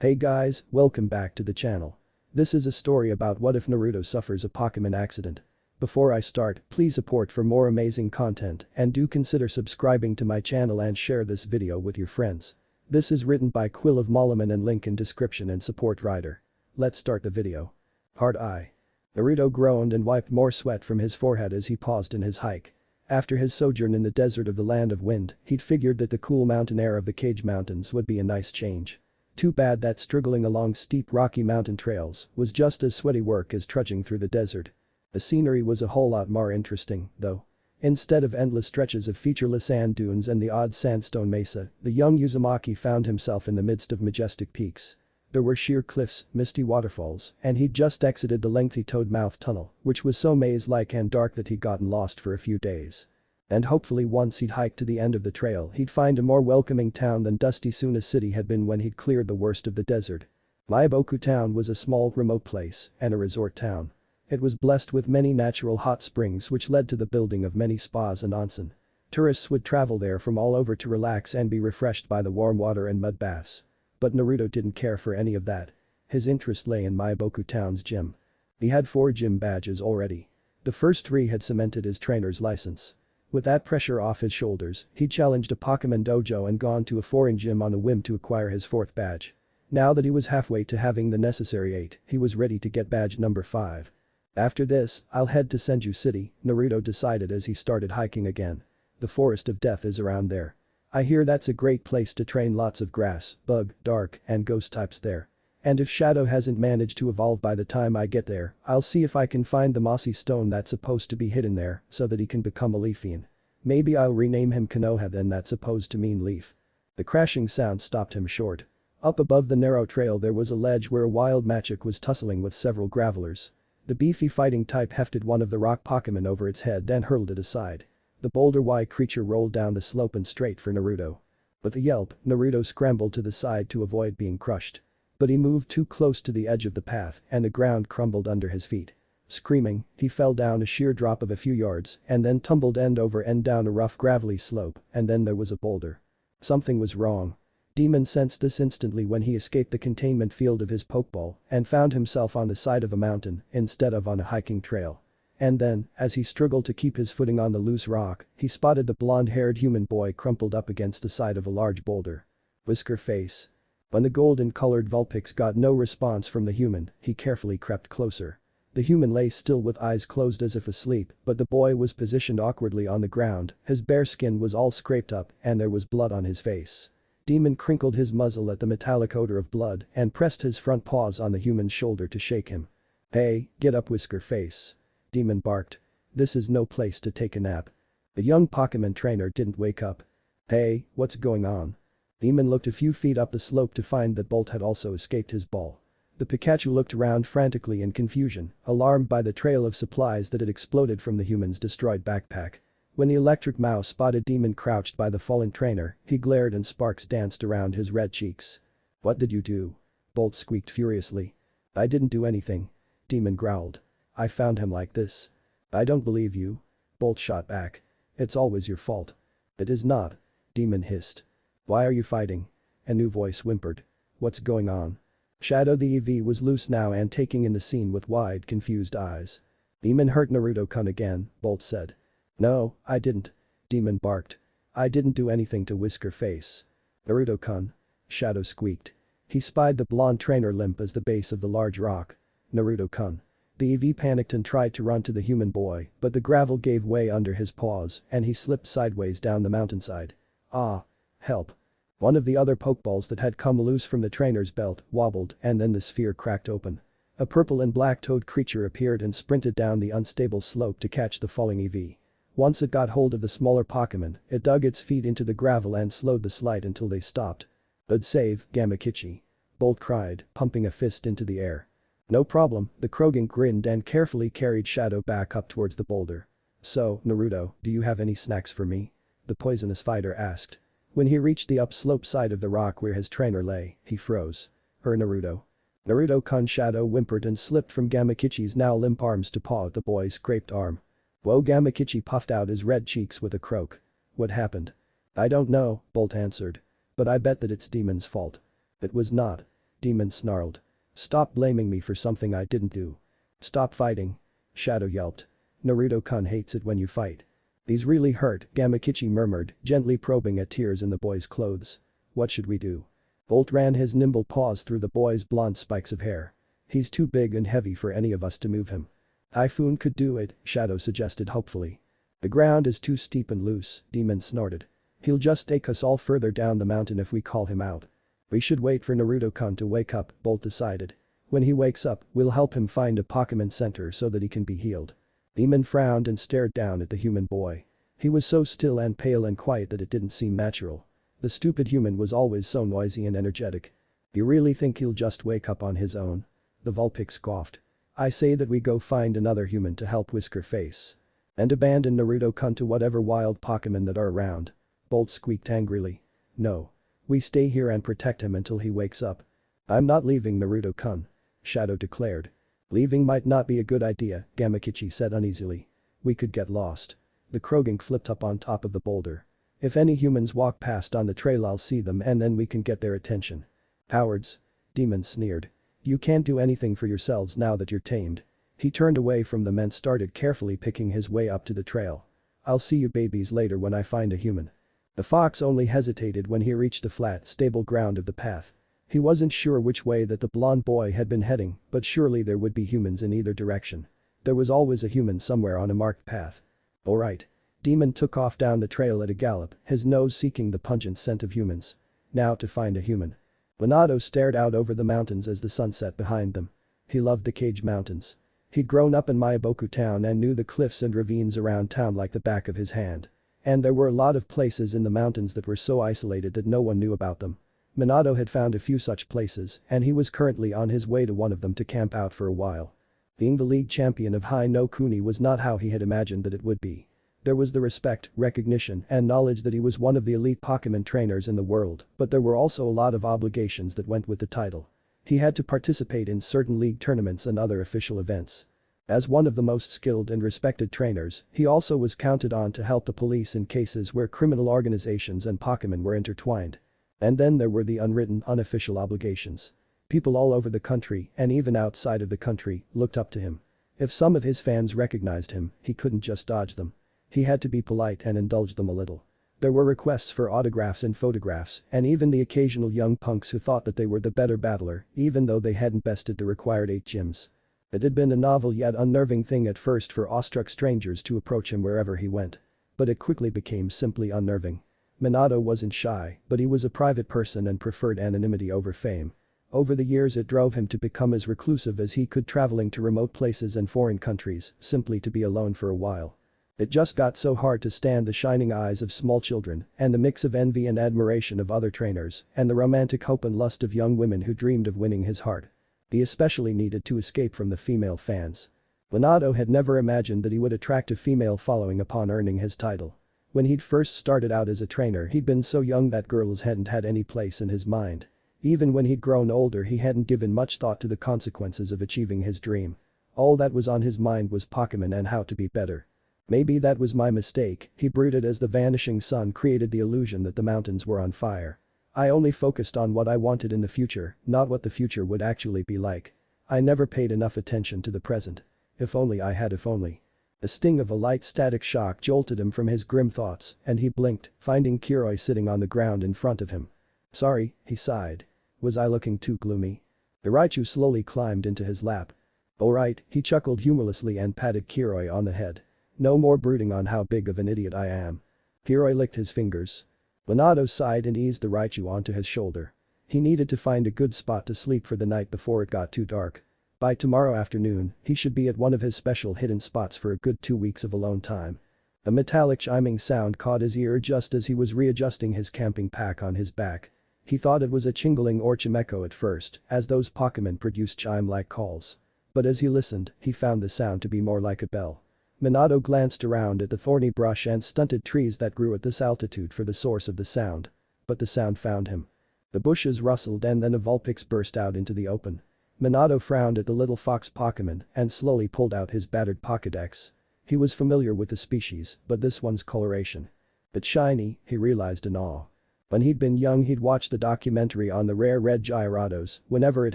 Hey guys, welcome back to the channel. This is a story about what if Naruto suffers a Pokemon accident. Before I start, please support for more amazing content and do consider subscribing to my channel and share this video with your friends. This is written by Quill of Molliemon and link in description and support writer. Let's start the video. Part I. Naruto groaned and wiped more sweat from his forehead as he paused in his hike. After his sojourn in the desert of the Land of Wind, he'd figured that the cool mountain air of the Cage Mountains would be a nice change. Too bad that struggling along steep rocky mountain trails was just as sweaty work as trudging through the desert. The scenery was a whole lot more interesting, though. Instead of endless stretches of featureless sand dunes and the odd sandstone mesa, the young Uzumaki found himself in the midst of majestic peaks. There were sheer cliffs, misty waterfalls, and he'd just exited the lengthy toad-mouthed tunnel, which was so maze-like and dark that he'd gotten lost for a few days. And hopefully once he'd hiked to the end of the trail he'd find a more welcoming town than dusty Suna City had been when he'd cleared the worst of the desert. Maiboku Town was a small, remote place and a resort town. It was blessed with many natural hot springs which led to the building of many spas and onsen. Tourists would travel there from all over to relax and be refreshed by the warm water and mud baths. But Naruto didn't care for any of that. His interest lay in Maiboku Town's gym. He had 4 gym badges already. The first 3 had cemented his trainer's license. With that pressure off his shoulders, he challenged a Pokemon dojo and gone to a foreign gym on a whim to acquire his 4th badge. Now that he was halfway to having the necessary 8, he was ready to get badge number 5. After this, I'll head to Senju City, Naruto decided as he started hiking again. The Forest of Death is around there. I hear that's a great place to train lots of grass, bug, dark, and ghost types there. And if Shadow hasn't managed to evolve by the time I get there, I'll see if I can find the mossy stone that's supposed to be hidden there so that he can become a Leafian. Maybe I'll rename him Konoha then, that's supposed to mean leaf. The crashing sound stopped him short. Up above the narrow trail there was a ledge where a wild Magic was tussling with several gravelers. The beefy fighting type hefted one of the rock Pokemon over its head and hurled it aside. The boulder-like creature rolled down the slope and straight for Naruto. With a yelp, Naruto scrambled to the side to avoid being crushed. But he moved too close to the edge of the path and the ground crumbled under his feet. Screaming, he fell down a sheer drop of a few yards and then tumbled end over end down a rough gravelly slope, and then there was a boulder. Something was wrong. Demon sensed this instantly when he escaped the containment field of his Pokeball and found himself on the side of a mountain instead of on a hiking trail. And then, as he struggled to keep his footing on the loose rock, he spotted the blonde-haired human boy crumpled up against the side of a large boulder. Whisker face. When the golden-colored Vulpix got no response from the human, he carefully crept closer. The human lay still with eyes closed as if asleep, but the boy was positioned awkwardly on the ground, his bare skin was all scraped up and there was blood on his face. Demon crinkled his muzzle at the metallic odor of blood and pressed his front paws on the human's shoulder to shake him. "Hey, get up, Whisker face." Demon barked. "This is no place to take a nap." The young Pokemon trainer didn't wake up. "Hey, what's going on?" Demon looked a few feet up the slope to find that Bolt had also escaped his ball. The Pikachu looked around frantically in confusion, alarmed by the trail of supplies that had exploded from the human's destroyed backpack. When the electric mouse spotted Demon crouched by the fallen trainer, he glared and sparks danced around his red cheeks. "What did you do?" Bolt squeaked furiously. "I didn't do anything." Demon growled. "I found him like this." "I don't believe you." Bolt shot back. "It's always your fault." "It is not." Demon hissed. "Why are you fighting?" A new voice whimpered. "What's going on?" Shadow the EV was loose now and taking in the scene with wide, confused eyes. "Demon hurt Naruto-kun again," Bolt said. "No, I didn't." Demon barked. "I didn't do anything to Whisker face." "Naruto-kun." Shadow squeaked. He spied the blonde trainer limp as the base of the large rock. "Naruto-kun." The EV panicked and tried to run to the human boy, but the gravel gave way under his paws and he slipped sideways down the mountainside. "Ah. Help." One of the other Pokeballs that had come loose from the trainer's belt wobbled and then the sphere cracked open. A purple and black toad creature appeared and sprinted down the unstable slope to catch the falling EV. Once it got hold of the smaller Pokemon, it dug its feet into the gravel and slowed the slide until they stopped. "Good save, Gamakichi." Bolt cried, pumping a fist into the air. "No problem," the Krogan grinned and carefully carried Shadow back up towards the boulder. "So, Naruto, do you have any snacks for me?" the poisonous fighter asked. When he reached the upslope side of the rock where his trainer lay, he froze. Naruto." Naruto-kun Shadow whimpered and slipped from Gamakichi's now limp arms to paw at the boy's scraped arm. Whoa, Gamakichi puffed out his red cheeks with a croak. "What happened?" "I don't know," Bolt answered. "But I bet that it's Demon's fault." "It was not." Demon snarled. Stop blaming me for something I didn't do. Stop fighting. Shadow yelped. Naruto-kun hates it when you fight. These really hurt, Gamakichi murmured, gently probing at tears in the boy's clothes. What should we do? Bolt ran his nimble paws through the boy's blonde spikes of hair. He's too big and heavy for any of us to move him. Typhoon could do it, Shadow suggested hopefully. The ground is too steep and loose, Demon snorted. He'll just take us all further down the mountain if we call him out. We should wait for Naruto-kun to wake up, Bolt decided. When he wakes up, we'll help him find a Pokemon Center so that he can be healed. Demon frowned and stared down at the human boy. He was so still and pale and quiet that it didn't seem natural. The stupid human was always so noisy and energetic. You really think he'll just wake up on his own? The Vulpix scoffed. I say that we go find another human to help Whisker Face. And abandon Naruto-kun to whatever wild Pokemon that are around. Bolt squeaked angrily. No. We stay here and protect him until he wakes up. I'm not leaving Naruto-kun. Shadow declared. Leaving might not be a good idea, Gamakichi said uneasily. We could get lost. The Krogink flipped up on top of the boulder. If any humans walk past on the trail I'll see them and then we can get their attention. Cowards. Demon sneered. You can't do anything for yourselves now that you're tamed. He turned away from them and started carefully picking his way up to the trail. I'll see you babies later when I find a human. The fox only hesitated when he reached the flat, stable ground of the path. He wasn't sure which way that the blonde boy had been heading, but surely there would be humans in either direction. There was always a human somewhere on a marked path. Alright. Demon took off down the trail at a gallop, his nose seeking the pungent scent of humans. Now to find a human. Minato stared out over the mountains as the sun set behind them. He loved the Cage Mountains. He'd grown up in Myaboku town and knew the cliffs and ravines around town like the back of his hand. And there were a lot of places in the mountains that were so isolated that no one knew about them. Minato had found a few such places, and he was currently on his way to one of them to camp out for a while. Being the league champion of Hai no Kuni was not how he had imagined that it would be. There was the respect, recognition, and knowledge that he was one of the elite Pokemon trainers in the world, but there were also a lot of obligations that went with the title. He had to participate in certain league tournaments and other official events. As one of the most skilled and respected trainers, he also was counted on to help the police in cases where criminal organizations and Pokemon were intertwined. And then there were the unwritten, unofficial obligations. People all over the country, and even outside of the country, looked up to him. If some of his fans recognized him, he couldn't just dodge them. He had to be polite and indulge them a little. There were requests for autographs and photographs, and even the occasional young punks who thought that they were the better battler, even though they hadn't bested the required 8 gyms. It had been a novel yet unnerving thing at first for awestruck strangers to approach him wherever he went. But it quickly became simply unnerving. Minato wasn't shy, but he was a private person and preferred anonymity over fame. Over the years it drove him to become as reclusive as he could, traveling to remote places and foreign countries, simply to be alone for a while. It just got so hard to stand the shining eyes of small children, and the mix of envy and admiration of other trainers, and the romantic hope and lust of young women who dreamed of winning his heart. He especially needed to escape from the female fans. Minato had never imagined that he would attract a female following upon earning his title. When he'd first started out as a trainer, he'd been so young that girls hadn't had any place in his mind. Even when he'd grown older, he hadn't given much thought to the consequences of achieving his dream. All that was on his mind was Pokemon and how to be better. Maybe that was my mistake, he brooded as the vanishing sun created the illusion that the mountains were on fire. I only focused on what I wanted in the future, not what the future would actually be like. I never paid enough attention to the present. If only I had. If only. A sting of a light static shock jolted him from his grim thoughts, and he blinked, finding Kiroi sitting on the ground in front of him. Sorry, he sighed. Was I looking too gloomy? The Raichu slowly climbed into his lap. Alright, he chuckled humorlessly and patted Kiroi on the head. No more brooding on how big of an idiot I am. Kiroi licked his fingers. Minato sighed and eased the Raichu onto his shoulder. He needed to find a good spot to sleep for the night before it got too dark. By tomorrow afternoon, he should be at one of his special hidden spots for a good 2 weeks of alone time. A metallic chiming sound caught his ear just as he was readjusting his camping pack on his back. He thought it was a Chingling or Chimecho at first, as those Pokemon produced chime-like calls. But as he listened, he found the sound to be more like a bell. Minato glanced around at the thorny brush and stunted trees that grew at this altitude for the source of the sound. But the sound found him. The bushes rustled and then a Vulpix burst out into the open. Minato frowned at the little fox Pokemon and slowly pulled out his battered Pokédex. He was familiar with the species, but this one's coloration. It's shiny, he realized in awe. When he'd been young he'd watched the documentary on the rare red Gyarados, whenever it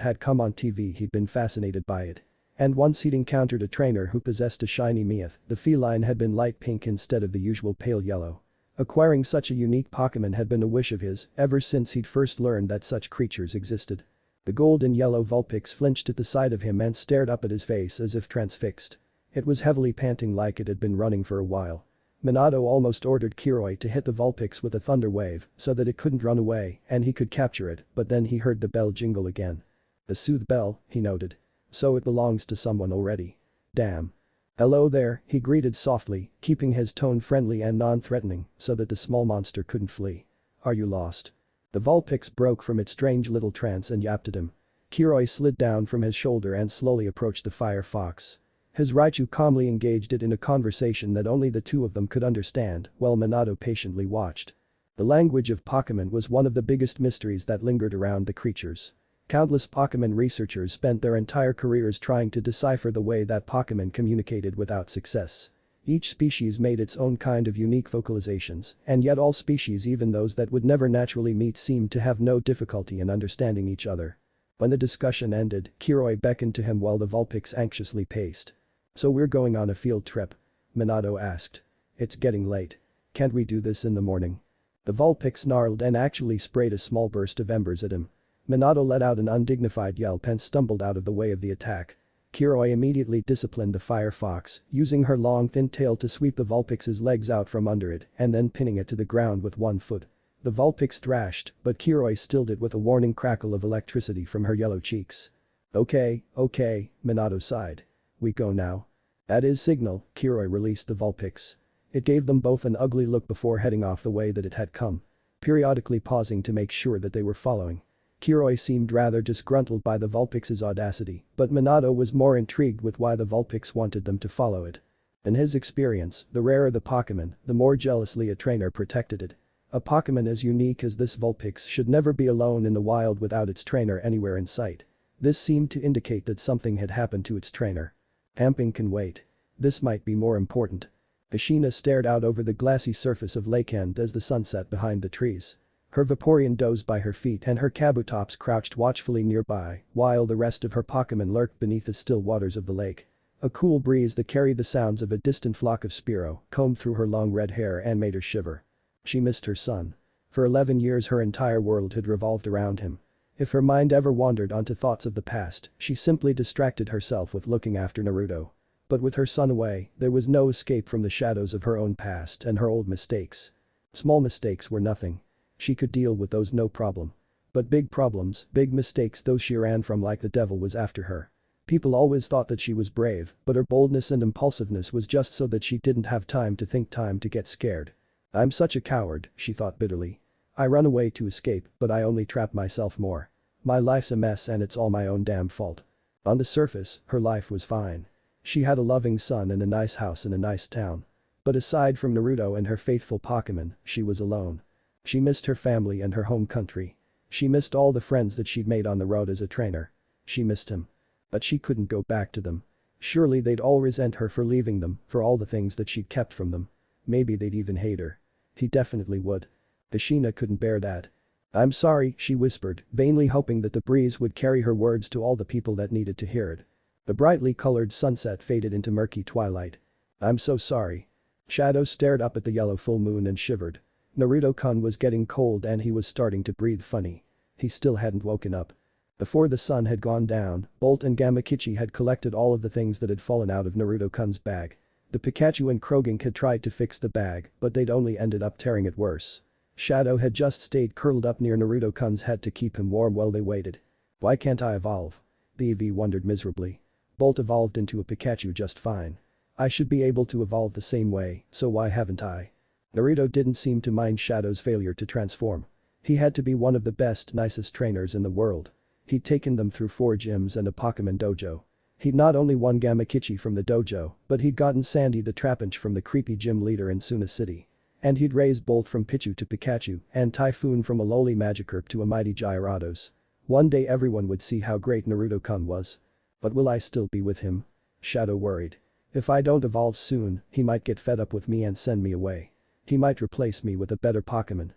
had come on TV he'd been fascinated by it. And once he'd encountered a trainer who possessed a shiny Meowth, the feline had been light pink instead of the usual pale yellow. Acquiring such a unique Pokémon had been a wish of his ever since he'd first learned that such creatures existed. The gold and yellow Vulpix flinched at the sight of him and stared up at his face as if transfixed. It was heavily panting like it had been running for a while. Minato almost ordered Kiroi to hit the Vulpix with a thunder wave so that it couldn't run away and he could capture it, but then he heard the bell jingle again. The Soothe bell, he noted. So it belongs to someone already. Damn. Hello there, he greeted softly, keeping his tone friendly and non-threatening so that the small monster couldn't flee. Are you lost? The Vulpix broke from its strange little trance and yapped at him. Kiroi slid down from his shoulder and slowly approached the fire fox. His Raichu calmly engaged it in a conversation that only the two of them could understand while Minato patiently watched. The language of Pokémon was one of the biggest mysteries that lingered around the creatures. Countless Pokémon researchers spent their entire careers trying to decipher the way that Pokémon communicated without success. Each species made its own kind of unique vocalizations, and yet all species, even those that would never naturally meet, seemed to have no difficulty in understanding each other. When the discussion ended, Kiroi beckoned to him while the Vulpix anxiously paced. So we're going on a field trip? Minato asked. It's getting late. Can't we do this in the morning? The Vulpix snarled and actually sprayed a small burst of embers at him. Minato let out an undignified yelp and stumbled out of the way of the attack. Kiroi immediately disciplined the fire fox, using her long thin tail to sweep the Vulpix's legs out from under it and then pinning it to the ground with one foot. The Vulpix thrashed, but Kiroi stilled it with a warning crackle of electricity from her yellow cheeks. Okay, Minato sighed. We go now. At his signal, Kiroi released the Vulpix. It gave them both an ugly look before heading off the way that it had come. Periodically pausing to make sure that they were following. Kiroi seemed rather disgruntled by the Vulpix's audacity, but Minato was more intrigued with why the Vulpix wanted them to follow it. In his experience, the rarer the Pokémon, the more jealously a trainer protected it. A Pokémon as unique as this Vulpix should never be alone in the wild without its trainer anywhere in sight. This seemed to indicate that something had happened to its trainer. Amping can wait. This might be more important. Ashina stared out over the glassy surface of Lake End as the sun set behind the trees. Her Vaporeon dozed by her feet and her Kabutops crouched watchfully nearby, while the rest of her Pokémon lurked beneath the still waters of the lake. A cool breeze that carried the sounds of a distant flock of Spearow combed through her long red hair and made her shiver. She missed her son. For 11 years her entire world had revolved around him. If her mind ever wandered onto thoughts of the past, she simply distracted herself with looking after Naruto. But with her son away, there was no escape from the shadows of her own past and her old mistakes. Small mistakes were nothing. She could deal with those no problem. But big problems, big mistakes, those she ran from like the devil was after her. People always thought that she was brave, but her boldness and impulsiveness was just so that she didn't have time to think, time to get scared. I'm such a coward, she thought bitterly. I run away to escape, but I only trap myself more. My life's a mess and it's all my own damn fault. On the surface, her life was fine. She had a loving son and a nice house in a nice town. But aside from Naruto and her faithful Pokémon, she was alone. She missed her family and her home country. She missed all the friends that she'd made on the road as a trainer. She missed him. But she couldn't go back to them. Surely they'd all resent her for leaving them, for all the things that she'd kept from them. Maybe they'd even hate her. He definitely would. Ashina couldn't bear that. I'm sorry, she whispered, vainly hoping that the breeze would carry her words to all the people that needed to hear it. The brightly colored sunset faded into murky twilight. I'm so sorry. Shadow stared up at the yellow full moon and shivered. Naruto-kun was getting cold and he was starting to breathe funny. He still hadn't woken up. Before the sun had gone down, Bolt and Gamakichi had collected all of the things that had fallen out of Naruto-kun's bag. The Pikachu and Krogink had tried to fix the bag, but they'd only ended up tearing it worse. Shadow had just stayed curled up near Naruto-kun's head to keep him warm while they waited. Why can't I evolve? The Eevee wondered miserably. Bolt evolved into a Pikachu just fine. I should be able to evolve the same way, so why haven't I? Naruto didn't seem to mind Shadow's failure to transform. He had to be one of the best, nicest trainers in the world. He'd taken them through 4 gyms and a Pokémon dojo. He'd not only won Gamakichi from the dojo, but he'd gotten Sandy the Trapinch from the creepy gym leader in Suna City. And he'd raised Bolt from Pichu to Pikachu and Typhoon from a lowly Magikarp to a mighty Gyarados. One day everyone would see how great Naruto-kun was. But will I still be with him? Shadow worried. If I don't evolve soon, he might get fed up with me and send me away. He might replace me with a better Pokémon.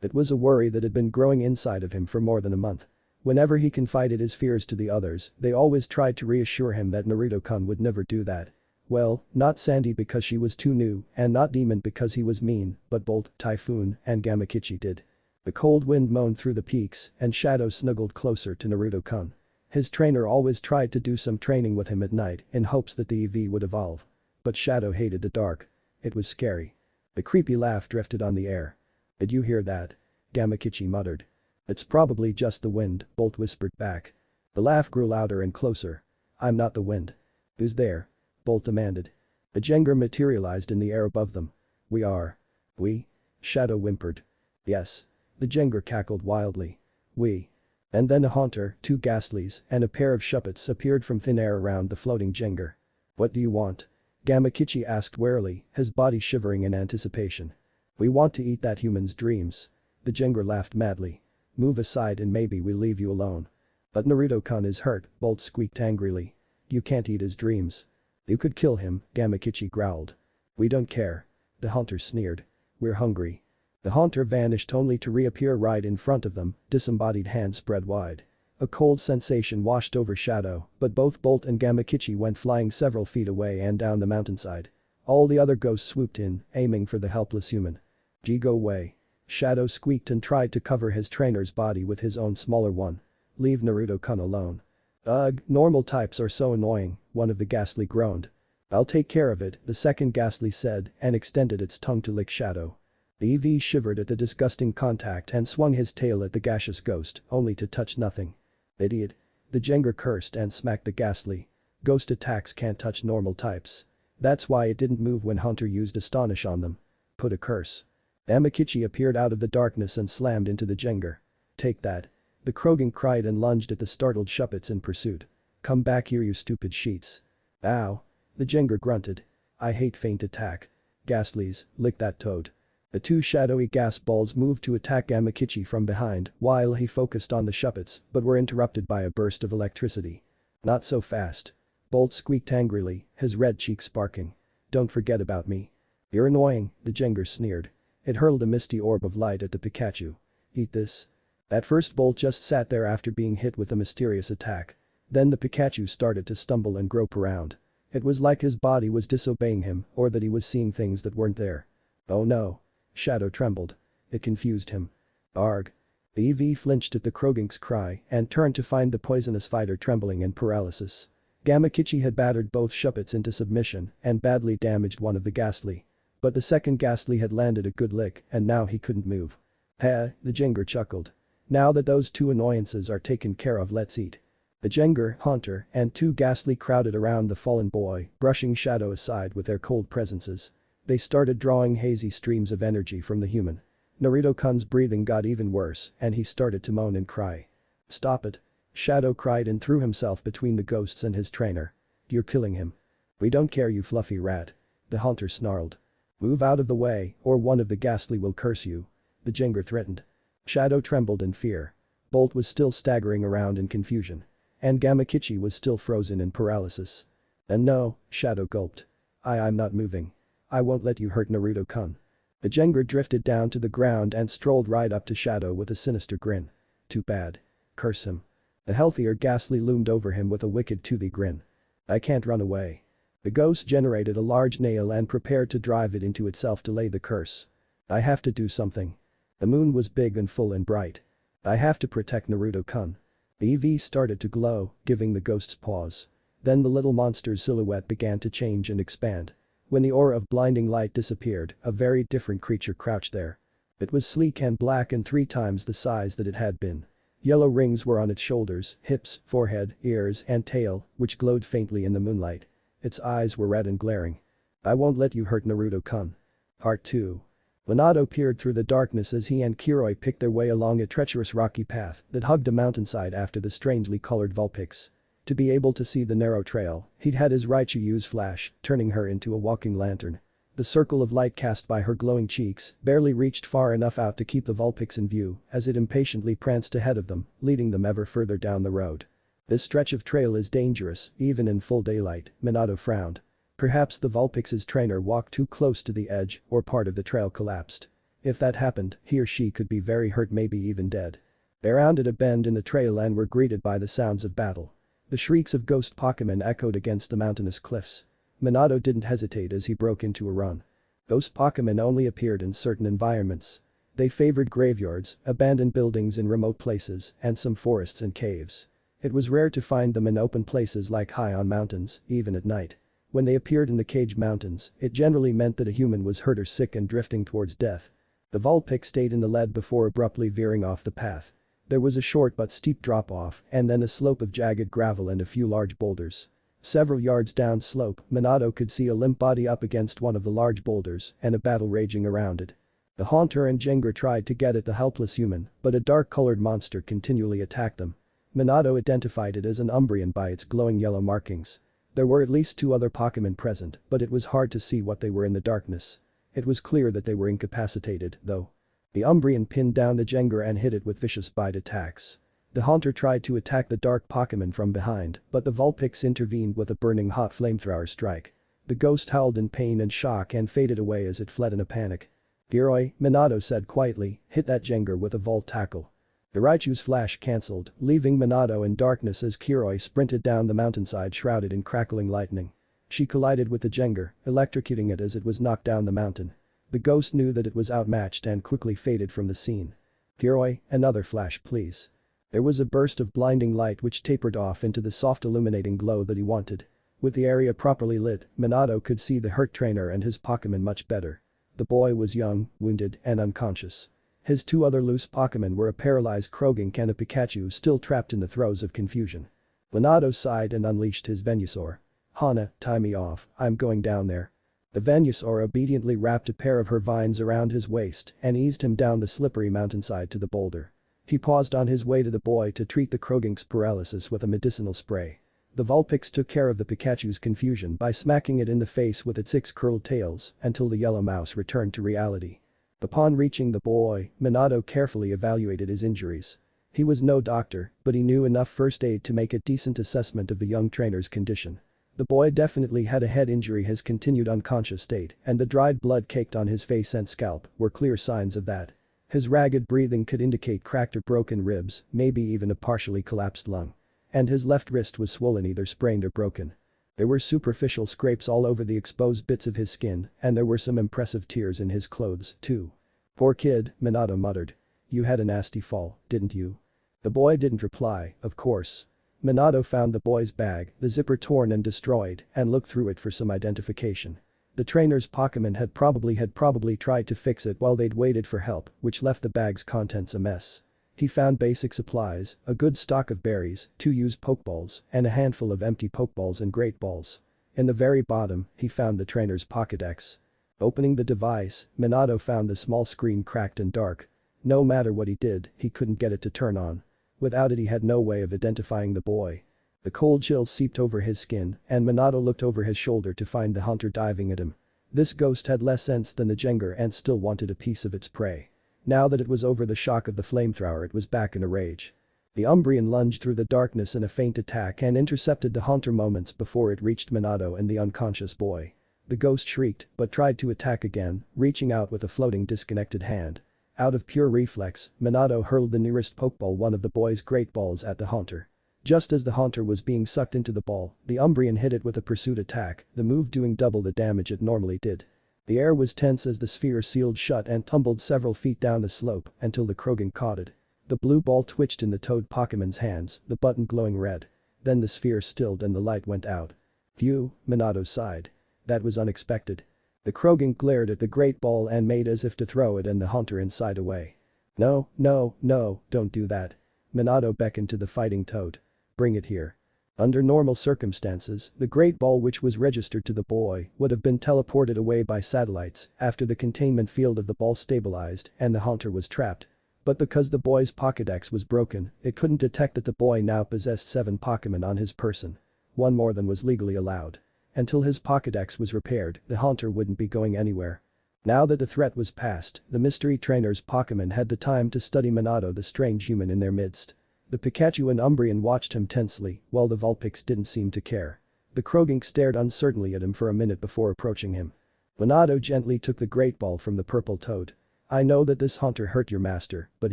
It was a worry that had been growing inside of him for more than a month. Whenever he confided his fears to the others, they always tried to reassure him that Naruto-kun would never do that. Well, not Sandy because she was too new, and not Demon because he was mean, but Bolt, Typhoon, and Gamakichi did. The cold wind moaned through the peaks, and Shadow snuggled closer to Naruto-kun. His trainer always tried to do some training with him at night in hopes that the EV would evolve. But Shadow hated the dark. It was scary. The creepy laugh drifted on the air. "Did you hear that?" Gamakichi muttered. "It's probably just the wind," Bolt whispered back. The laugh grew louder and closer. "I'm not the wind." "Who's there?" Bolt demanded. A Jengar materialized in the air above them. "We are." "We?" Shadow whimpered. "Yes." The Jengar cackled wildly. "We." And then a Haunter, 2 Ghastlies, and a pair of Shuppets appeared from thin air around the floating Jengar. "What do you want?" Gamakichi asked warily, his body shivering in anticipation. "We want to eat that human's dreams." The Jengar laughed madly. "Move aside and maybe we'll leave you alone." "But Naruto-kun is hurt," Bolt squeaked angrily. "You can't eat his dreams." "You could kill him," Gamakichi growled. "We don't care." The Haunter sneered. "We're hungry." The Haunter vanished only to reappear right in front of them, disembodied hand spread wide. A cold sensation washed over Shadow, but both Bolt and Gamakichi went flying several feet away and down the mountainside. All the other ghosts swooped in, aiming for the helpless human. "Gee, go away." Shadow squeaked and tried to cover his trainer's body with his own smaller one. "Leave Naruto-kun alone." "Ugh, normal types are so annoying," one of the Ghastly groaned. "I'll take care of it," the second Ghastly said and extended its tongue to lick Shadow. The EV shivered at the disgusting contact and swung his tail at the gaseous ghost, only to touch nothing. "Idiot." The Jengar cursed and smacked the Ghastly. "Ghost attacks can't touch normal types. That's why it didn't move when Hunter used Astonish on them. Put a curse." Amakichi appeared out of the darkness and slammed into the Jengar. "Take that." The Krogan cried and lunged at the startled Shuppets in pursuit. "Come back here, you stupid sheets." "Ow." The Jengar grunted. "I hate feint attack." "Ghastlies, lick that toad." The 2 shadowy gas balls moved to attack Amakichi from behind while he focused on the Shuppets but were interrupted by a burst of electricity. "Not so fast." Bolt squeaked angrily, his red cheeks sparking. "Don't forget about me." "You're annoying," the Jengar sneered. It hurled a misty orb of light at the Pikachu. "Eat this." At first Bolt just sat there after being hit with a mysterious attack. Then the Pikachu started to stumble and grope around. It was like his body was disobeying him or that he was seeing things that weren't there. "Oh no." Shadow trembled. It confused him. "Arg." The EV flinched at the Krogan's cry and turned to find the poisonous fighter trembling in paralysis. Gamakichi had battered both Shuppets into submission and badly damaged one of the Ghastly. But the second Ghastly had landed a good lick and now he couldn't move. "Heh," the Jengar chuckled. "Now that those 2 annoyances are taken care of, let's eat." The Jengar, Haunter, and 2 Ghastly crowded around the fallen boy, brushing Shadow aside with their cold presences. They started drawing hazy streams of energy from the human. Naruto-kun's breathing got even worse and he started to moan and cry. "Stop it." Shadow cried and threw himself between the ghosts and his trainer. "You're killing him." "We don't care, you fluffy rat." The Haunter snarled. "Move out of the way or one of the Ghastly will curse you." The Jengar threatened. Shadow trembled in fear. Bolt was still staggering around in confusion. And Gamakichi was still frozen in paralysis. "And no," Shadow gulped. I'm not moving. I won't let you hurt Naruto-kun." The Jengar drifted down to the ground and strolled right up to Shadow with a sinister grin. "Too bad. Curse him." A healthier Ghastly loomed over him with a wicked toothy grin. "I can't run away." The ghost generated a large nail and prepared to drive it into itself to lay the curse. "I have to do something." The moon was big and full and bright. "I have to protect Naruto-kun." The EV started to glow, giving the ghosts pause. Then the little monster's silhouette began to change and expand. When the aura of blinding light disappeared, a very different creature crouched there. It was sleek and black and 3 times the size that it had been. Yellow rings were on its shoulders, hips, forehead, ears, and tail, which glowed faintly in the moonlight. Its eyes were red and glaring. "I won't let you hurt Naruto-kun." Part 2. Minato peered through the darkness as he and Kiroi picked their way along a treacherous rocky path that hugged a mountainside after the strangely colored Vulpix. To be able to see the narrow trail, he'd had his Raichu use flash, turning her into a walking lantern. The circle of light cast by her glowing cheeks barely reached far enough out to keep the Vulpix in view as it impatiently pranced ahead of them, leading them ever further down the road. "This stretch of trail is dangerous, even in full daylight," Minato frowned. Perhaps the Vulpix's trainer walked too close to the edge or part of the trail collapsed. If that happened, he or she could be very hurt, maybe even dead. They rounded a bend in the trail and were greeted by the sounds of battle. The shrieks of ghost Pokémon echoed against the mountainous cliffs. Minato didn't hesitate as he broke into a run. Ghost Pokémon only appeared in certain environments. They favored graveyards, abandoned buildings in remote places, and some forests and caves. It was rare to find them in open places like high on mountains, even at night. When they appeared in the Cage Mountains, it generally meant that a human was hurt or sick and drifting towards death. The Vulpix stayed in the lead before abruptly veering off the path. There was a short but steep drop-off and then a slope of jagged gravel and a few large boulders. Several yards down slope, Minato could see a limp body up against one of the large boulders and a battle raging around it. The Haunter and Jengar tried to get at the helpless human, but a dark-colored monster continually attacked them. Minato identified it as an Umbreon by its glowing yellow markings. There were at least 2 other Pokémon present, but it was hard to see what they were in the darkness. It was clear that they were incapacitated, though. The Umbreon pinned down the Jengar and hit it with vicious bite attacks. The Haunter tried to attack the dark Pokémon from behind, but the Vulpix intervened with a burning hot flamethrower strike. The ghost howled in pain and shock and faded away as it fled in a panic. "Kiroi," Minato said quietly, "hit that Jengar with a Volt Tackle." The Raichu's flash cancelled, leaving Minato in darkness as Kiroi sprinted down the mountainside shrouded in crackling lightning. She collided with the Jengar, electrocuting it as it was knocked down the mountain. The ghost knew that it was outmatched and quickly faded from the scene. "Kiroi, another flash please." There was a burst of blinding light which tapered off into the soft illuminating glow that he wanted. With the area properly lit, Minato could see the hurt trainer and his Pokémon much better. The boy was young, wounded, and unconscious. His 2 other loose Pokémon were a paralyzed Krogink and a Pikachu still trapped in the throes of confusion. Minato sighed and unleashed his Venusaur. "Hana, tie me off, I'm going down there." The Venusaur obediently wrapped a pair of her vines around his waist and eased him down the slippery mountainside to the boulder. He paused on his way to the boy to treat the Krogink's paralysis with a medicinal spray. The Vulpix took care of the Pikachu's confusion by smacking it in the face with its 6 curled tails until the yellow mouse returned to reality. Upon reaching the boy, Minato carefully evaluated his injuries. He was no doctor, but he knew enough first aid to make a decent assessment of the young trainer's condition. The boy definitely had a head injury. His continued unconscious state and the dried blood caked on his face and scalp were clear signs of that. His ragged breathing could indicate cracked or broken ribs, maybe even a partially collapsed lung. And his left wrist was swollen, either sprained or broken. There were superficial scrapes all over the exposed bits of his skin, and there were some impressive tears in his clothes, too. "Poor kid," Minato muttered. "You had a nasty fall, didn't you?" The boy didn't reply, of course. Minato found the boy's bag, the zipper torn and destroyed, and looked through it for some identification. The trainer's Pokémon had probably tried to fix it while they'd waited for help, which left the bag's contents a mess. He found basic supplies, a good stock of berries, 2 used Pokeballs, and a handful of empty Pokeballs and Great Balls. In the very bottom, he found the trainer's Pokédex. Opening the device, Minato found the small screen cracked and dark. No matter what he did, he couldn't get it to turn on. Without it, he had no way of identifying the boy. The cold chill seeped over his skin, and Minato looked over his shoulder to find the hunter diving at him. This ghost had less sense than the Jengar and still wanted a piece of its prey. Now that it was over the shock of the flamethrower, it was back in a rage. The Umbreon lunged through the darkness in a feint attack and intercepted the hunter moments before it reached Minato and the unconscious boy. The ghost shrieked, but tried to attack again, reaching out with a floating disconnected hand. Out of pure reflex, Minato hurled the nearest Pokeball, one of the boy's Great Balls, at the hunter. Just as the hunter was being sucked into the ball, the Umbreon hit it with a pursuit attack, the move doing double the damage it normally did. The air was tense as the sphere sealed shut and tumbled several feet down the slope until the Krogink caught it. The blue ball twitched in the Toad Pokémon's hands, the button glowing red. Then the sphere stilled and the light went out. "Phew," Minato sighed. "That was unexpected." The Krogink glared at the Great Ball and made as if to throw it, and the hunter inside away. "No, no, no, don't do that." Minato beckoned to the fighting Toad. "Bring it here." Under normal circumstances, the Great Ball, which was registered to the boy, would have been teleported away by satellites after the containment field of the ball stabilized and the hunter was trapped. But because the boy's Pokédex was broken, it couldn't detect that the boy now possessed 7 Pokémon on his person. 1 more than was legally allowed. Until his Pokédex was repaired, the hunter wouldn't be going anywhere. Now that the threat was past, the mystery trainer's Pokémon had the time to study Minato, the strange human in their midst. The Pikachu and Umbreon watched him tensely, while the Vulpix didn't seem to care. The Krogink stared uncertainly at him for a minute before approaching him. Minato gently took the Great Ball from the purple Toad. I know that this hunter hurt your master, but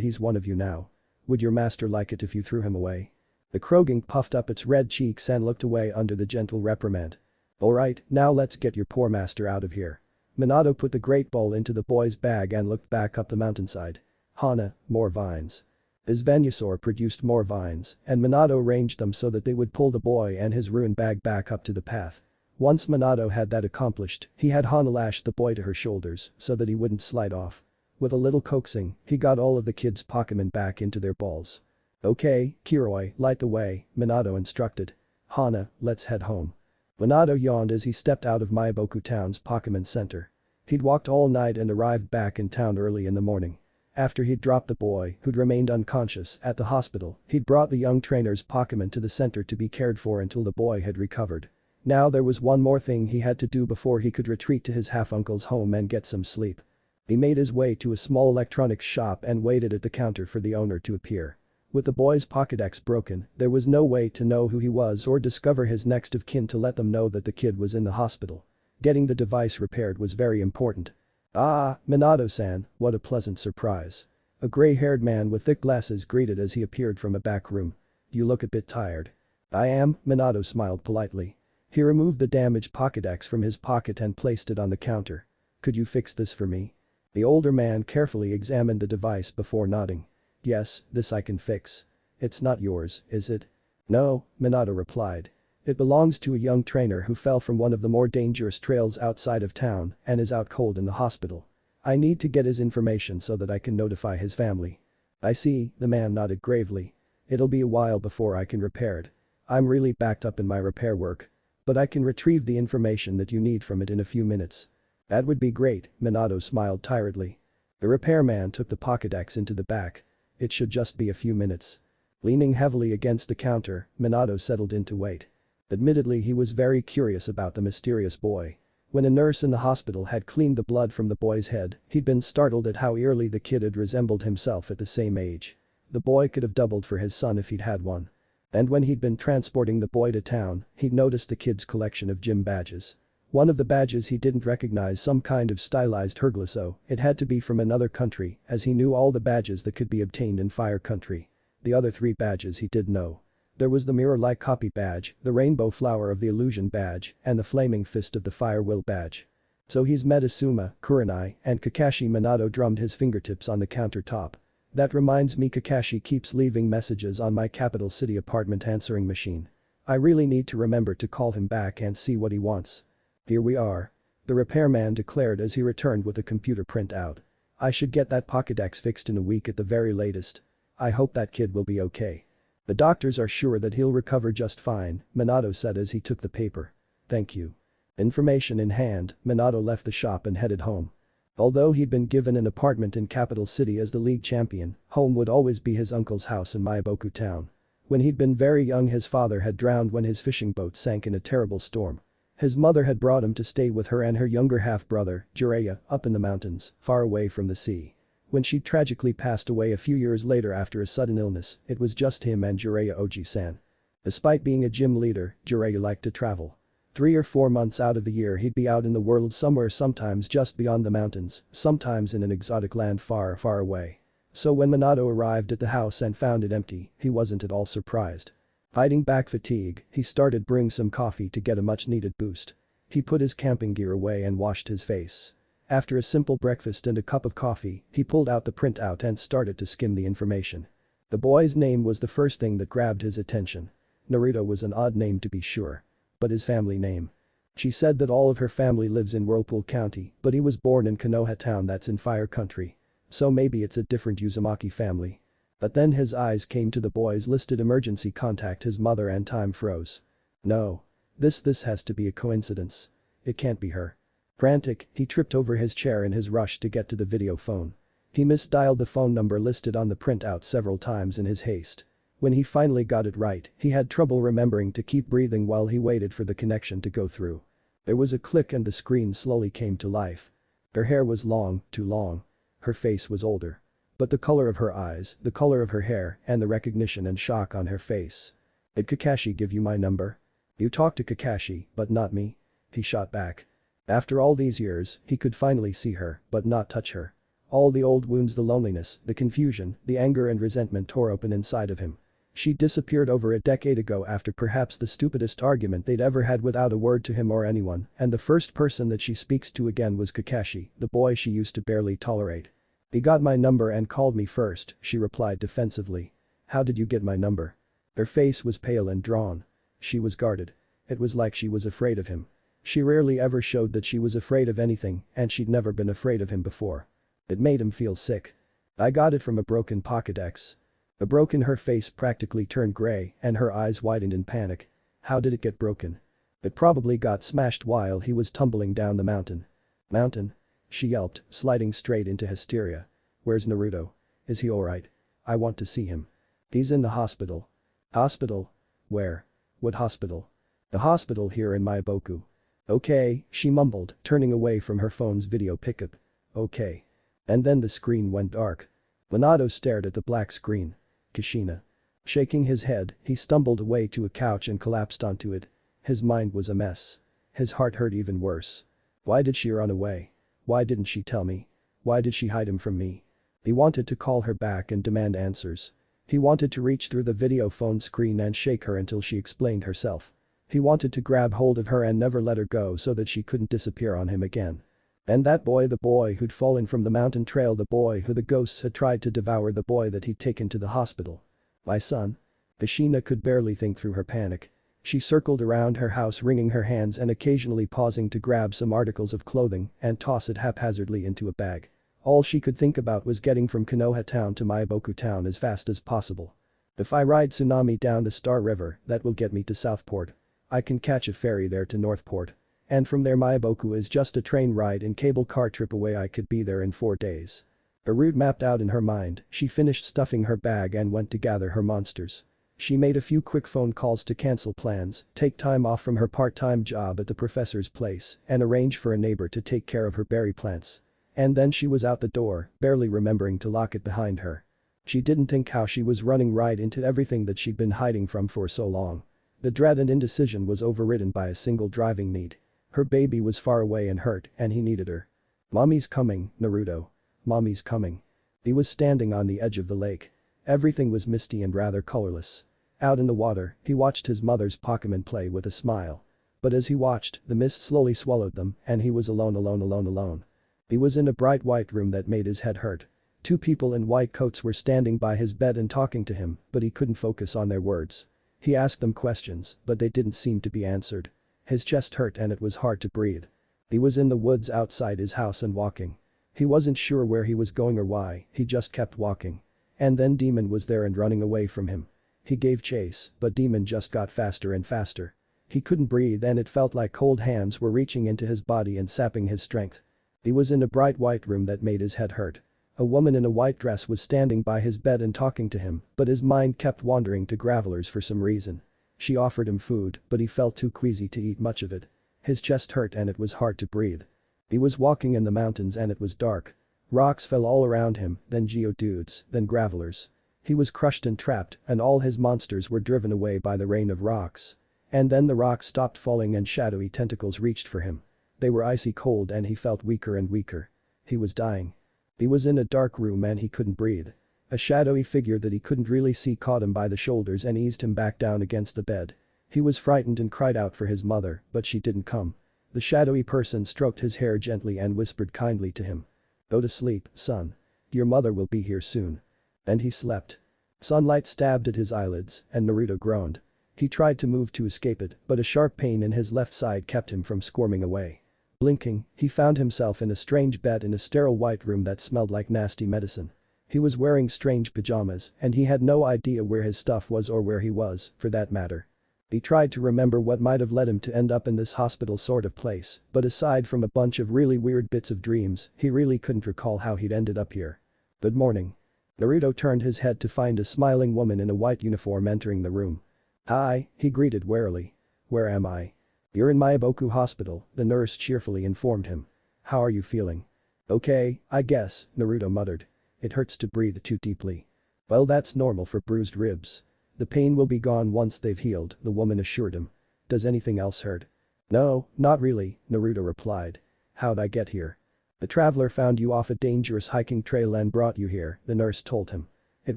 he's one of you now. Would your master like it if you threw him away?" The Kroging puffed up its red cheeks and looked away under the gentle reprimand. "Alright, now let's get your poor master out of here." Minato put the great bowl into the boy's bag and looked back up the mountainside. Hana, more vines. His Venusaur produced more vines, and Minato arranged them so that they would pull the boy and his ruined bag back up to the path. Once Minato had that accomplished, he had Hana lash the boy to her shoulders so that he wouldn't slide off. With a little coaxing, he got all of the kids' Pokemon back into their balls. "Okay, Kiroi, light the way," Minato instructed. "Hana, let's head home." Minato yawned as he stepped out of Maiboku Town's Pokemon Center. He'd walked all night and arrived back in town early in the morning. After he'd dropped the boy, who'd remained unconscious, at the hospital, he'd brought the young trainer's Pokemon to the center to be cared for until the boy had recovered. Now there was one more thing he had to do before he could retreat to his half-uncle's home and get some sleep. He made his way to a small electronics shop and waited at the counter for the owner to appear. With the boy's Pokédex broken, there was no way to know who he was or discover his next of kin to let them know that the kid was in the hospital. Getting the device repaired was very important. "Ah, Minato-san, what a pleasant surprise." A gray-haired man with thick glasses greeted as he appeared from a back room. "You look a bit tired." "I am," Minato smiled politely. He removed the damaged Pokédex from his pocket and placed it on the counter. "Could you fix this for me?" The older man carefully examined the device before nodding. "Yes, this I can fix." "It's not yours, is it?" "No," Minato replied. "It belongs to a young trainer who fell from one of the more dangerous trails outside of town and is out cold in the hospital. I need to get his information so that I can notify his family." "I see," the man nodded gravely. "It'll be a while before I can repair it. I'm really backed up in my repair work. But I can retrieve the information that you need from it in a few minutes." "That would be great," Minato smiled tiredly. The repairman took the Pokédex into the back. "It should just be a few minutes." Leaning heavily against the counter, Minato settled in to wait. Admittedly, he was very curious about the mysterious boy. When a nurse in the hospital had cleaned the blood from the boy's head, he'd been startled at how eerily the kid had resembled himself at the same age. The boy could have doubled for his son if he'd had one. And when he'd been transporting the boy to town, he'd noticed the kid's collection of gym badges. One of the badges he didn't recognize, some kind of stylized Herglasso, it had to be from another country, as he knew all the badges that could be obtained in Fire Country. The other 3 badges he did know. There was the mirror-like copy badge, the rainbow flower of the illusion badge, and the flaming fist of the fire will badge. "So he's met Asuma, Kurenai, and Kakashi." Minato drummed his fingertips on the countertop. "That reminds me, Kakashi keeps leaving messages on my capital city apartment answering machine. I really need to remember to call him back and see what he wants." "Here we are," the repairman declared as he returned with a computer printout. "I should get that Pokédex fixed in a week at the very latest. I hope that kid will be okay. The doctors are sure that he'll recover just fine," Minato said as he took the paper. "Thank you." Information in hand, Minato left the shop and headed home. Although he'd been given an apartment in capital city as the league champion, home would always be his uncle's house in Maiboku Town. When he'd been very young, his father had drowned when his fishing boat sank in a terrible storm. His mother had brought him to stay with her and her younger half-brother, Jiraiya, up in the mountains, far away from the sea. When she tragically passed away a few years later after a sudden illness, it was just him and Jiraiya Oji-san. Despite being a gym leader, Jiraiya liked to travel. 3 or 4 months out of the year he'd be out in the world somewhere, sometimes just beyond the mountains, sometimes in an exotic land far, far away. So when Minato arrived at the house and found it empty, he wasn't at all surprised. Fighting back fatigue, he started brewing some coffee to get a much-needed boost. He put his camping gear away and washed his face. After a simple breakfast and a cup of coffee, he pulled out the printout and started to skim the information. The boy's name was the first thing that grabbed his attention. Naruto was an odd name to be sure. But his family name. She said that all of her family lives in Whirlpool County, but he was born in Konoha Town, that's in Fire Country. So maybe it's a different Uzumaki family. But then his eyes came to the boy's listed emergency contact, his mother, and time froze. No. This has to be a coincidence. It can't be her. Frantic, he tripped over his chair in his rush to get to the video phone. He misdialed the phone number listed on the printout several times in his haste. When he finally got it right, he had trouble remembering to keep breathing while he waited for the connection to go through. There was a click and the screen slowly came to life. Her hair was long, too long. Her face was older. But the color of her eyes, the color of her hair, and the recognition and shock on her face. "Did Kakashi give you my number?" "You talked to Kakashi, but not me," he shot back. After all these years, he could finally see her, but not touch her. All the old wounds, the loneliness, the confusion, the anger and resentment tore open inside of him. She disappeared over a decade ago after perhaps the stupidest argument they'd ever had without a word to him or anyone, and the first person that she speaks to again was Kakashi, the boy she used to barely tolerate. "He got my number and called me first," she replied defensively. "How did you get my number?" Her face was pale and drawn. She was guarded. It was like she was afraid of him. She rarely ever showed that she was afraid of anything, and she'd never been afraid of him before. It made him feel sick. "I got it from a broken Pokédex." Her face practically turned gray and her eyes widened in panic. How did it get broken? It probably got smashed while he was tumbling down the mountain. "Mountain?" she yelped, sliding straight into hysteria. "Where's Naruto? Is he alright? I want to see him." "He's in the hospital." "Hospital? Where? What hospital?" "The hospital here in Maiboku." "Okay," she mumbled, turning away from her phone's video pickup. "Okay." And then the screen went dark. Minato stared at the black screen. Kushina. Shaking his head, he stumbled away to a couch and collapsed onto it. His mind was a mess. His heart hurt even worse. Why did she run away? Why didn't she tell me? Why did she hide him from me? He wanted to call her back and demand answers. He wanted to reach through the video phone screen and shake her until she explained herself. He wanted to grab hold of her and never let her go so that she couldn't disappear on him again. And that boy, the boy who'd fallen from the mountain trail, the boy who the ghosts had tried to devour, the boy that he'd taken to the hospital. My son? Kushina could barely think through her panic. She circled around her house, wringing her hands and occasionally pausing to grab some articles of clothing and toss it haphazardly into a bag. All she could think about was getting from Konoha town to Maiboku town as fast as possible. If I ride Tsunami down the Star River, that will get me to Southport. I can catch a ferry there to Northport. And from there Maiboku is just a train ride and cable car trip away. I could be there in 4 days. A route mapped out in her mind, she finished stuffing her bag and went to gather her monsters. She made a few quick phone calls to cancel plans, take time off from her part-time job at the professor's place, and arrange for a neighbor to take care of her berry plants. And then she was out the door, barely remembering to lock it behind her. She didn't think how she was running right into everything that she'd been hiding from for so long. The dread and indecision was overridden by a single driving need. Her baby was far away and hurt, and he needed her. "Mommy's coming, Naruto. Mommy's coming." He was standing on the edge of the lake. Everything was misty and rather colorless. Out in the water, he watched his mother's Pokémon play with a smile. But as he watched, the mist slowly swallowed them, and he was alone. He was in a bright white room that made his head hurt. 2 people in white coats were standing by his bed and talking to him, but he couldn't focus on their words. He asked them questions, but they didn't seem to be answered. His chest hurt and it was hard to breathe. He was in the woods outside his house and walking. He wasn't sure where he was going or why, he just kept walking. And then Demon was there and running away from him. He gave chase, but Demon just got faster and faster. He couldn't breathe and it felt like cold hands were reaching into his body and sapping his strength. He was in a bright white room that made his head hurt. A woman in a white dress was standing by his bed and talking to him, but his mind kept wandering to Gravelers for some reason. She offered him food, but he felt too queasy to eat much of it. His chest hurt and it was hard to breathe. He was walking in the mountains and it was dark. Rocks fell all around him, then Geodudes, then Gravelers. He was crushed and trapped, and all his monsters were driven away by the rain of rocks. And then the rocks stopped falling and shadowy tentacles reached for him. They were icy cold and he felt weaker and weaker. He was dying. He was in a dark room and he couldn't breathe. A shadowy figure that he couldn't really see caught him by the shoulders and eased him back down against the bed. He was frightened and cried out for his mother, but she didn't come. The shadowy person stroked his hair gently and whispered kindly to him. "Go to sleep, son. Your mother will be here soon." And he slept. Sunlight stabbed at his eyelids, and Naruto groaned. He tried to move to escape it, but a sharp pain in his left side kept him from squirming away. Blinking, he found himself in a strange bed in a sterile white room that smelled like nasty medicine. He was wearing strange pajamas, and he had no idea where his stuff was or where he was, for that matter. He tried to remember what might have led him to end up in this hospital sort of place, but aside from a bunch of really weird bits of dreams, he really couldn't recall how he'd ended up here. "Good morning." Naruto turned his head to find a smiling woman in a white uniform entering the room. "Hi," he greeted warily. "Where am I?" "You're in Maiboku Hospital," the nurse cheerfully informed him. "How are you feeling?" "Okay, I guess," Naruto muttered. "It hurts to breathe too deeply." "Well, that's normal for bruised ribs. The pain will be gone once they've healed," the woman assured him. "Does anything else hurt?" "No, not really," Naruto replied. "How'd I get here?" The traveler found you off a dangerous hiking trail and brought you here, the nurse told him. It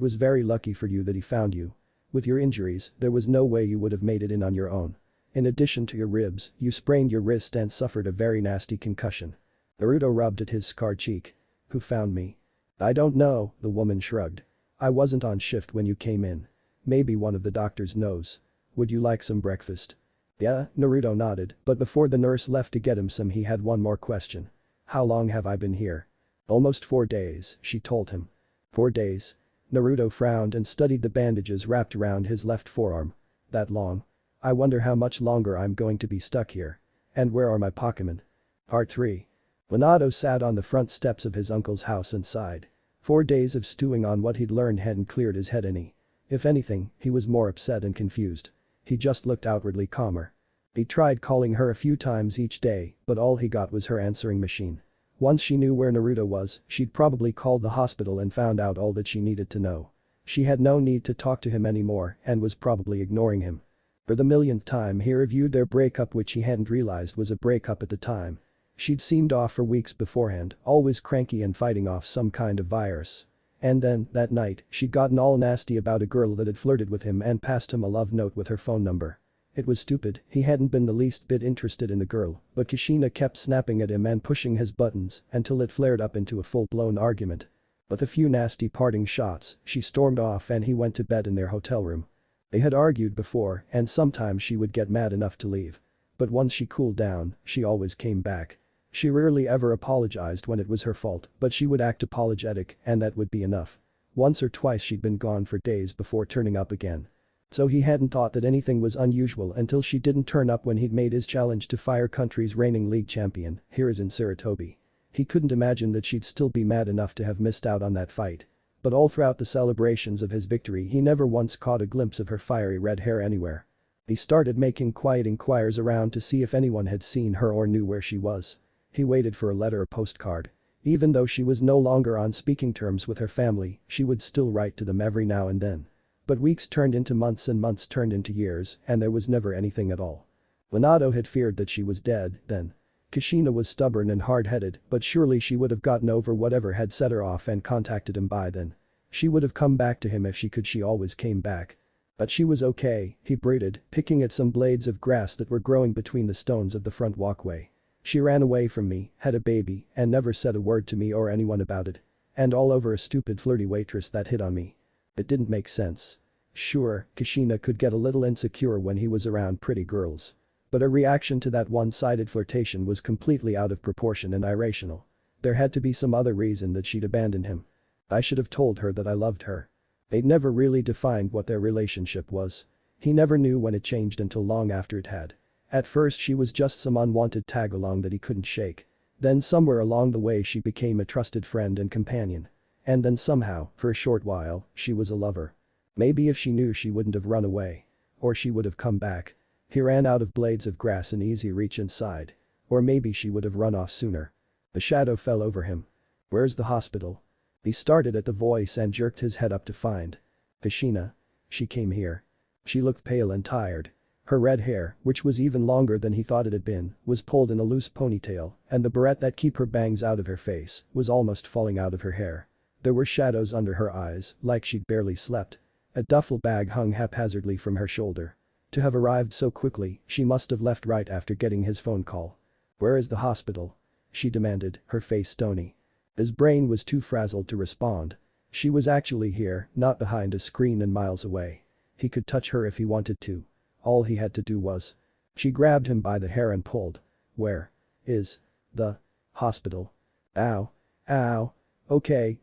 was very lucky for you that he found you. With your injuries, there was no way you would have made it in on your own. In addition to your ribs, you sprained your wrist and suffered a very nasty concussion. Naruto rubbed at his scarred cheek. Who found me? I don't know, the woman shrugged. I wasn't on shift when you came in. Maybe one of the doctors knows. Would you like some breakfast? Yeah, Naruto nodded, but before the nurse left to get him some he had one more question. How long have I been here? Almost 4 days, she told him. 4 days? Naruto frowned and studied the bandages wrapped around his left forearm. That long? I wonder how much longer I'm going to be stuck here. And where are my Pokemon? Part 3. Minato sat on the front steps of his uncle's house and sighed. 4 days of stewing on what he'd learned hadn't cleared his head any. If anything, he was more upset and confused. He just looked outwardly calmer. He tried calling her a few times each day, but all he got was her answering machine. Once she knew where Naruto was, she'd probably called the hospital and found out all that she needed to know. She had no need to talk to him anymore and was probably ignoring him. For the millionth time he reviewed their breakup, which he hadn't realized was a breakup at the time. She'd seemed off for weeks beforehand, always cranky and fighting off some kind of virus. And then, that night, she'd gotten all nasty about a girl that had flirted with him and passed him a love note with her phone number. It was stupid, he hadn't been the least bit interested in the girl, but Kushina kept snapping at him and pushing his buttons until it flared up into a full-blown argument. With a few nasty parting shots, she stormed off and he went to bed in their hotel room. They had argued before and sometimes she would get mad enough to leave. But once she cooled down, she always came back. She rarely ever apologized when it was her fault, but she would act apologetic and that would be enough. Once or twice she'd been gone for days before turning up again. So he hadn't thought that anything was unusual until she didn't turn up when he'd made his challenge to Fire Country's reigning league champion, Hiruzen Sarutobi. He couldn't imagine that she'd still be mad enough to have missed out on that fight. But all throughout the celebrations of his victory he never once caught a glimpse of her fiery red hair anywhere. He started making quiet inquiries around to see if anyone had seen her or knew where she was. He waited for a letter or postcard. Even though she was no longer on speaking terms with her family, she would still write to them every now and then. But weeks turned into months and months turned into years and there was never anything at all. Minato had feared that she was dead then. Kushina was stubborn and hard-headed, but surely she would have gotten over whatever had set her off and contacted him by then. She would have come back to him if she could. She always came back. But she was okay, he brooded, picking at some blades of grass that were growing between the stones of the front walkway. She ran away from me, had a baby, and never said a word to me or anyone about it. And all over a stupid flirty waitress that hit on me. It didn't make sense. Sure, Kushina could get a little insecure when he was around pretty girls. But her reaction to that one-sided flirtation was completely out of proportion and irrational. There had to be some other reason that she'd abandoned him. I should have told her that I loved her. They'd never really defined what their relationship was. He never knew when it changed until long after it had. At first she was just some unwanted tag-along that he couldn't shake. Then somewhere along the way she became a trusted friend and companion. And then somehow, for a short while, she was a lover. Maybe if she knew she wouldn't have run away. Or she would have come back. He ran out of blades of grass in easy reach inside. Or maybe she would have run off sooner. The shadow fell over him. Where's the hospital? He started at the voice and jerked his head up to find Kushina. She came here. She looked pale and tired. Her red hair, which was even longer than he thought it had been, was pulled in a loose ponytail and the barrette that kept her bangs out of her face was almost falling out of her hair. There were shadows under her eyes, like she'd barely slept. A duffel bag hung haphazardly from her shoulder. To have arrived so quickly, she must have left right after getting his phone call. Where is the hospital? She demanded, her face stony. His brain was too frazzled to respond. She was actually here, not behind a screen and miles away. He could touch her if he wanted to. All he had to do was. She grabbed him by the hair and pulled. Where is the hospital? Ow. Ow. Okay,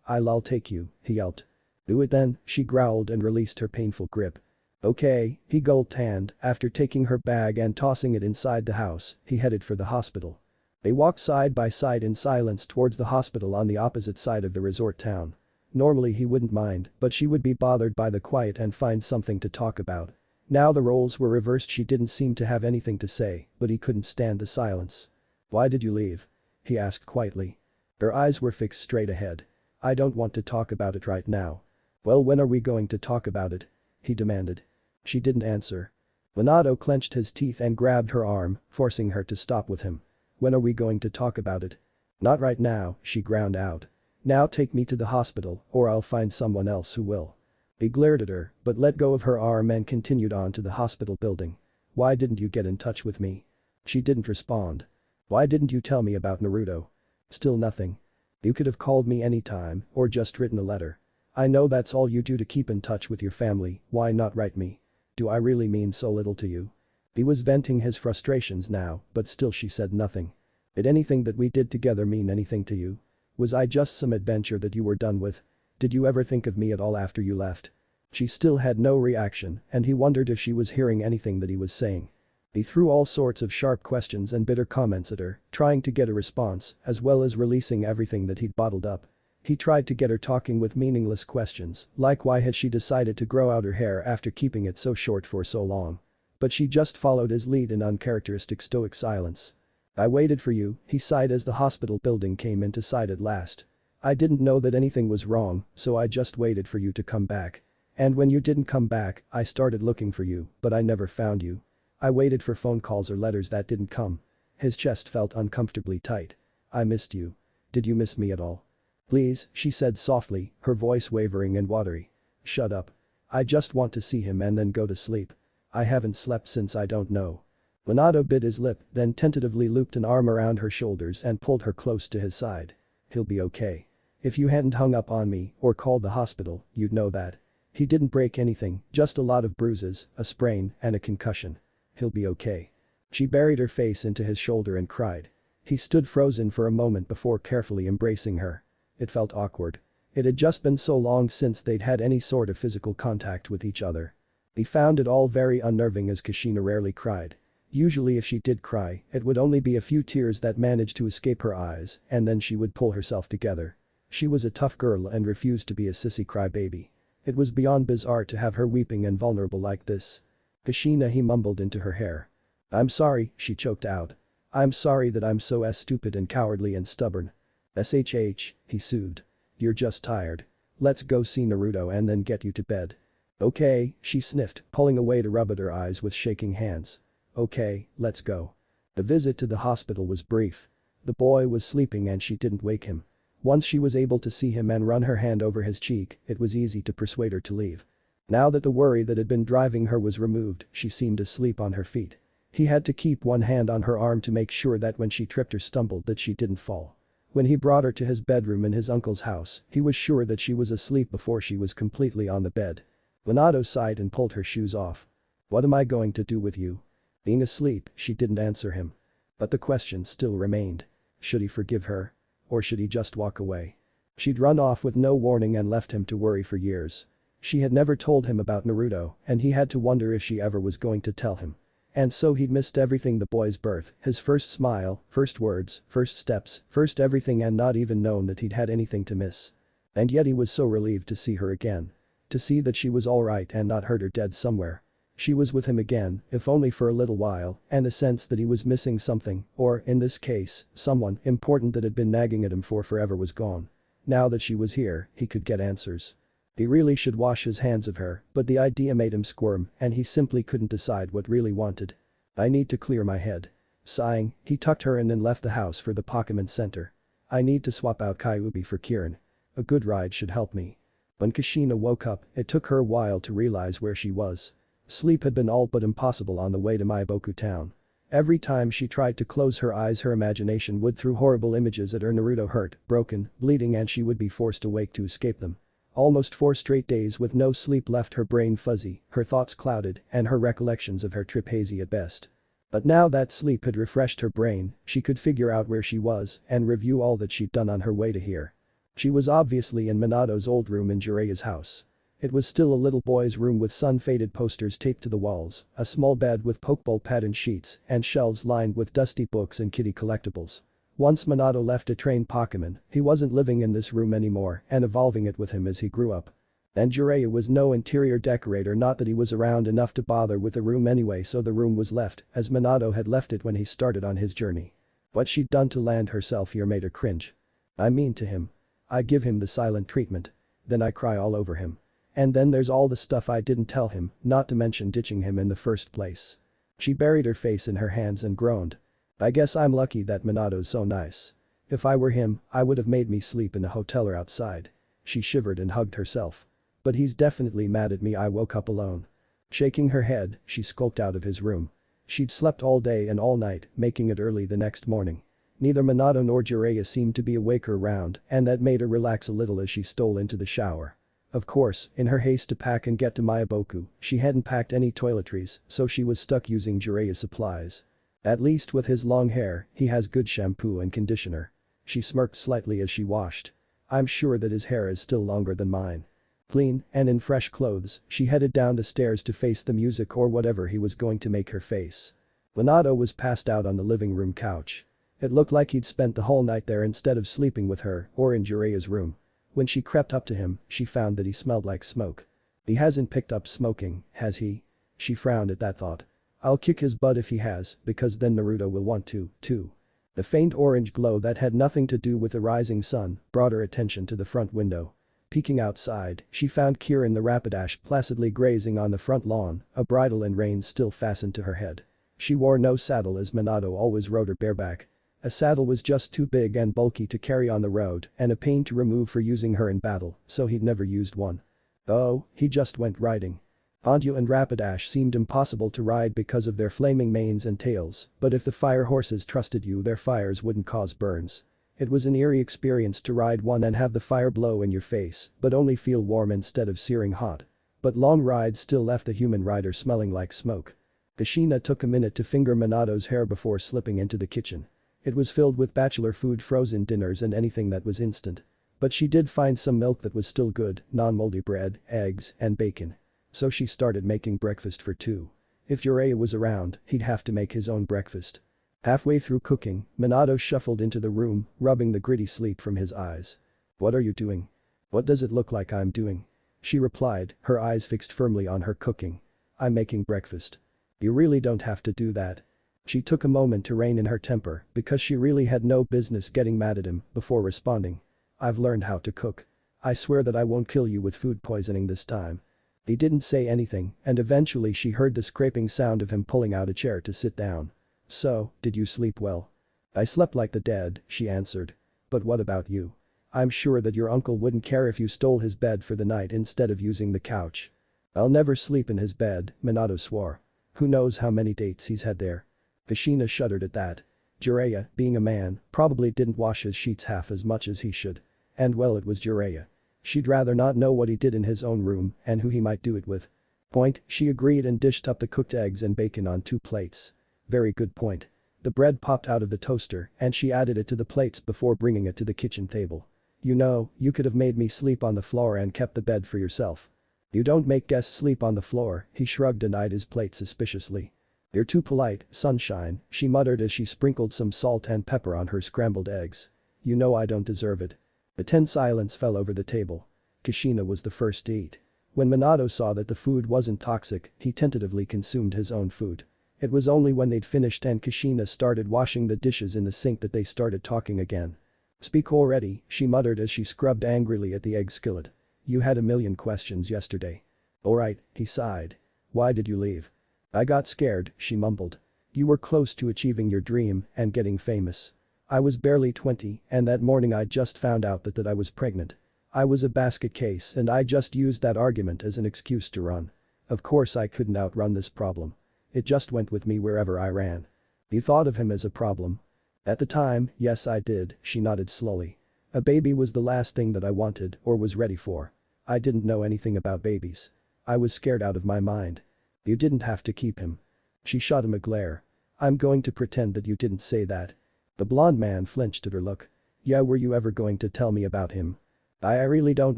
I'll take you, he yelped. Do it then, she growled and released her painful grip. Okay, he gulped and, after taking her bag and tossing it inside the house, he headed for the hospital. They walked side by side in silence towards the hospital on the opposite side of the resort town. Normally he wouldn't mind, but she would be bothered by the quiet and find something to talk about. Now the roles were reversed. She didn't seem to have anything to say, but he couldn't stand the silence. Why did you leave? He asked quietly. Her eyes were fixed straight ahead. I don't want to talk about it right now. Well, when are we going to talk about it? He demanded. She didn't answer. Minato clenched his teeth and grabbed her arm, forcing her to stop with him. When are we going to talk about it? Not right now, she ground out. Now take me to the hospital or I'll find someone else who will. He glared at her, but let go of her arm and continued on to the hospital building. Why didn't you get in touch with me? She didn't respond. Why didn't you tell me about Naruto? Still nothing. You could have called me anytime or just written a letter. I know that's all you do to keep in touch with your family, why not write me? Do I really mean so little to you? He was venting his frustrations now, but still she said nothing. Did anything that we did together mean anything to you? Was I just some adventure that you were done with? Did you ever think of me at all after you left? She still had no reaction and he wondered if she was hearing anything that he was saying. He threw all sorts of sharp questions and bitter comments at her, trying to get a response, as well as releasing everything that he'd bottled up. He tried to get her talking with meaningless questions, like why had she decided to grow out her hair after keeping it so short for so long. But she just followed his lead in uncharacteristic stoic silence. I waited for you, he sighed as the hospital building came into sight at last. I didn't know that anything was wrong, so I just waited for you to come back. And when you didn't come back, I started looking for you, but I never found you. I waited for phone calls or letters that didn't come. His chest felt uncomfortably tight. I missed you. Did you miss me at all? Please, she said softly, her voice wavering and watery. Shut up. I just want to see him and then go to sleep. I haven't slept since I don't know. Minato bit his lip, then tentatively looped an arm around her shoulders and pulled her close to his side. He'll be okay. If you hadn't hung up on me or called the hospital, you'd know that. He didn't break anything, just a lot of bruises, a sprain, and a concussion. He'll be okay. She buried her face into his shoulder and cried. He stood frozen for a moment before carefully embracing her. It felt awkward. It had just been so long since they'd had any sort of physical contact with each other. He found it all very unnerving as Kushina rarely cried. Usually if she did cry, it would only be a few tears that managed to escape her eyes and then she would pull herself together. She was a tough girl and refused to be a sissy crybaby. It was beyond bizarre to have her weeping and vulnerable like this. Kushina, he mumbled into her hair. I'm sorry, she choked out. I'm sorry that I'm so stupid and cowardly and stubborn. SHH, he soothed. You're just tired. Let's go see Naruto and then get you to bed. Okay, she sniffed, pulling away to rub at her eyes with shaking hands. Okay, let's go. The visit to the hospital was brief. The boy was sleeping and she didn't wake him. Once she was able to see him and run her hand over his cheek, it was easy to persuade her to leave. Now that the worry that had been driving her was removed, she seemed asleep on her feet. He had to keep one hand on her arm to make sure that when she tripped or stumbled that she didn't fall. When he brought her to his bedroom in his uncle's house, he was sure that she was asleep before she was completely on the bed. Minato sighed and pulled her shoes off. What am I going to do with you? Being asleep, she didn't answer him. But the question still remained. Should he forgive her? Or should he just walk away? She'd run off with no warning and left him to worry for years. She had never told him about Naruto and he had to wonder if she ever was going to tell him. And so he'd missed everything: the boy's birth, his first smile, first words, first steps, first everything, and not even known that he'd had anything to miss. And yet he was so relieved to see her again. To see that she was alright and not hurt or dead somewhere. She was with him again, if only for a little while, and the sense that he was missing something, or, in this case, someone important that had been nagging at him for forever was gone. Now that she was here, he could get answers. He really should wash his hands of her, but the idea made him squirm and he simply couldn't decide what really wanted. I need to clear my head. Sighing, he tucked her in and left the house for the Pokemon Center. I need to swap out Kyuubi for Kirin. A good ride should help me. When Kushina woke up, it took her a while to realize where she was. Sleep had been all but impossible on the way to Maiboku town. Every time she tried to close her eyes, her imagination would throw horrible images at her: Naruto hurt, broken, bleeding, and she would be forced awake to escape them. Almost 4 straight days with no sleep left her brain fuzzy, her thoughts clouded, and her recollections of her trip hazy at best. But now that sleep had refreshed her brain, she could figure out where she was and review all that she'd done on her way to here. She was obviously in Minato's old room in Jireya's house. It was still a little boy's room with sun-faded posters taped to the walls, a small bed with Pokeball patterned sheets, and shelves lined with dusty books and kitty collectibles. Once Minato left to train Pokemon, he wasn't living in this room anymore and evolving it with him as he grew up. And Jireya was no interior decorator, not that he was around enough to bother with the room anyway, so the room was left as Minato had left it when he started on his journey. What she'd done to land herself here made her cringe. I mean to him. I give him the silent treatment. Then I cry all over him. And then there's all the stuff I didn't tell him, not to mention ditching him in the first place. She buried her face in her hands and groaned. I guess I'm lucky that Minato's so nice. If I were him, I would have made me sleep in a hotel or outside. She shivered and hugged herself. But he's definitely mad at me. I woke up alone. Shaking her head, she skulked out of his room. She'd slept all day and all night, making it early the next morning. Neither Minato nor Jiraiya seemed to be awake or around, and that made her relax a little as she stole into the shower. Of course, in her haste to pack and get to Mayaboku, she hadn't packed any toiletries, so she was stuck using Jiraiya's supplies. At least with his long hair, he has good shampoo and conditioner. She smirked slightly as she washed. I'm sure that his hair is still longer than mine. Clean and in fresh clothes, she headed down the stairs to face the music or whatever he was going to make her face. Minato was passed out on the living room couch. It looked like he'd spent the whole night there instead of sleeping with her or in Jiraiya's room. When she crept up to him, she found that he smelled like smoke. He hasn't picked up smoking, has he? She frowned at that thought. I'll kick his butt if he has, because then Naruto will want to, too. The faint orange glow that had nothing to do with the rising sun brought her attention to the front window. Peeking outside, she found Kirin the Rapidash placidly grazing on the front lawn, a bridle and reins still fastened to her head. She wore no saddle as Minato always rode her bareback. A saddle was just too big and bulky to carry on the road and a pain to remove for using her in battle, so he'd never used one. Oh, he just went riding. Anju and Rapidash seemed impossible to ride because of their flaming manes and tails, but if the fire horses trusted you, their fires wouldn't cause burns. It was an eerie experience to ride one and have the fire blow in your face, but only feel warm instead of searing hot. But long rides still left the human rider smelling like smoke. Kushina took a minute to finger Minato's hair before slipping into the kitchen. It was filled with bachelor food, frozen dinners and anything that was instant. But she did find some milk that was still good, non-moldy bread, eggs, and bacon. So she started making breakfast for two. If Jiraiya was around, he'd have to make his own breakfast. Halfway through cooking, Minato shuffled into the room, rubbing the gritty sleep from his eyes. What are you doing? What does it look like I'm doing? She replied, her eyes fixed firmly on her cooking. I'm making breakfast. You really don't have to do that. She took a moment to rein in her temper because she really had no business getting mad at him before responding. I've learned how to cook. I swear that I won't kill you with food poisoning this time. He didn't say anything and eventually she heard the scraping sound of him pulling out a chair to sit down. So, did you sleep well? I slept like the dead, she answered. But what about you? I'm sure that your uncle wouldn't care if you stole his bed for the night instead of using the couch. I'll never sleep in his bed, Minato swore. Who knows how many dates he's had there. Kushina shuddered at that. Jiraiya, being a man, probably didn't wash his sheets half as much as he should. And well, it was Jiraiya. She'd rather not know what he did in his own room and who he might do it with. Point, she agreed and dished up the cooked eggs and bacon on 2 plates. Very good point. The bread popped out of the toaster and she added it to the plates before bringing it to the kitchen table. You know, you could have made me sleep on the floor and kept the bed for yourself. You don't make guests sleep on the floor, he shrugged and eyed his plate suspiciously. You're too polite, sunshine, she muttered as she sprinkled some salt and pepper on her scrambled eggs. You know I don't deserve it. A tense silence fell over the table. Kushina was the first to eat. When Minato saw that the food wasn't toxic, he tentatively consumed his own food. It was only when they'd finished and Kushina started washing the dishes in the sink that they started talking again. Speak already, she muttered as she scrubbed angrily at the egg skillet. You had a million questions yesterday. Alright, he sighed. Why did you leave? I got scared, she mumbled. You were close to achieving your dream and getting famous. I was barely 20 and that morning I just found out that I was pregnant. I was a basket case and I just used that argument as an excuse to run. Of course I couldn't outrun this problem. It just went with me wherever I ran. You thought of him as a problem? At the time, yes I did, she nodded slowly. A baby was the last thing that I wanted or was ready for. I didn't know anything about babies. I was scared out of my mind. You didn't have to keep him. She shot him a glare. I'm going to pretend that you didn't say that. The blonde man flinched at her look. Yeah, were you ever going to tell me about him? I really don't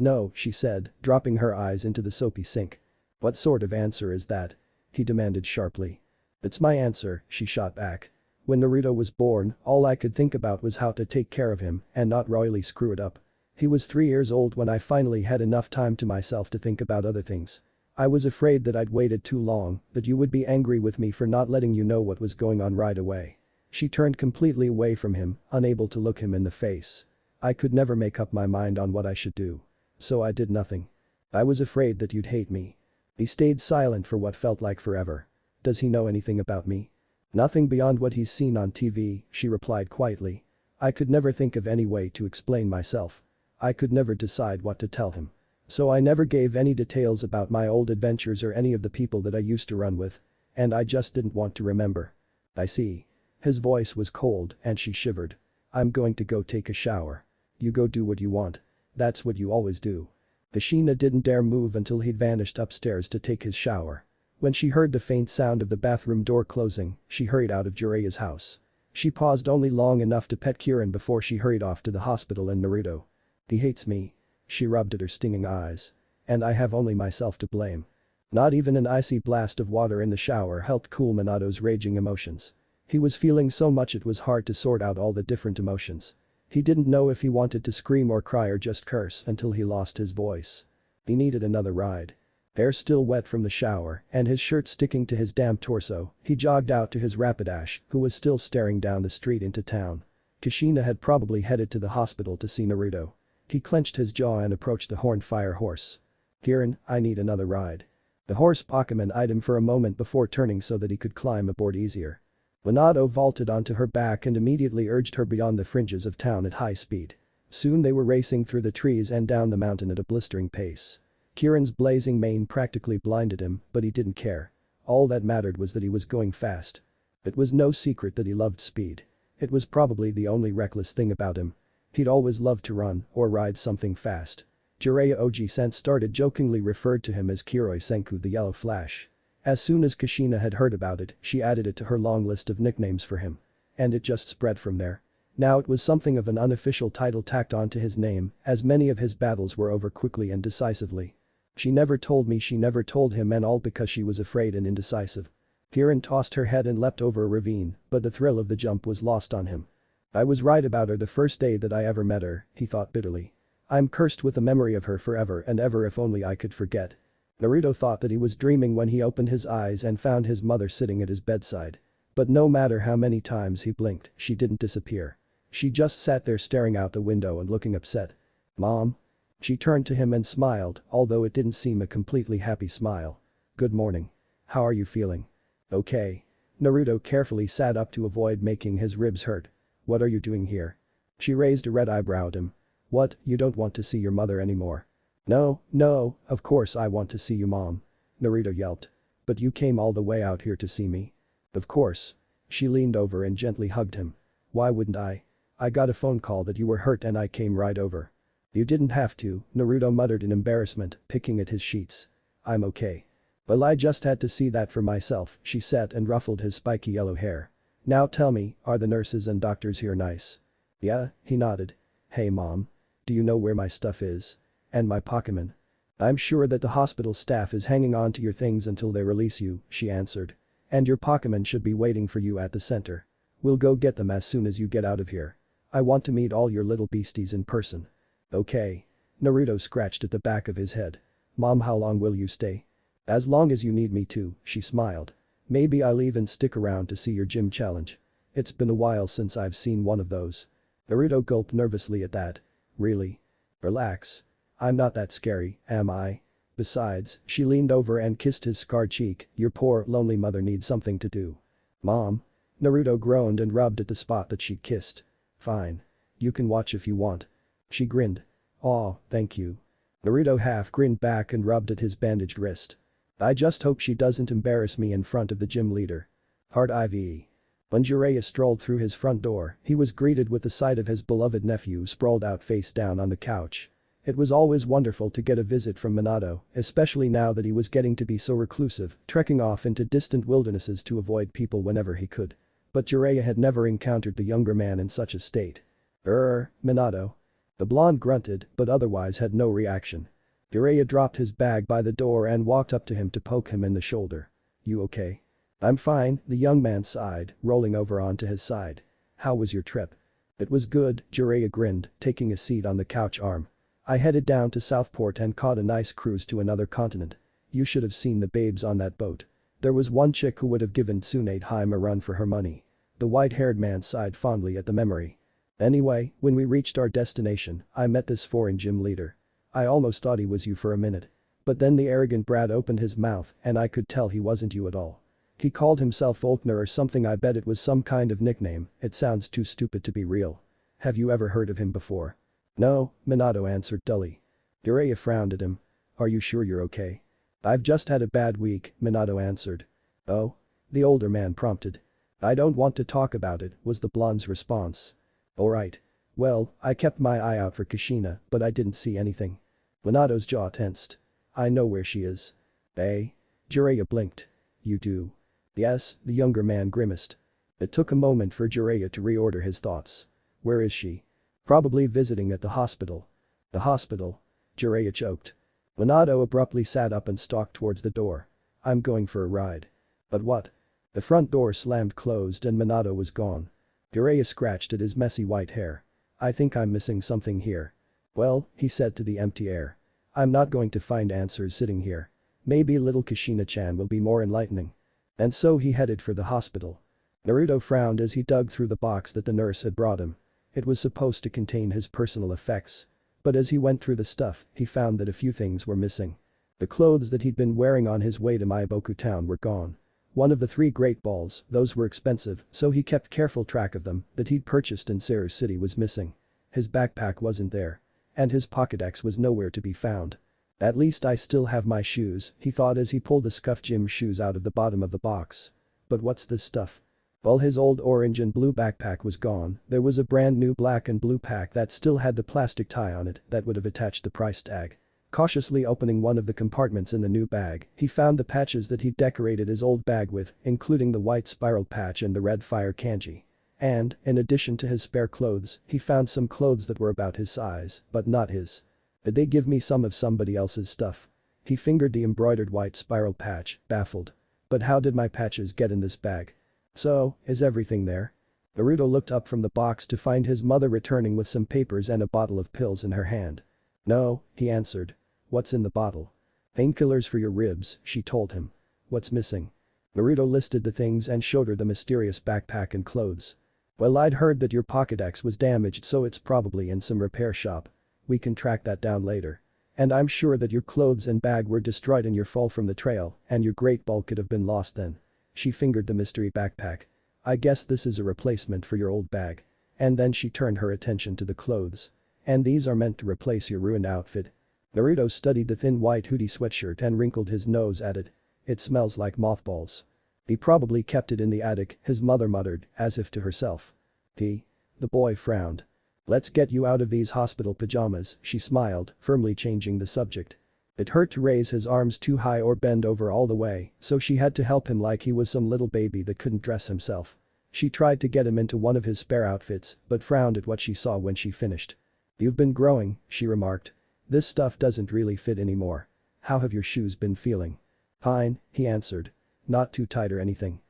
know, she said, dropping her eyes into the soapy sink. What sort of answer is that? He demanded sharply. It's my answer, she shot back. When Naruto was born, all I could think about was how to take care of him and not royally screw it up. He was 3 years old when I finally had enough time to myself to think about other things. I was afraid that I'd waited too long, that you would be angry with me for not letting you know what was going on right away. She turned completely away from him, unable to look him in the face. I could never make up my mind on what I should do. So I did nothing. I was afraid that you'd hate me. He stayed silent for what felt like forever. Does he know anything about me? Nothing beyond what he's seen on TV, she replied quietly. I could never think of any way to explain myself. I could never decide what to tell him. So I never gave any details about my old adventures or any of the people that I used to run with. And I just didn't want to remember. I see. His voice was cold and she shivered. I'm going to go take a shower. You go do what you want. That's what you always do. Kushina didn't dare move until he'd vanished upstairs to take his shower. When she heard the faint sound of the bathroom door closing, she hurried out of Jiraiya's house. She paused only long enough to pet Kirin before she hurried off to the hospital in Naruto. He hates me. She rubbed at her stinging eyes. And I have only myself to blame. Not even an icy blast of water in the shower helped cool Minato's raging emotions. He was feeling so much it was hard to sort out all the different emotions. He didn't know if he wanted to scream or cry or just curse until he lost his voice. He needed another ride. Hair still wet from the shower and his shirt sticking to his damp torso, he jogged out to his Rapidash, who was still staring down the street into town. Kushina had probably headed to the hospital to see Naruto. He clenched his jaw and approached the horned fire horse. Kirin, I need another ride. The horse Pokemon eyed him for a moment before turning so that he could climb aboard easier. Minato vaulted onto her back and immediately urged her beyond the fringes of town at high speed. Soon they were racing through the trees and down the mountain at a blistering pace. Kirin's blazing mane practically blinded him, but he didn't care. All that mattered was that he was going fast. It was no secret that he loved speed. It was probably the only reckless thing about him. He'd always loved to run or ride something fast. Jiraiya Oji-sen started jokingly referred to him as Kiroi Senku the Yellow Flash. As soon as Kushina had heard about it, she added it to her long list of nicknames for him. And it just spread from there. Now it was something of an unofficial title tacked onto his name, as many of his battles were over quickly and decisively. She never told me she never told him, and all because she was afraid and indecisive. Kirin tossed her head and leapt over a ravine, but the thrill of the jump was lost on him. I was right about her the first day that I ever met her, he thought bitterly. I'm cursed with the memory of her forever and ever, if only I could forget. Naruto thought that he was dreaming when he opened his eyes and found his mother sitting at his bedside. But no matter how many times he blinked, she didn't disappear. She just sat there staring out the window and looking upset. Mom? She turned to him and smiled, although it didn't seem a completely happy smile. Good morning. How are you feeling? Okay. Naruto carefully sat up to avoid making his ribs hurt. What are you doing here? She raised a red eyebrow at him. What, you don't want to see your mother anymore? No, of course I want to see you, Mom. Naruto yelped. But you came all the way out here to see me? Of course. She leaned over and gently hugged him. Why wouldn't I? I got a phone call that you were hurt and I came right over. You didn't have to, Naruto muttered in embarrassment, picking at his sheets. I'm okay. Well, I just had to see that for myself, she said and ruffled his spiky yellow hair. Now tell me, are the nurses and doctors here nice? Yeah, he nodded. Hey Mom. Do you know where my stuff is? And my Pokemon? I'm sure that the hospital staff is hanging on to your things until they release you, she answered. And your Pokemon should be waiting for you at the center. We'll go get them as soon as you get out of here. I want to meet all your little beasties in person. Okay. Naruto scratched at the back of his head. Mom, how long will you stay? As long as you need me to, she smiled. Maybe I'll even stick around to see your gym challenge. It's been a while since I've seen one of those. Naruto gulped nervously at that. Really? Relax. I'm not that scary, am I? Besides, she leaned over and kissed his scarred cheek, your poor, lonely mother needs something to do. Mom? Naruto groaned and rubbed at the spot that she'd kissed. Fine. You can watch if you want. She grinned. Aw, thank you. Naruto half grinned back and rubbed at his bandaged wrist. I just hope she doesn't embarrass me in front of the gym leader. Heart IV. When Jiraiya strolled through his front door, he was greeted with the sight of his beloved nephew sprawled out face down on the couch. It was always wonderful to get a visit from Minato, especially now that he was getting to be so reclusive, trekking off into distant wildernesses to avoid people whenever he could. But Jiraiya had never encountered the younger man in such a state. Minato. The blonde grunted, but otherwise had no reaction. Jiraiya dropped his bag by the door and walked up to him to poke him in the shoulder. You okay? I'm fine, the young man sighed, rolling over onto his side. How was your trip? It was good, Jiraiya grinned, taking a seat on the couch arm. I headed down to Southport and caught a nice cruise to another continent. You should have seen the babes on that boat. There was one chick who would have given Tsunadeheim a run for her money. The white-haired man sighed fondly at the memory. Anyway, when we reached our destination, I met this foreign gym leader. I almost thought he was you for a minute. But then the arrogant brat opened his mouth and I could tell he wasn't you at all. He called himself Volkner or something, I bet it was some kind of nickname, it sounds too stupid to be real. Have you ever heard of him before? No, Minato answered dully. Jiraiya frowned at him. Are you sure you're okay? I've just had a bad week, Minato answered. Oh? The older man prompted. I don't want to talk about it, was the blonde's response. Alright. Well, I kept my eye out for Kushina, but I didn't see anything. Minato's jaw tensed. I know where she is. Eh? Jiraiya blinked. You do? Yes, the younger man grimaced. It took a moment for Jiraiya to reorder his thoughts. Where is she? Probably visiting at the hospital. The hospital? Jiraiya choked. Minato abruptly sat up and stalked towards the door. I'm going for a ride. But what? The front door slammed closed and Minato was gone. Jiraiya scratched at his messy white hair. I think I'm missing something here. Well, he said to the empty air. I'm not going to find answers sitting here. Maybe little Kushina-chan will be more enlightening. And so he headed for the hospital. Naruto frowned as he dug through the box that the nurse had brought him. It was supposed to contain his personal effects. But as he went through the stuff, he found that a few things were missing. The clothes that he'd been wearing on his way to Maiboku town were gone. One of the 3 great balls, those were expensive, so he kept careful track of them, that he'd purchased in Serer City was missing. His backpack wasn't there. And his Pokédex was nowhere to be found. At least I still have my shoes, he thought as he pulled the scuffed gym shoes out of the bottom of the box. But what's this stuff? While his old orange and blue backpack was gone, there was a brand new black and blue pack that still had the plastic tie on it that would have attached the price tag. Cautiously opening one of the compartments in the new bag, he found the patches that he'd decorated his old bag with, including the white spiral patch and the red fire kanji. And, in addition to his spare clothes, he found some clothes that were about his size, but not his. Did they give me some of somebody else's stuff? He fingered the embroidered white spiral patch, baffled. But how did my patches get in this bag? So, is everything there? Naruto looked up from the box to find his mother returning with some papers and a bottle of pills in her hand. No, he answered. What's in the bottle? Painkillers for your ribs, she told him. What's missing? Naruto listed the things and showed her the mysterious backpack and clothes. Well, I'd heard that your Pokédex was damaged, so it's probably in some repair shop. We can track that down later. And I'm sure that your clothes and bag were destroyed in your fall from the trail, and your great ball could have been lost then. She fingered the mystery backpack. I guess this is a replacement for your old bag. And then she turned her attention to the clothes. And these are meant to replace your ruined outfit. Naruto studied the thin white hoodie sweatshirt and wrinkled his nose at it. It smells like mothballs. He probably kept it in the attic, his mother muttered, as if to herself. The boy frowned. Let's get you out of these hospital pajamas, she smiled, firmly changing the subject. It hurt to raise his arms too high or bend over all the way, so she had to help him like he was some little baby that couldn't dress himself. She tried to get him into one of his spare outfits, but frowned at what she saw when she finished. You've been growing, she remarked. This stuff doesn't really fit anymore. How have your shoes been feeling? Fine, he answered. Not too tight or anything.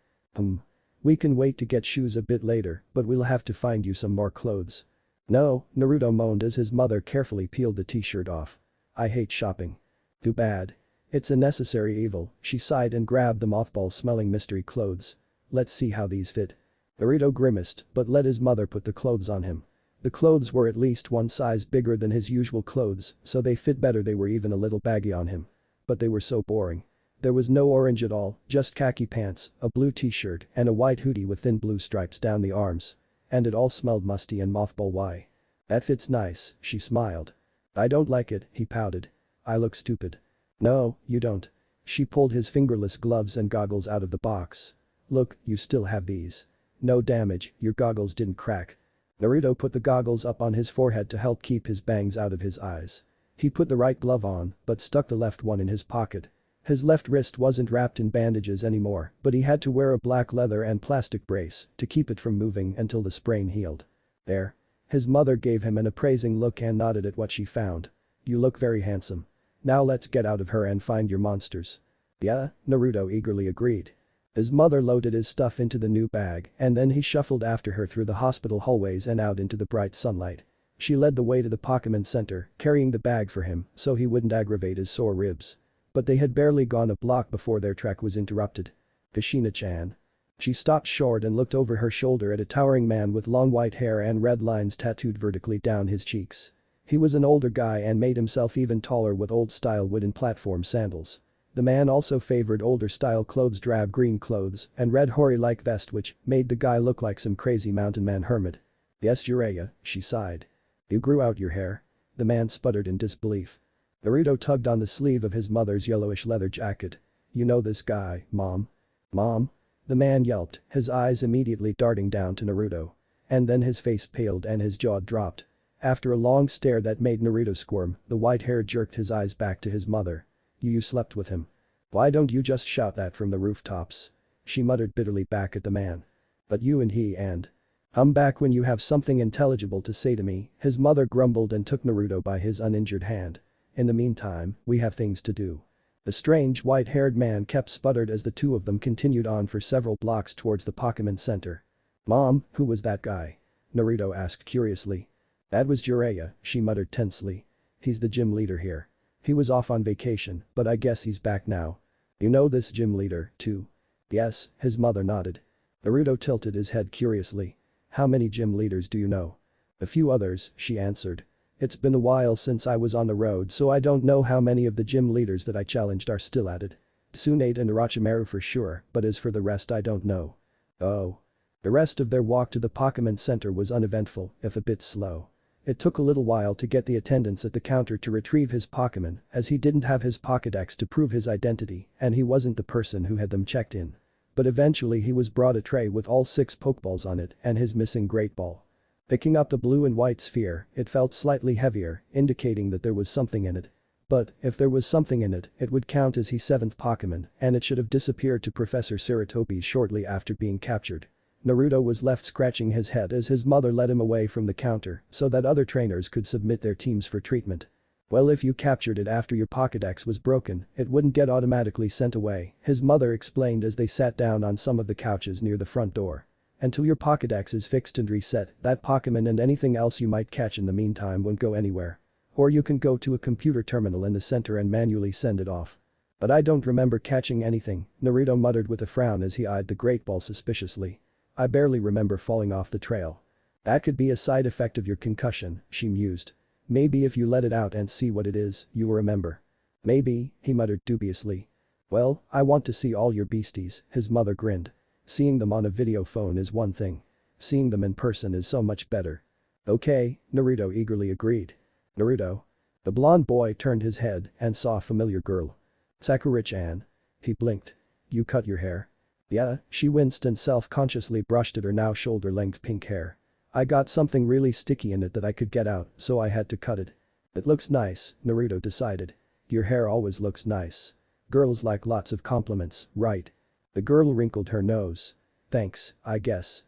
We can wait to get shoes a bit later, but we'll have to find you some more clothes. No, Naruto moaned as his mother carefully peeled the t-shirt off. I hate shopping. Too bad. It's a necessary evil, she sighed and grabbed the mothball-smelling mystery clothes. Let's see how these fit. Naruto grimaced, but let his mother put the clothes on him. The clothes were at least one size bigger than his usual clothes, so they fit better. They were even a little baggy on him. But they were so boring. There was no orange at all, just khaki pants, a blue t-shirt, and a white hoodie with thin blue stripes down the arms. And it all smelled musty and mothball. Why? That fits nice, she smiled. I don't like it, he pouted. I look stupid. No, you don't. She pulled his fingerless gloves and goggles out of the box. Look, you still have these. No damage, your goggles didn't crack. Naruto put the goggles up on his forehead to help keep his bangs out of his eyes. He put the right glove on, but stuck the left one in his pocket. His left wrist wasn't wrapped in bandages anymore, but he had to wear a black leather and plastic brace to keep it from moving until the sprain healed. There. His mother gave him an appraising look and nodded at what she found. You look very handsome. Now let's get out of here and find your monsters. Yeah, Naruto eagerly agreed. His mother loaded his stuff into the new bag and then he shuffled after her through the hospital hallways and out into the bright sunlight. She led the way to the Pokémon Center, carrying the bag for him so he wouldn't aggravate his sore ribs. But they had barely gone a block before their trek was interrupted. Kushina-chan. She stopped short and looked over her shoulder at a towering man with long white hair and red lines tattooed vertically down his cheeks. He was an older guy and made himself even taller with old-style wooden platform sandals. The man also favored older-style clothes, drab green clothes and red hoary-like vest which made the guy look like some crazy mountain man hermit. Yes, Jiraiya, she sighed. You grew out your hair. The man sputtered in disbelief. Naruto tugged on the sleeve of his mother's yellowish leather jacket. You know this guy, Mom? Mom? The man yelped, his eyes immediately darting down to Naruto. And then his face paled and his jaw dropped. After a long stare that made Naruto squirm, the white-haired jerked his eyes back to his mother. You slept with him. Why don't you just shout that from the rooftops? She muttered bitterly back at the man. But you and he and… I'm back when you have something intelligible to say to me, his mother grumbled and took Naruto by his uninjured hand. In the meantime, we have things to do. The strange white-haired man kept sputtered as the two of them continued on for several blocks towards the Pokemon Center. Mom, who was that guy? Naruto asked curiously. That was Jiraiya, she muttered tensely. He's the gym leader here. He was off on vacation, but I guess he's back now. You know this gym leader, too? Yes, his mother nodded. Naruto tilted his head curiously. How many gym leaders do you know? A few others, she answered. It's been a while since I was on the road so I don't know how many of the gym leaders that I challenged are still at it. Tsunade and Orochimaru for sure, but as for the rest I don't know. Oh. The rest of their walk to the Pokemon Center was uneventful, if a bit slow. It took a little while to get the attendants at the counter to retrieve his Pokemon as he didn't have his Pokédex to prove his identity and he wasn't the person who had them checked in. But eventually he was brought a tray with all 6 Pokeballs on it and his missing Great Ball. Picking up the blue and white sphere, it felt slightly heavier, indicating that there was something in it. But, if there was something in it, it would count as his 7th Pokemon and it should have disappeared to Professor Ceratopi's shortly after being captured. Naruto was left scratching his head as his mother led him away from the counter so that other trainers could submit their teams for treatment. Well, if you captured it after your Pokédex was broken, it wouldn't get automatically sent away, his mother explained as they sat down on some of the couches near the front door. Until your Pokédex is fixed and reset, that Pokémon and anything else you might catch in the meantime won't go anywhere. Or you can go to a computer terminal in the center and manually send it off. But I don't remember catching anything, Naruto muttered with a frown as he eyed the Great Ball suspiciously. I barely remember falling off the trail. That could be a side effect of your concussion, she mused. Maybe if you let it out and see what it is, you'll remember. Maybe, he muttered dubiously. Well, I want to see all your beasties, his mother grinned. Seeing them on a video phone is one thing. Seeing them in person is so much better. Okay, Naruto eagerly agreed. Naruto. The blonde boy turned his head and saw a familiar girl. Sakura-chan. He blinked. You cut your hair? Yeah, she winced and self-consciously brushed at her now shoulder-length pink hair. I got something really sticky in it that I could get out, so I had to cut it. It looks nice, Naruto decided. Your hair always looks nice. Girls like lots of compliments, right? The girl wrinkled her nose. Thanks, I guess.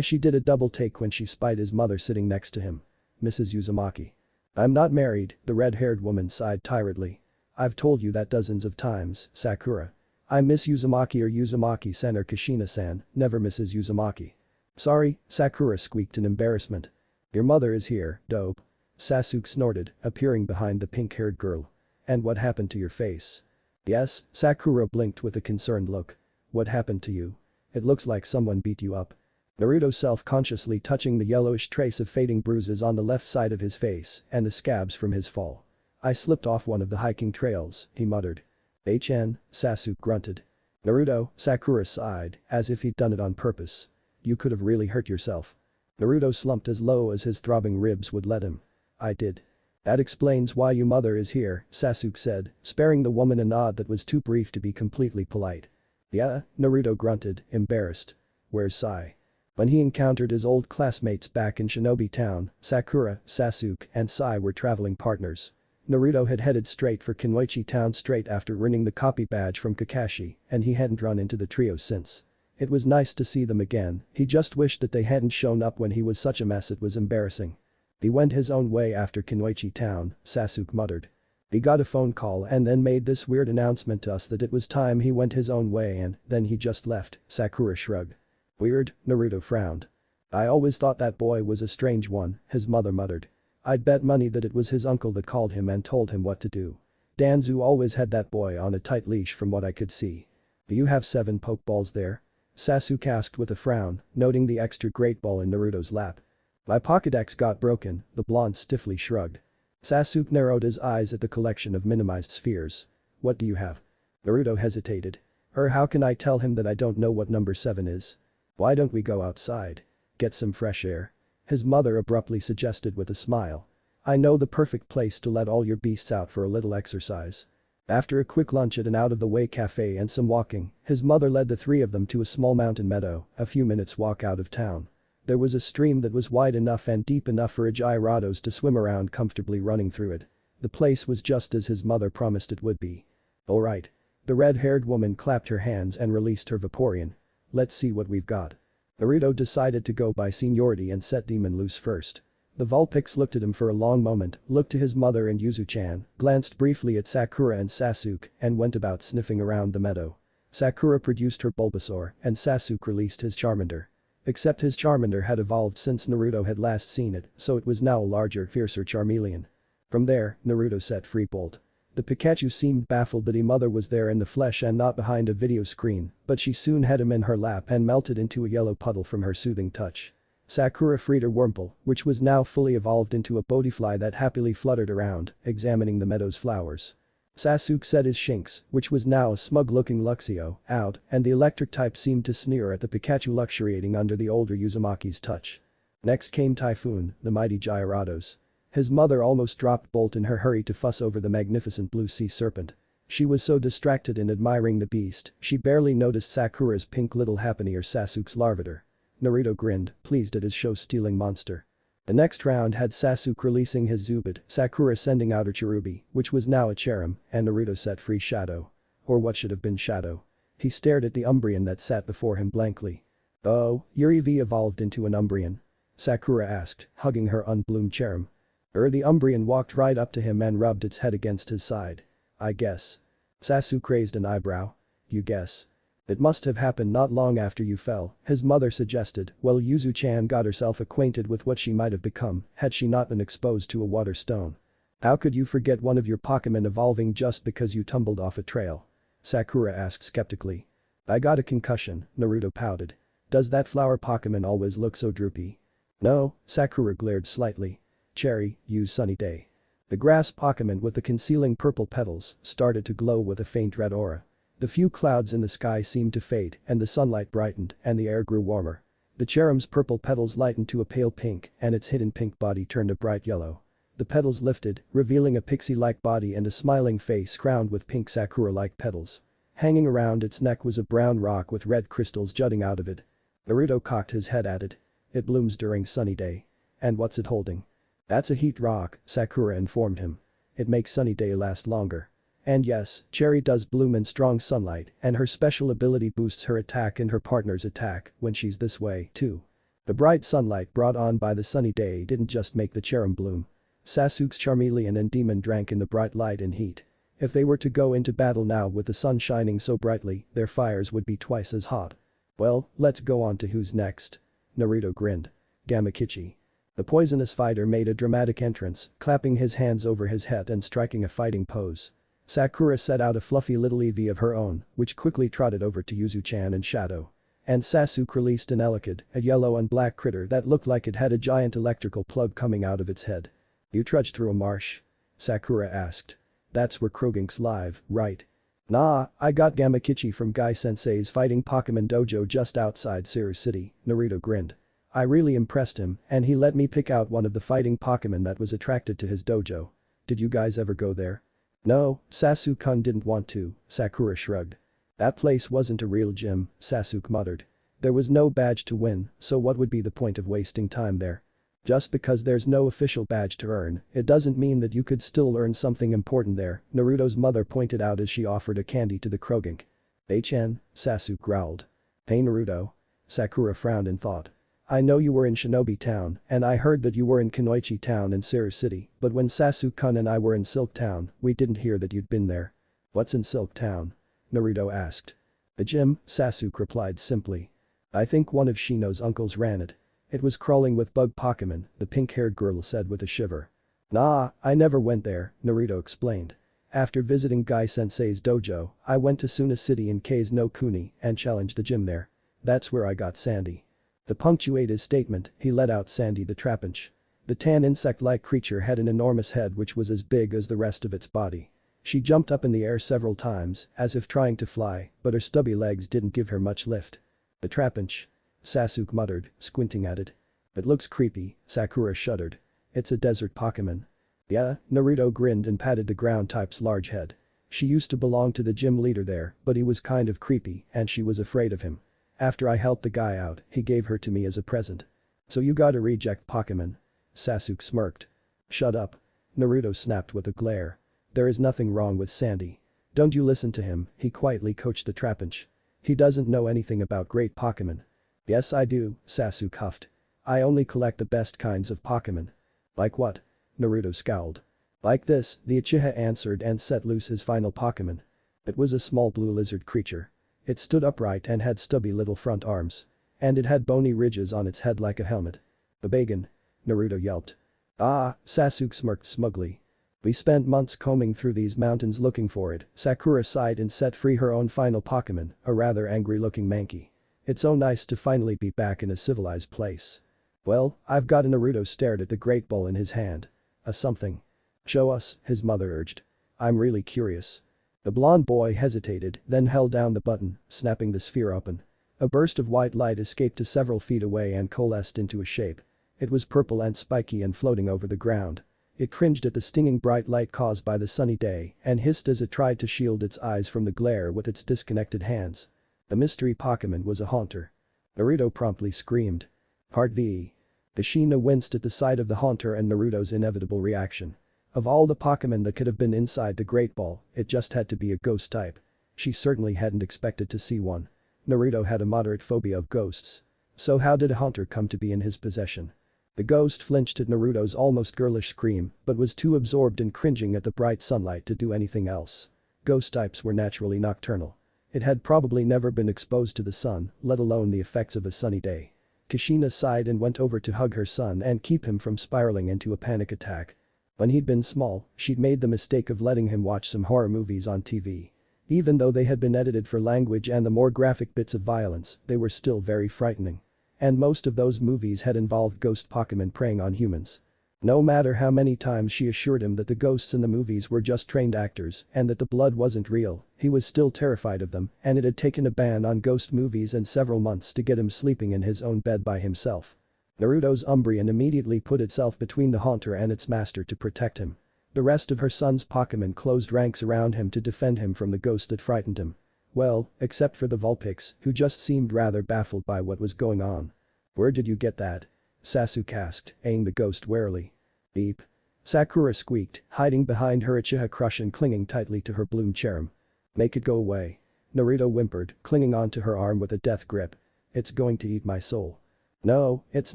She did a double take when she spied his mother sitting next to him. Mrs. Uzumaki. I'm not married, the red-haired woman sighed tiredly. I've told you that dozens of times, Sakura. I'm Miss Uzumaki or Uzumaki-san or Kushina-san, never Mrs. Uzumaki. Sorry, Sakura squeaked in embarrassment. Your mother is here, dope. Sasuke snorted, appearing behind the pink-haired girl. And what happened to your face? Yes, Sakura blinked with a concerned look. What happened to you? It looks like someone beat you up. Naruto self-consciously touching the yellowish trace of fading bruises on the left side of his face and the scabs from his fall. I slipped off one of the hiking trails, he muttered. Sasuke grunted. Naruto, Sakura sighed, as if he'd done it on purpose. You could have really hurt yourself. Naruto slumped as low as his throbbing ribs would let him. I did. That explains why your mother is here, Sasuke said, sparing the woman a nod that was too brief to be completely polite. Yeah, Naruto grunted, embarrassed. Where's Sai? When he encountered his old classmates back in Shinobi Town, Sakura, Sasuke, and Sai were traveling partners. Naruto had headed straight for Kunoichi Town straight after winning the copy badge from Kakashi, and he hadn't run into the trio since. It was nice to see them again, he just wished that they hadn't shown up when he was such a mess it was embarrassing. He went his own way after Kunoichi Town, Sasuke muttered. He got a phone call and then made this weird announcement to us that it was time he went his own way and then he just left, Sakura shrugged. Weird, Naruto frowned. I always thought that boy was a strange one, his mother muttered. I'd bet money that it was his uncle that called him and told him what to do. Danzu always had that boy on a tight leash from what I could see. Do you have 7 Pokeballs there? Sasuke asked with a frown, noting the extra Great Ball in Naruto's lap. My Pokédex got broken, the blonde stiffly shrugged. Sasuke narrowed his eyes at the collection of minimized spheres. What do you have? Naruto hesitated. How can I tell him that I don't know what number 7 is? Why don't we go outside? Get some fresh air. his mother abruptly suggested with a smile. I know the perfect place to let all your beasts out for a little exercise. After a quick lunch at an out-of-the-way cafe and some walking, his mother led the three of them to a small mountain meadow, a few minutes walk out of town. There was a stream that was wide enough and deep enough for a gyarados to swim around comfortably running through it. The place was just as his mother promised it would be. Alright. The red-haired woman clapped her hands and released her Vaporeon. Let's see what we've got. Naruto decided to go by seniority and set Demon loose first. The Vulpix looked at him for a long moment, looked to his mother and Yuzu-chan, glanced briefly at Sakura and Sasuke, and went about sniffing around the meadow. Sakura produced her Bulbasaur, and Sasuke released his Charmander. Except his Charmander had evolved since Naruto had last seen it, so it was now a larger, fiercer Charmeleon. From there, Naruto set free Bolt. The Pikachu seemed baffled that his mother was there in the flesh and not behind a video screen, but she soon had him in her lap and melted into a yellow puddle from her soothing touch. Sakura freed her Wurmple, which was now fully evolved into a Bodifly that happily fluttered around, examining the meadow's flowers. Sasuke set his Shinx, which was now a smug-looking Luxio, out, and the electric type seemed to sneer at the Pikachu luxuriating under the older Uzumaki's touch. Next came Typhoon, the mighty Gyarados. His mother almost dropped Bolt in her hurry to fuss over the magnificent blue sea serpent. She was so distracted in admiring the beast, she barely noticed Sakura's pink little happiny or Sasuke's Larvitar. Naruto grinned, pleased at his show-stealing monster. The next round had Sasuke releasing his Zubat, Sakura sending out her Cherubi, which was now a Cherrim, and Naruto set free Shadow. Or what should have been Shadow. He stared at the Umbreon that sat before him blankly. Oh, your EV evolved into an Umbreon? Sakura asked, hugging her unbloomed Cherrim. The Umbreon walked right up to him and rubbed its head against his side. I guess. Sasuke raised an eyebrow. You guess. It must have happened not long after you fell, his mother suggested, while Yuzu-chan got herself acquainted with what she might have become had she not been exposed to a water stone. How could you forget one of your Pokémon evolving just because you tumbled off a trail? Sakura asked skeptically. I got a concussion, Naruto pouted. Does that flower Pokémon always look so droopy? No, Sakura glared slightly. Cherry, use Sunny Day. The grass Pokémon with the concealing purple petals started to glow with a faint red aura. The few clouds in the sky seemed to fade and the sunlight brightened and the air grew warmer. The Cherrim's purple petals lightened to a pale pink and its hidden pink body turned a bright yellow. The petals lifted, revealing a pixie-like body and a smiling face crowned with pink Sakura-like petals. Hanging around its neck was a brown rock with red crystals jutting out of it. Naruto cocked his head at it. It blooms during sunny day. And what's it holding? That's a heat rock, Sakura informed him. It makes sunny day last longer. And yes, Cherry does bloom in strong sunlight and her special ability boosts her attack and her partner's attack when she's this way, too. The bright sunlight brought on by the sunny day didn't just make the Cherrim bloom. Sasuke's Charmeleon and Demon drank in the bright light and heat. If they were to go into battle now with the sun shining so brightly, their fires would be twice as hot. Well, let's go on to who's next. Naruto grinned. Gamakichi. The poisonous fighter made a dramatic entrance, clapping his hands over his head and striking a fighting pose. Sakura set out a fluffy little Eevee of her own, which quickly trotted over to Yuzu-chan and Shadow. And Sasuke released an Elekid, a yellow and black critter that looked like it had a giant electrical plug coming out of its head. You trudged through a marsh? Sakura asked. That's where Krogink's live, right? Nah, I got Gamakichi from Guy-sensei's fighting Pokémon dojo just outside Seiru City, Naruto grinned. I really impressed him and he let me pick out one of the fighting Pokémon that was attracted to his dojo. Did you guys ever go there? No, Sasuke-kun didn't want to, Sakura shrugged. That place wasn't a real gym, Sasuke muttered. There was no badge to win, so what would be the point of wasting time there? Just because there's no official badge to earn, it doesn't mean that you could still learn something important there, Naruto's mother pointed out as she offered a candy to the Krogink. H.N., Sasuke growled. Hey Naruto. Sakura frowned in thought. I know you were in Shinobi Town, and I heard that you were in Kunoichi Town and Seiru City, but when Sasuke-kun and I were in Silk Town, we didn't hear that you'd been there. What's in Silk Town? Naruto asked. A gym, Sasuke replied simply. I think one of Shino's uncles ran it. It was crawling with bug Pokémon, the pink-haired girl said with a shiver. Nah, I never went there, Naruto explained. After visiting Guy-sensei's dojo, I went to Suna City in Kei's no Kuni and challenged the gym there. That's where I got Sandy. To punctuate his statement, he let out Sandy the Trapinch. The tan insect-like creature had an enormous head which was as big as the rest of its body. She jumped up in the air several times, as if trying to fly, but her stubby legs didn't give her much lift. The Trapinch. Sasuke muttered, squinting at it. It looks creepy, Sakura shuddered. It's a desert Pokemon. Yeah, Naruto grinned and patted the ground type's large head. She used to belong to the gym leader there, but he was kind of creepy and she was afraid of him. After I helped the guy out, he gave her to me as a present. So you got a reject Pokemon? Sasuke smirked. Shut up. Naruto snapped with a glare. There is nothing wrong with Sandy. Don't you listen to him, he quietly coached the Trapinch. He doesn't know anything about great Pokemon. Yes I do, Sasuke huffed. I only collect the best kinds of Pokemon. Like what? Naruto scowled. Like this, the Uchiha answered and set loose his final Pokemon. It was a small blue lizard creature. It stood upright and had stubby little front arms. And it had bony ridges on its head like a helmet. Babagan. Naruto yelped. Ah, Sasuke smirked smugly. We spent months combing through these mountains looking for it, Sakura sighed and set free her own final Pokemon, a rather angry-looking Mankey. It's so nice to finally be back in a civilized place. Well, I've got a Naruto stared at the great ball in his hand. A something. Show us, his mother urged. I'm really curious. The blonde boy hesitated, then held down the button, snapping the sphere open. A burst of white light escaped to several feet away and coalesced into a shape. It was purple and spiky and floating over the ground. It cringed at the stinging bright light caused by the sunny day and hissed as it tried to shield its eyes from the glare with its disconnected hands. The mystery Pokemon was a Haunter. Naruto promptly screamed. Part V. Kushina winced at the sight of the Haunter and Naruto's inevitable reaction. Of all the Pokemon that could have been inside the Great Ball, it just had to be a ghost type. She certainly hadn't expected to see one. Naruto had a moderate phobia of ghosts. So how did a Haunter come to be in his possession? The ghost flinched at Naruto's almost girlish scream but was too absorbed in cringing at the bright sunlight to do anything else. Ghost types were naturally nocturnal. It had probably never been exposed to the sun, let alone the effects of a sunny day. Kushina sighed and went over to hug her son and keep him from spiraling into a panic attack. When he'd been small, she'd made the mistake of letting him watch some horror movies on TV. Even though they had been edited for language and the more graphic bits of violence, they were still very frightening. And most of those movies had involved ghost Pokemon preying on humans. No matter how many times she assured him that the ghosts in the movies were just trained actors and that the blood wasn't real, he was still terrified of them and it had taken a ban on ghost movies and several months to get him sleeping in his own bed by himself. Naruto's Umbreon immediately put itself between the Haunter and its master to protect him. The rest of her son's Pokemon closed ranks around him to defend him from the ghost that frightened him. Well, except for the Vulpix, who just seemed rather baffled by what was going on. Where did you get that? Sasuke asked, eyeing the ghost warily. Beep. Sakura squeaked, hiding behind her Uchiha crush and clinging tightly to her Bloom Cherrim. Make it go away. Naruto whimpered, clinging onto her arm with a death grip. It's going to eat my soul. No, it's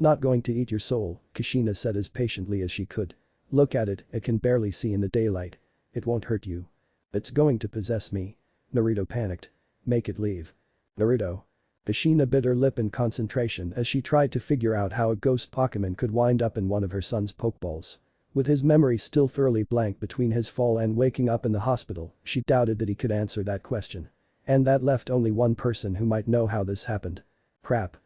not going to eat your soul, Kushina said as patiently as she could. Look at it, it can barely see in the daylight. It won't hurt you. It's going to possess me. Naruto panicked. Make it leave. Naruto. Kushina bit her lip in concentration as she tried to figure out how a ghost Pokemon could wind up in one of her son's Pokeballs. With his memory still thoroughly blank between his fall and waking up in the hospital, she doubted that he could answer that question. And that left only one person who might know how this happened. Crap.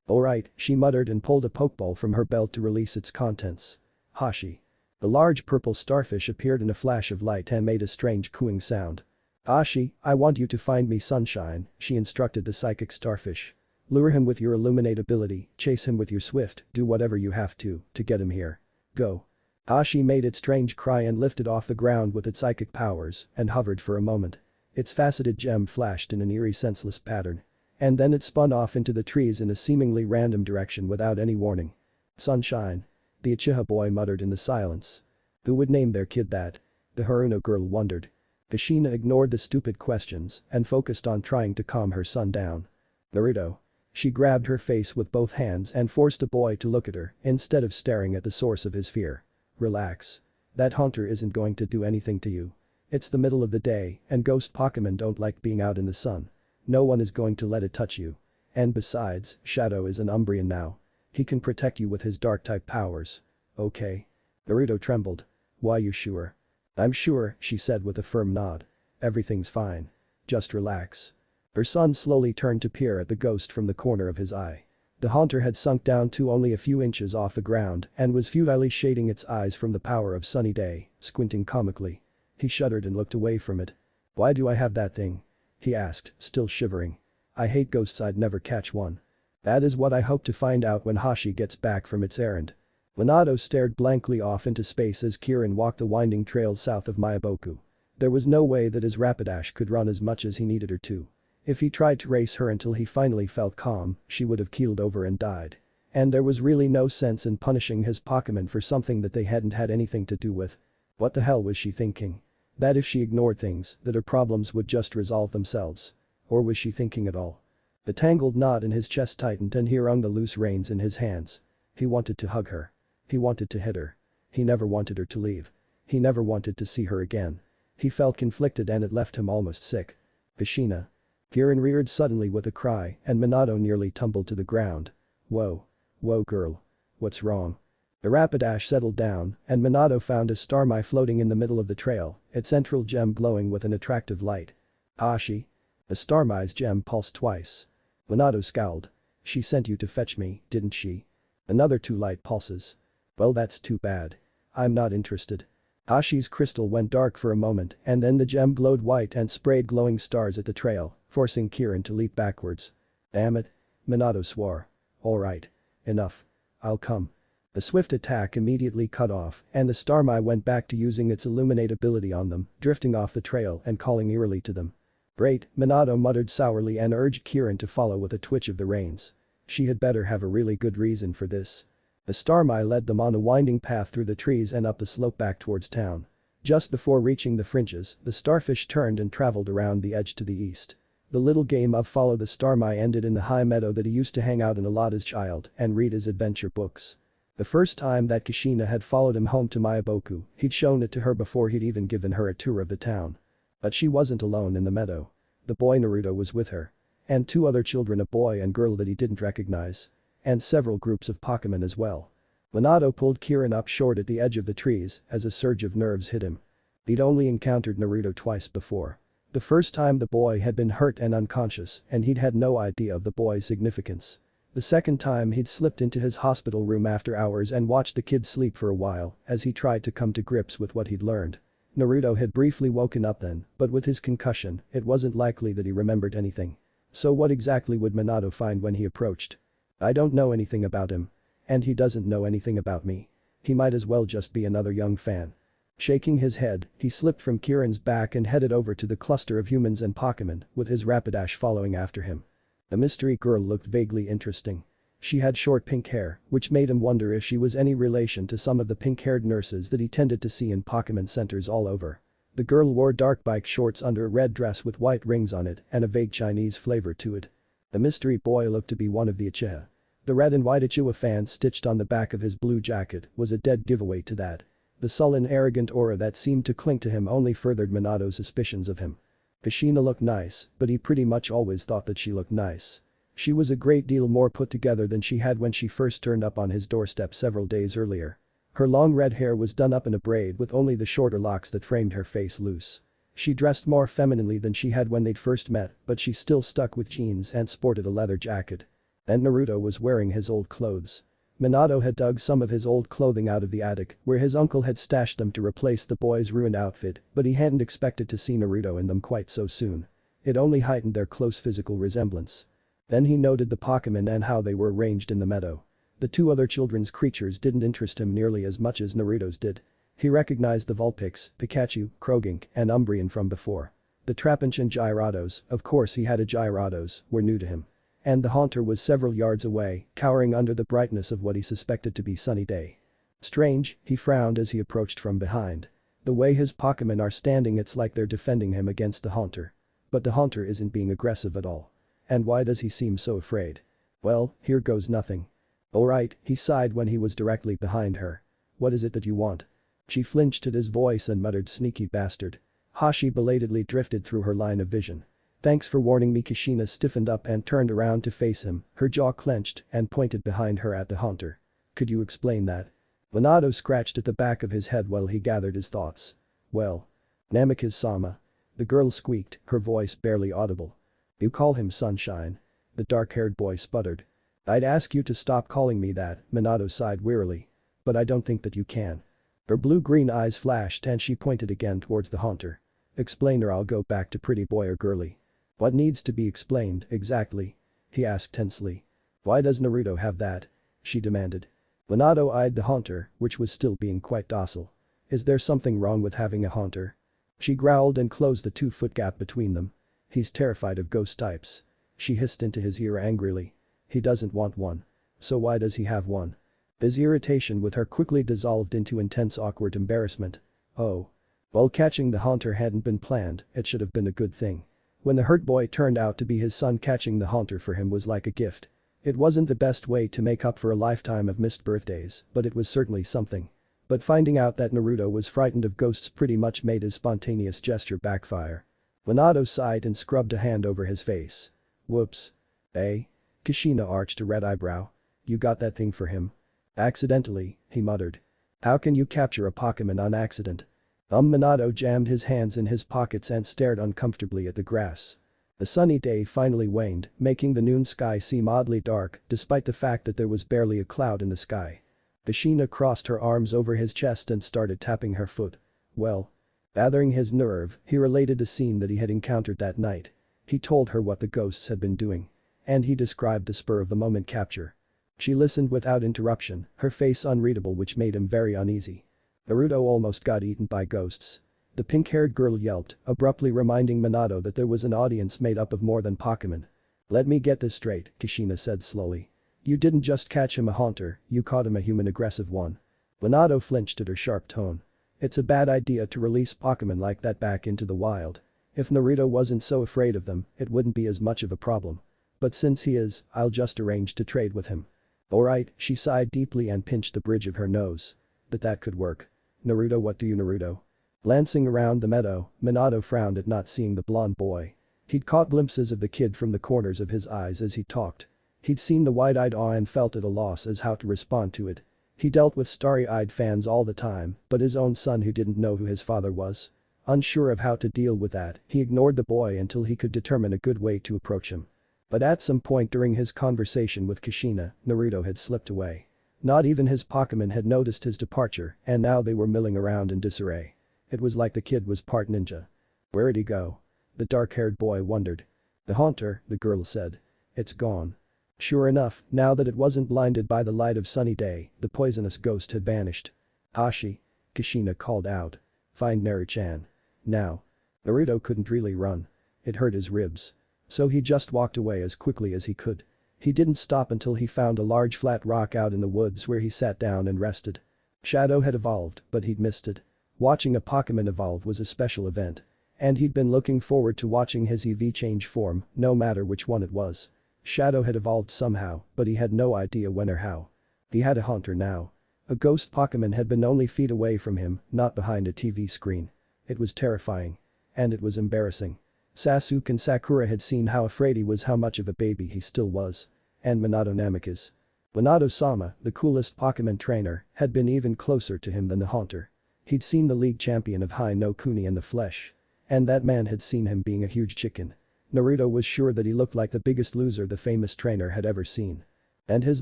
Alright, she muttered and pulled a Pokeball from her belt to release its contents. Hashi. The large purple starfish appeared in a flash of light and made a strange cooing sound. Hashi, I want you to find me Sunshine, she instructed the psychic starfish. Lure him with your Illuminate ability, chase him with your Swift, do whatever you have to get him here. Go. Hashi made its strange cry and lifted off the ground with its psychic powers and hovered for a moment. Its faceted gem flashed in an eerie senseless pattern. And then it spun off into the trees in a seemingly random direction without any warning. Sunshine. The Uchiha boy muttered in the silence. Who would name their kid that? The Haruno girl wondered. Kushina ignored the stupid questions and focused on trying to calm her son down. Naruto. She grabbed her face with both hands and forced the boy to look at her instead of staring at the source of his fear. Relax. That Haunter isn't going to do anything to you. It's the middle of the day and ghost Pokemon don't like being out in the sun. No one is going to let it touch you. And besides, Shadow is an Umbreon now. He can protect you with his dark-type powers. Okay. Naruto trembled. Why you sure? I'm sure, she said with a firm nod. Everything's fine. Just relax. Her son slowly turned to peer at the ghost from the corner of his eye. The Haunter had sunk down to only a few inches off the ground and was futilely shading its eyes from the power of sunny day, squinting comically. He shuddered and looked away from it. Why do I have that thing? He asked, still shivering. I hate ghosts, I'd never catch one. That is what I hope to find out when Hashi gets back from its errand. Minato stared blankly off into space as Kirin walked the winding trail south of Miyaboku. There was no way that his Rapidash could run as much as he needed her to. If he tried to race her until he finally felt calm, she would have keeled over and died. And there was really no sense in punishing his Pokémon for something that they hadn't had anything to do with. What the hell was she thinking? That if she ignored things, that her problems would just resolve themselves. Or was she thinking at all? The tangled knot in his chest tightened and he wrung the loose reins in his hands. He wanted to hug her. He wanted to hit her. He never wanted her to leave. He never wanted to see her again. He felt conflicted and it left him almost sick. Kushina. Kirin reared suddenly with a cry and Minato nearly tumbled to the ground. Whoa. Whoa girl. What's wrong? The Rapidash settled down and Minato found a Starmie floating in the middle of the trail, its central gem glowing with an attractive light. Hashi. The Starmie's gem pulsed twice. Minato scowled. She sent you to fetch me, didn't she? Another 2 light pulses. Well that's too bad. I'm not interested. Hashi's crystal went dark for a moment and then the gem glowed white and sprayed glowing stars at the trail, forcing Kirin to leap backwards. Damn it. Minato swore. Alright. Enough. I'll come. The swift attack immediately cut off and the Starmie went back to using its illuminate ability on them, drifting off the trail and calling eerily to them. Great, Minato muttered sourly and urged Kirin to follow with a twitch of the reins. She had better have a really good reason for this. The Starmie led them on a winding path through the trees and up the slope back towards town. Just before reaching the fringes, the starfish turned and traveled around the edge to the east. The little game of follow the Starmie ended in the high meadow that he used to hang out in a lot as child and read his adventure books. The first time that Kushina had followed him home to Miyaboku, he'd shown it to her before he'd even given her a tour of the town. But she wasn't alone in the meadow. The boy Naruto was with her. And 2 other children, a boy and girl that he didn't recognize. And several groups of Pokémon as well. Minato pulled Kirin up short at the edge of the trees as a surge of nerves hit him. He'd only encountered Naruto twice before. The first time the boy had been hurt and unconscious and he'd had no idea of the boy's significance. The second time he'd slipped into his hospital room after hours and watched the kid sleep for a while as he tried to come to grips with what he'd learned. Naruto had briefly woken up then, but with his concussion, it wasn't likely that he remembered anything. So what exactly would Minato find when he approached? I don't know anything about him. And he doesn't know anything about me. He might as well just be another young fan. Shaking his head, he slipped from Kirin's back and headed over to the cluster of humans and Pokémon, with his Rapidash following after him. The mystery girl looked vaguely interesting. She had short pink hair, which made him wonder if she was any relation to some of the pink-haired nurses that he tended to see in Pokémon centers all over. The girl wore dark bike shorts under a red dress with white rings on it and a vague Chinese flavor to it. The mystery boy looked to be one of the Uchiha. The red and white Uchiha fan stitched on the back of his blue jacket was a dead giveaway to that. The sullen arrogant aura that seemed to cling to him only furthered Minato's suspicions of him. Kushina looked nice, but he pretty much always thought that she looked nice. She was a great deal more put together than she had when she first turned up on his doorstep several days earlier. Her long red hair was done up in a braid with only the shorter locks that framed her face loose. She dressed more femininely than she had when they'd first met, but she still stuck with jeans and sported a leather jacket. And Naruto was wearing his old clothes. Minato had dug some of his old clothing out of the attic where his uncle had stashed them to replace the boy's ruined outfit, but he hadn't expected to see Naruto in them quite so soon. It only heightened their close physical resemblance. Then he noted the Pokémon and how they were arranged in the meadow. The 2 other children's creatures didn't interest him nearly as much as Naruto's did. He recognized the Vulpix, Pikachu, Krogink, and Umbreon from before. The Trapinch and Gyarados, of course he had a Gyarados, were new to him. And the Haunter was several yards away, cowering under the brightness of what he suspected to be sunny day. Strange, he frowned as he approached from behind. The way his Pokémon are standing, it's like they're defending him against the Haunter. But the Haunter isn't being aggressive at all. And why does he seem so afraid? Well, here goes nothing. Alright, he sighed when he was directly behind her. What is it that you want? She flinched at his voice and muttered, sneaky bastard. Hashi belatedly drifted through her line of vision. Thanks for warning me. Kushina stiffened up and turned around to face him, her jaw clenched and pointed behind her at the Haunter. Could you explain that? Minato scratched at the back of his head while he gathered his thoughts. Well. Namikaze-sama. The girl squeaked, her voice barely audible. You call him Sunshine? The dark-haired boy sputtered. I'd ask you to stop calling me that, Minato sighed wearily. But I don't think that you can. Her blue-green eyes flashed and she pointed again towards the Haunter. Explain or I'll go back to pretty boy or girly. What needs to be explained, exactly? He asked tensely. Why does Naruto have that? She demanded. Minato eyed the haunter, which was still being quite docile. Is there something wrong with having a haunter? She growled and closed the 2-foot gap between them. He's terrified of ghost types. She hissed into his ear angrily. He doesn't want one. So why does he have one? His irritation with her quickly dissolved into intense awkward embarrassment. Oh. Well, catching the haunter hadn't been planned, it should have been a good thing. When the hurt boy turned out to be his son, catching the haunter for him was like a gift. It wasn't the best way to make up for a lifetime of missed birthdays, but it was certainly something. But finding out that Naruto was frightened of ghosts pretty much made his spontaneous gesture backfire. Minato sighed and scrubbed a hand over his face. Whoops. Eh? Kushina arched a red eyebrow. You got that thing for him? Accidentally, he muttered. How can you capture a Pokemon on accident? Minato jammed his hands in his pockets and stared uncomfortably at the grass. The sunny day finally waned, making the noon sky seem oddly dark despite the fact that there was barely a cloud in the sky. Kushina crossed her arms over his chest and started tapping her foot. Well. Gathering his nerve, he related the scene that he had encountered that night. He told her what the ghosts had been doing. And he described the spur-of-the-moment capture. She listened without interruption, her face unreadable, which made him very uneasy. Naruto almost got eaten by ghosts. The pink-haired girl yelped, abruptly reminding Minato that there was an audience made up of more than Pokemon. Let me get this straight, Kushina said slowly. You didn't just catch him a haunter, you caught him a human aggressive one. Minato flinched at her sharp tone. It's a bad idea to release Pokemon like that back into the wild. If Naruto wasn't so afraid of them, it wouldn't be as much of a problem. But since he is, I'll just arrange to trade with him. Alright, she sighed deeply and pinched the bridge of her nose. That could work. Naruto, what do you Naruto? Glancing around the meadow, Minato frowned at not seeing the blonde boy. He'd caught glimpses of the kid from the corners of his eyes as he talked. He'd seen the wide-eyed awe and felt at a loss as how to respond to it. He dealt with starry-eyed fans all the time, but his own son who didn't know who his father was. Unsure of how to deal with that, he ignored the boy until he could determine a good way to approach him. But at some point during his conversation with Kushina, Naruto had slipped away. Not even his Pokemon had noticed his departure, and now they were milling around in disarray. It was like the kid was part ninja. Where'd he go? The dark-haired boy wondered. The haunter, the girl said. It's gone. Sure enough, now that it wasn't blinded by the light of sunny day, the poisonous ghost had vanished. Hashi. Kushina called out. Find Naru-chan. Now. Naruto couldn't really run. It hurt his ribs. So he just walked away as quickly as he could. He didn't stop until he found a large flat rock out in the woods where he sat down and rested. Shadow had evolved, but he'd missed it. Watching a Pokemon evolve was a special event. And he'd been looking forward to watching his EV change form, no matter which one it was. Shadow had evolved somehow, but he had no idea when or how. He had a haunter now. A ghost Pokemon had been only feet away from him, not behind a TV screen. It was terrifying. And it was embarrassing. Sasuke and Sakura had seen how afraid he was, how much of a baby he still was. And Minato Namikaze. Minato-sama, the coolest Pokemon trainer, had been even closer to him than the haunter. He'd seen the league champion of Hai no Kuni in the flesh. And that man had seen him being a huge chicken. Naruto was sure that he looked like the biggest loser the famous trainer had ever seen. And his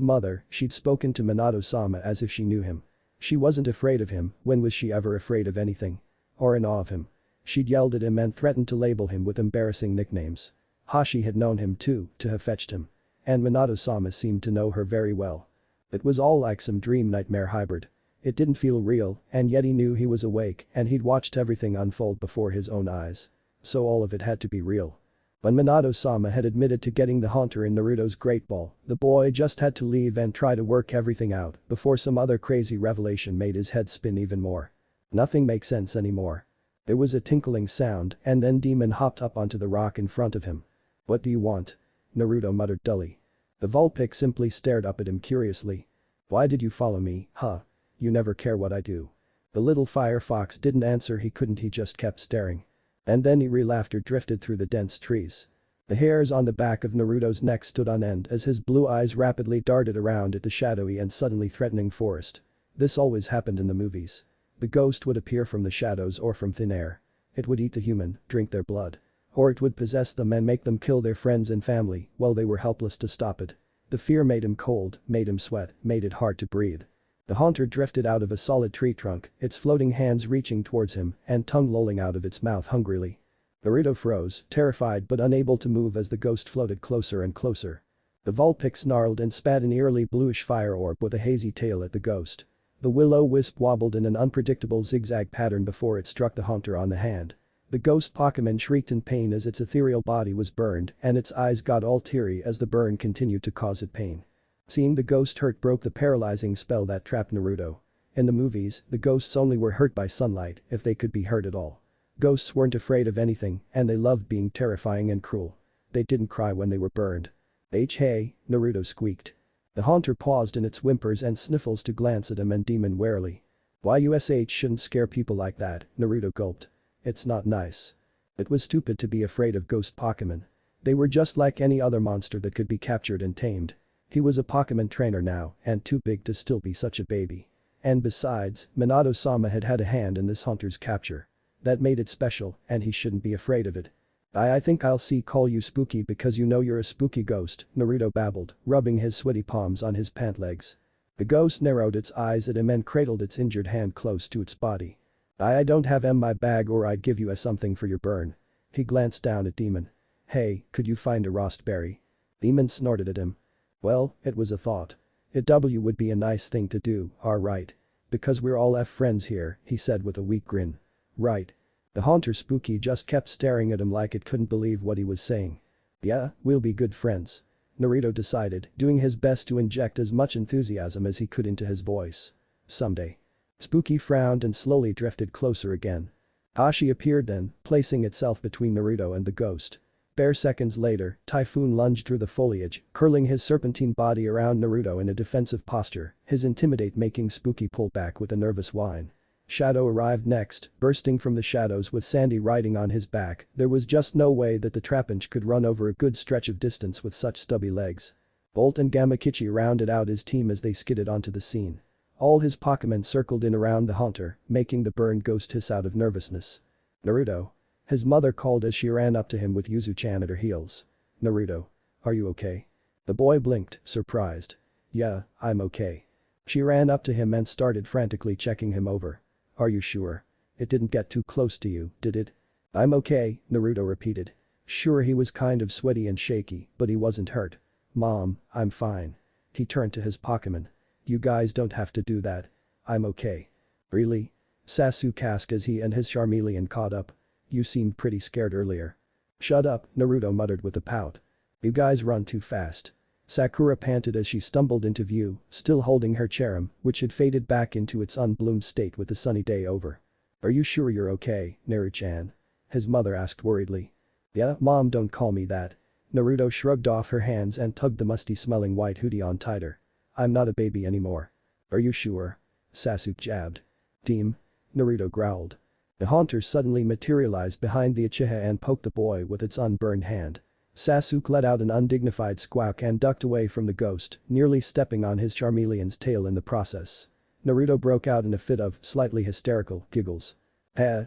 mother, she'd spoken to Minato-sama as if she knew him. She wasn't afraid of him, when was she ever afraid of anything? Or in awe of him? She'd yelled at him and threatened to label him with embarrassing nicknames. Hashi had known him too, to have fetched him. And Minato-sama seemed to know her very well. It was all like some dream nightmare hybrid. It didn't feel real, and yet he knew he was awake and he'd watched everything unfold before his own eyes. So all of it had to be real. When Minato-sama had admitted to getting the haunter in Naruto's Great Ball, the boy just had to leave and try to work everything out before some other crazy revelation made his head spin even more. Nothing makes sense anymore. There was a tinkling sound and then Demon hopped up onto the rock in front of him. What do you want? Naruto muttered dully. The Vulpix simply stared up at him curiously. Why did you follow me, huh? You never care what I do. The little fire fox didn't answer, he just kept staring. And then eerie laughter drifted through the dense trees. The hairs on the back of Naruto's neck stood on end as his blue eyes rapidly darted around at the shadowy and suddenly threatening forest. This always happened in the movies. The ghost would appear from the shadows or from thin air. It would eat the human, drink their blood. Or it would possess them and make them kill their friends and family while they were helpless to stop it. The fear made him cold, made him sweat, made it hard to breathe. The haunter drifted out of a solid tree trunk, its floating hands reaching towards him and tongue lolling out of its mouth hungrily. Naruto froze, terrified but unable to move as the ghost floated closer and closer. The Vulpix snarled and spat an eerily bluish fire orb with a hazy tail at the ghost. The will-o-wisp wobbled in an unpredictable zigzag pattern before it struck the hunter on the hand. The ghost Pokemon shrieked in pain as its ethereal body was burned and its eyes got all teary as the burn continued to cause it pain. Seeing the ghost hurt broke the paralyzing spell that trapped Naruto. In the movies, the ghosts only were hurt by sunlight if they could be hurt at all. Ghosts weren't afraid of anything and they loved being terrifying and cruel. They didn't cry when they were burned. Hey, Naruto squeaked. The haunter paused in its whimpers and sniffles to glance at him and demon warily. YUSH shouldn't scare people like that, Naruto gulped. It's not nice. It was stupid to be afraid of ghost Pokemon. They were just like any other monster that could be captured and tamed. He was a Pokemon trainer now and too big to still be such a baby. And besides, Minato-sama had had a hand in this hunter's capture. That made it special and he shouldn't be afraid of it. I think I'll call you spooky because you know you're a spooky ghost, Naruto babbled, rubbing his sweaty palms on his pant legs. The ghost narrowed its eyes at him and cradled its injured hand close to its body. I don't have my bag or I'd give you something for your burn. He glanced down at Demon. Hey, could you find a raspberry? Demon snorted at him. Well, it was a thought. It would be a nice thing to do, alright. Because we're all friends here, he said with a weak grin. Right. The haunter Spooky just kept staring at him like it couldn't believe what he was saying. Yeah, we'll be good friends. Naruto decided, doing his best to inject as much enthusiasm as he could into his voice. Someday. Spooky frowned and slowly drifted closer again. Ashi appeared then, placing itself between Naruto and the ghost. Bare seconds later, Typhoon lunged through the foliage, curling his serpentine body around Naruto in a defensive posture, his intimidate making Spooky pull back with a nervous whine. Shadow arrived next, bursting from the shadows with Sandy riding on his back. There was just no way that the Trapinch could run over a good stretch of distance with such stubby legs. Bolt and Gamakichi rounded out his team as they skidded onto the scene. All his Pokemon circled in around the hunter, making the burned ghost hiss out of nervousness. Naruto. His mother called as she ran up to him with Yuzu-chan at her heels. Naruto. Are you okay? The boy blinked, surprised. Yeah, I'm okay. She ran up to him and started frantically checking him over. Are you sure? It didn't get too close to you, did it? I'm okay, Naruto repeated. Sure, he was kind of sweaty and shaky, but he wasn't hurt. Mom, I'm fine. He turned to his Pokemon. You guys don't have to do that. I'm okay. Really? Sasuke asked as he and his Charmeleon caught up. You seemed pretty scared earlier. Shut up, Naruto muttered with a pout. You guys run too fast. Sakura panted as she stumbled into view, still holding her cherrim, which had faded back into its unbloomed state with the sunny day over. Are you sure you're okay, Naru-chan? His mother asked worriedly. Yeah, Mom, don't call me that. Naruto shrugged off her hands and tugged the musty-smelling white hoodie on tighter. I'm not a baby anymore. Are you sure? Sasuke jabbed. Team. Naruto growled. The haunter suddenly materialized behind the Uchiha and poked the boy with its unburned hand. Sasuke let out an undignified squawk and ducked away from the ghost, nearly stepping on his Charmeleon's tail in the process. Naruto broke out in a fit of slightly hysterical giggles.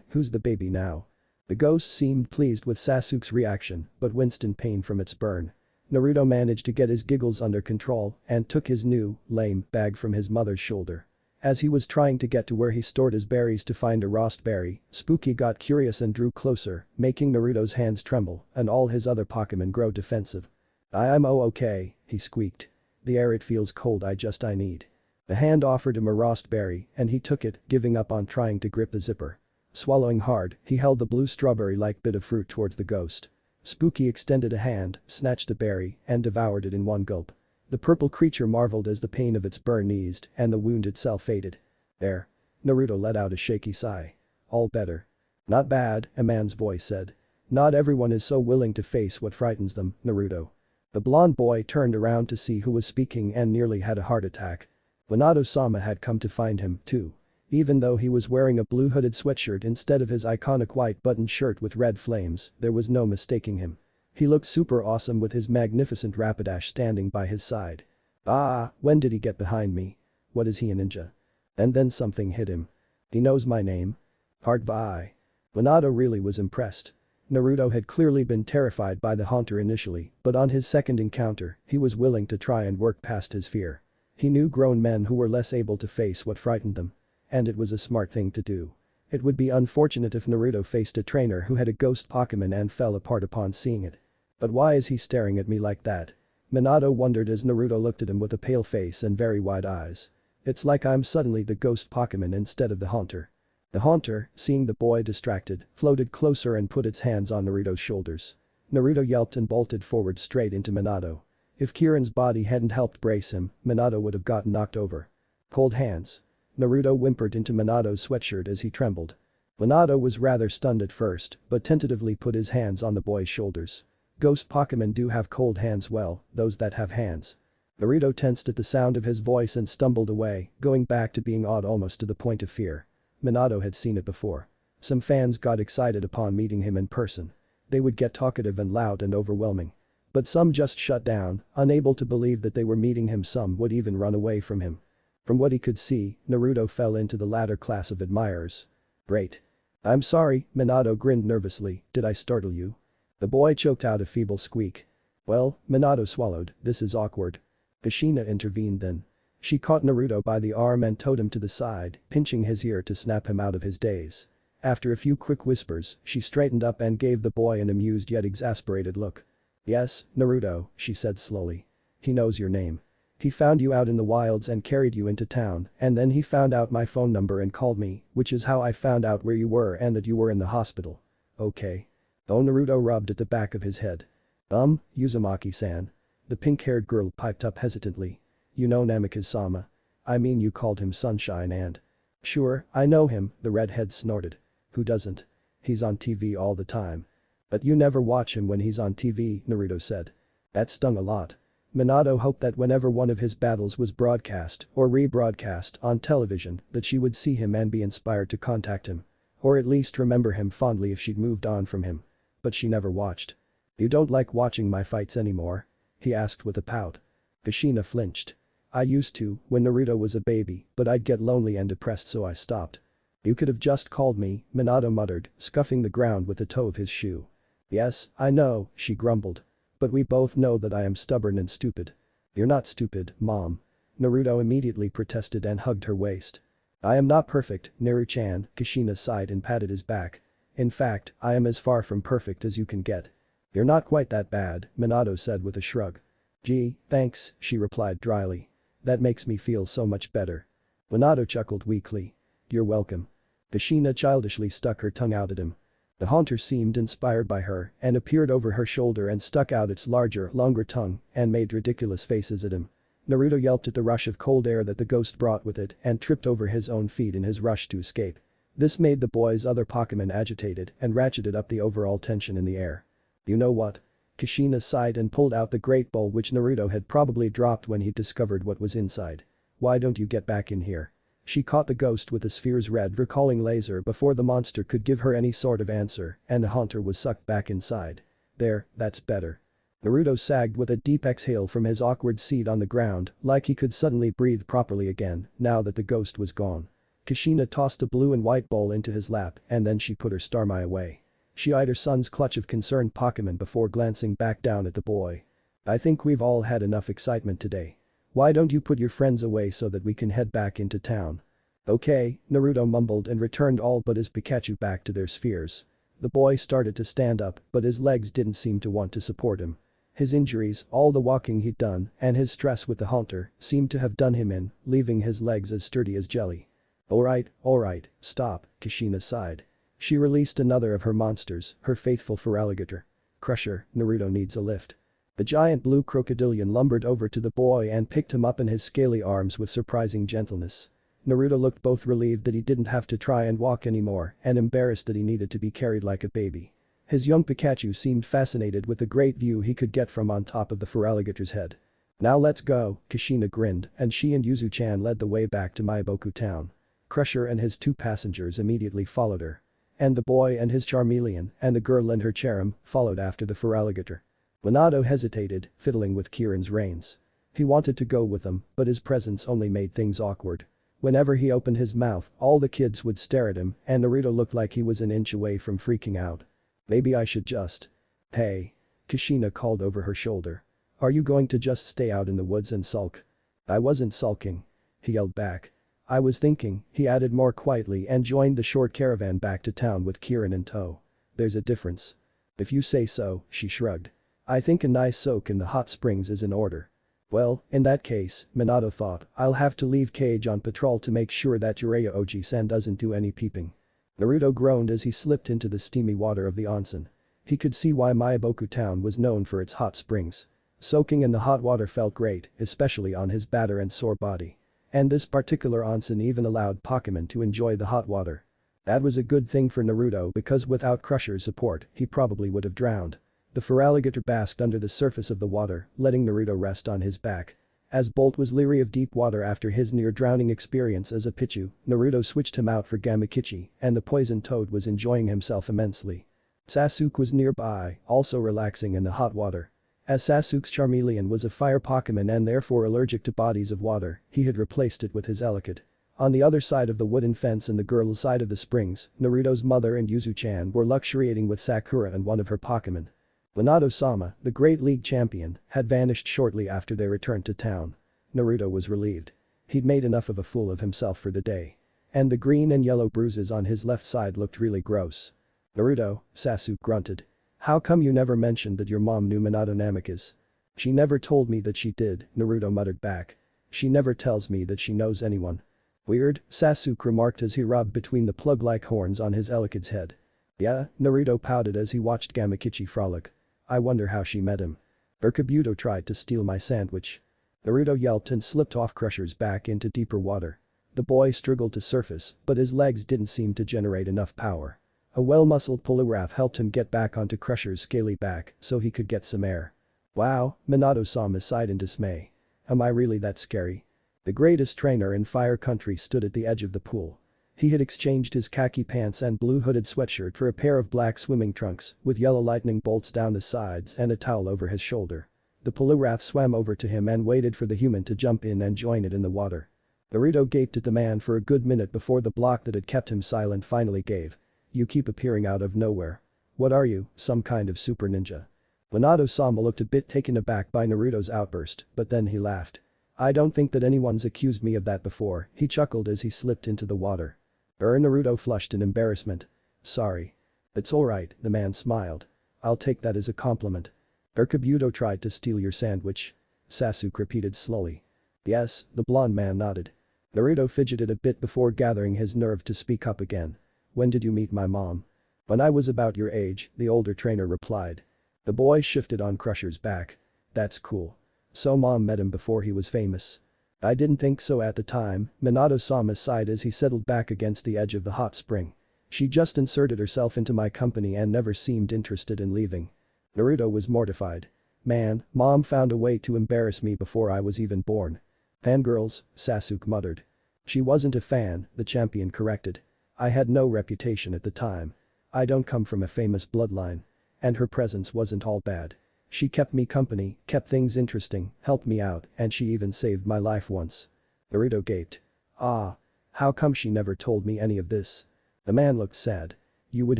Who's the baby now? The ghost seemed pleased with Sasuke's reaction but winced in pain from its burn. Naruto managed to get his giggles under control and took his new, lame, bag from his mother's shoulder. As he was trying to get to where he stored his berries to find a raspberry, Spooky got curious and drew closer, making Naruto's hands tremble and all his other Pokemon grow defensive. I'm okay, he squeaked. The air it feels cold I need. The hand offered him a raspberry and he took it, giving up on trying to grip the zipper. Swallowing hard, he held the blue strawberry-like bit of fruit towards the ghost. Spooky extended a hand, snatched the berry, and devoured it in one gulp. The purple creature marveled as the pain of its burn eased and the wound itself faded. There. Naruto let out a shaky sigh. All better. Not bad, a man's voice said. Not everyone is so willing to face what frightens them, Naruto. The blonde boy turned around to see who was speaking and nearly had a heart attack. Minato-sama had come to find him, too. Even though he was wearing a blue hooded sweatshirt instead of his iconic white buttoned shirt with red flames, there was no mistaking him. He looked super awesome with his magnificent Rapidash standing by his side. When did he get behind me? What is he, a ninja? And then something hit him. He knows my name. Heart Vi. Minato really was impressed. Naruto had clearly been terrified by the haunter initially, but on his second encounter, he was willing to try and work past his fear. He knew grown men who were less able to face what frightened them. And it was a smart thing to do. It would be unfortunate if Naruto faced a trainer who had a ghost Pokemon and fell apart upon seeing it. But why is he staring at me like that? Minato wondered as Naruto looked at him with a pale face and very wide eyes. It's like I'm suddenly the ghost Pokemon instead of the Haunter. The Haunter, seeing the boy distracted, floated closer and put its hands on Naruto's shoulders. Naruto yelped and bolted forward straight into Minato. If Kirin's body hadn't helped brace him, Minato would have gotten knocked over. Cold hands. Naruto whimpered into Minato's sweatshirt as he trembled. Minato was rather stunned at first, but tentatively put his hands on the boy's shoulders. Ghost Pokemon do have cold hands, well, those that have hands. Naruto tensed at the sound of his voice and stumbled away, going back to being awed almost to the point of fear. Minato had seen it before. Some fans got excited upon meeting him in person. They would get talkative and loud and overwhelming. But some just shut down, unable to believe that they were meeting him. Some would even run away from him. From what he could see, Naruto fell into the latter class of admirers. Great. I'm sorry, Minato grinned nervously, did I startle you? The boy choked out a feeble squeak. Well, Minato swallowed, this is awkward. Kushina intervened then. She caught Naruto by the arm and towed him to the side, pinching his ear to snap him out of his daze. After a few quick whispers, she straightened up and gave the boy an amused yet exasperated look. Yes, Naruto, she said slowly. He knows your name. He found you out in the wilds and carried you into town, and then he found out my phone number and called me, which is how I found out where you were and that you were in the hospital. Okay. Oh, Naruto rubbed at the back of his head. Uzumaki-san. The pink-haired girl piped up hesitantly. You know Namikaze-sama. I mean you called him Sunshine and… Sure, I know him, the redhead snorted. Who doesn't? He's on TV all the time. But you never watch him when he's on TV, Naruto said. That stung a lot. Minato hoped that whenever one of his battles was broadcast or rebroadcast on television that she would see him and be inspired to contact him. Or at least remember him fondly if she'd moved on from him. But she never watched. You don't like watching my fights anymore? He asked with a pout. Kushina flinched. I used to, when Naruto was a baby, but I'd get lonely and depressed so I stopped. You could have just called me, Minato muttered, scuffing the ground with the toe of his shoe. Yes, I know, she grumbled. But we both know that I am stubborn and stupid. You're not stupid, Mom. Naruto immediately protested and hugged her waist. I am not perfect, Naru-chan, Kushina sighed and patted his back. In fact, I am as far from perfect as you can get. You're not quite that bad, Minato said with a shrug. Gee, thanks, she replied dryly. That makes me feel so much better. Minato chuckled weakly. You're welcome. Kushina childishly stuck her tongue out at him. The Haunter seemed inspired by her and appeared over her shoulder and stuck out its larger, longer tongue and made ridiculous faces at him. Naruto yelped at the rush of cold air that the ghost brought with it and tripped over his own feet in his rush to escape. This made the boy's other Pokemon agitated and ratcheted up the overall tension in the air. You know what? Kushina sighed and pulled out the great bowl which Naruto had probably dropped when he discovered what was inside. Why don't you get back in here? She caught the ghost with the sphere's red recalling laser before the monster could give her any sort of answer and the Haunter was sucked back inside. There, that's better. Naruto sagged with a deep exhale from his awkward seat on the ground like he could suddenly breathe properly again now that the ghost was gone. Kushina tossed a blue and white bowl into his lap and then she put her Starmie away. She eyed her son's clutch of concerned Pokemon before glancing back down at the boy. I think we've all had enough excitement today. Why don't you put your friends away so that we can head back into town? Okay, Naruto mumbled and returned all but his Pikachu back to their spheres. The boy started to stand up but his legs didn't seem to want to support him. His injuries, all the walking he'd done, and his stress with the Haunter seemed to have done him in, leaving his legs as sturdy as jelly. Alright, stop, Kushina sighed. She released another of her monsters, her faithful Feraligatr. Crusher, Naruto needs a lift. The giant blue crocodilian lumbered over to the boy and picked him up in his scaly arms with surprising gentleness. Naruto looked both relieved that he didn't have to try and walk anymore and embarrassed that he needed to be carried like a baby. His young Pikachu seemed fascinated with the great view he could get from on top of the Feraligatr's head. Now let's go, Kushina grinned and she and Yuzu-chan led the way back to Maiboku town. Crusher and his two passengers immediately followed her. And the boy and his Charmeleon and the girl and her Cherim followed after the Feraligatr. Minato hesitated, fiddling with Kirin's reins. He wanted to go with them, but his presence only made things awkward. Whenever he opened his mouth, all the kids would stare at him and Naruto looked like he was an inch away from freaking out. Maybe I should just… Hey. Kushina called over her shoulder. Are you going to just stay out in the woods and sulk? I wasn't sulking. He yelled back. I was thinking, he added more quietly and joined the short caravan back to town with Kirin in tow. There's a difference. If you say so, she shrugged. I think a nice soak in the hot springs is in order. Well, in that case, Minato thought, I'll have to leave Kage on patrol to make sure that Jiraiya Oji-san doesn't do any peeping. Naruto groaned as he slipped into the steamy water of the onsen. He could see why Maiboku town was known for its hot springs. Soaking in the hot water felt great, especially on his battered and sore body. And this particular onsen even allowed Pokemon to enjoy the hot water. That was a good thing for Naruto because without Crusher's support, he probably would have drowned. The Feraligatr basked under the surface of the water, letting Naruto rest on his back. As Bolt was leery of deep water after his near-drowning experience as a Pichu, Naruto switched him out for Gamakichi, and the poison toad was enjoying himself immensely. Sasuke was nearby, also relaxing in the hot water. As Sasuke's Charmeleon was a fire Pokemon and therefore allergic to bodies of water, he had replaced it with his Elekid. On the other side of the wooden fence and the girl's side of the springs, Naruto's mother and Yuzu-chan were luxuriating with Sakura and one of her Pokemon. Minato-sama, the Great League champion, had vanished shortly after they returned to town. Naruto was relieved. He'd made enough of a fool of himself for the day. And the green and yellow bruises on his left side looked really gross. Naruto, Sasuke grunted. How come you never mentioned that your mom knew Minato Namikaze? She never told me that she did, Naruto muttered back. She never tells me that she knows anyone. Weird, Sasuke remarked as he rubbed between the plug-like horns on his Elekid's head. Yeah, Naruto pouted as he watched Gamakichi frolic. I wonder how she met him. Kabuto tried to steal my sandwich. Naruto yelped and slipped off Crusher's back into deeper water. The boy struggled to surface, but his legs didn't seem to generate enough power. A well-muscled Poliwrath helped him get back onto Crusher's scaly back so he could get some air. Wow, Minato-sama sighed in dismay. Am I really that scary? The greatest trainer in Fire Country stood at the edge of the pool. He had exchanged his khaki pants and blue hooded sweatshirt for a pair of black swimming trunks with yellow lightning bolts down the sides and a towel over his shoulder. The Poliwrath swam over to him and waited for the human to jump in and join it in the water. Naruto gaped at the man for a good minute before the block that had kept him silent finally gave. You keep appearing out of nowhere. What are you, some kind of super ninja? Minato-sama looked a bit taken aback by Naruto's outburst, but then he laughed. I don't think that anyone's accused me of that before, he chuckled as he slipped into the water. Naruto flushed in embarrassment. Sorry. It's alright, the man smiled. I'll take that as a compliment. Kabuto tried to steal your sandwich. Sasuke repeated slowly. Yes, the blonde man nodded. Naruto fidgeted a bit before gathering his nerve to speak up again. When did you meet my mom? When I was about your age, the older trainer replied. The boy shifted on Crusher's back. That's cool. So mom met him before he was famous. I didn't think so at the time, Minato-sama sighed as he settled back against the edge of the hot spring. She just inserted herself into my company and never seemed interested in leaving. Naruto was mortified. Man, mom found a way to embarrass me before I was even born. Fangirls, Sasuke muttered. She wasn't a fan, the champion corrected. I had no reputation at the time. I don't come from a famous bloodline. And her presence wasn't all bad. She kept me company, kept things interesting, helped me out, and she even saved my life once. Naruto gaped. Ah. How come she never told me any of this? The man looked sad. You would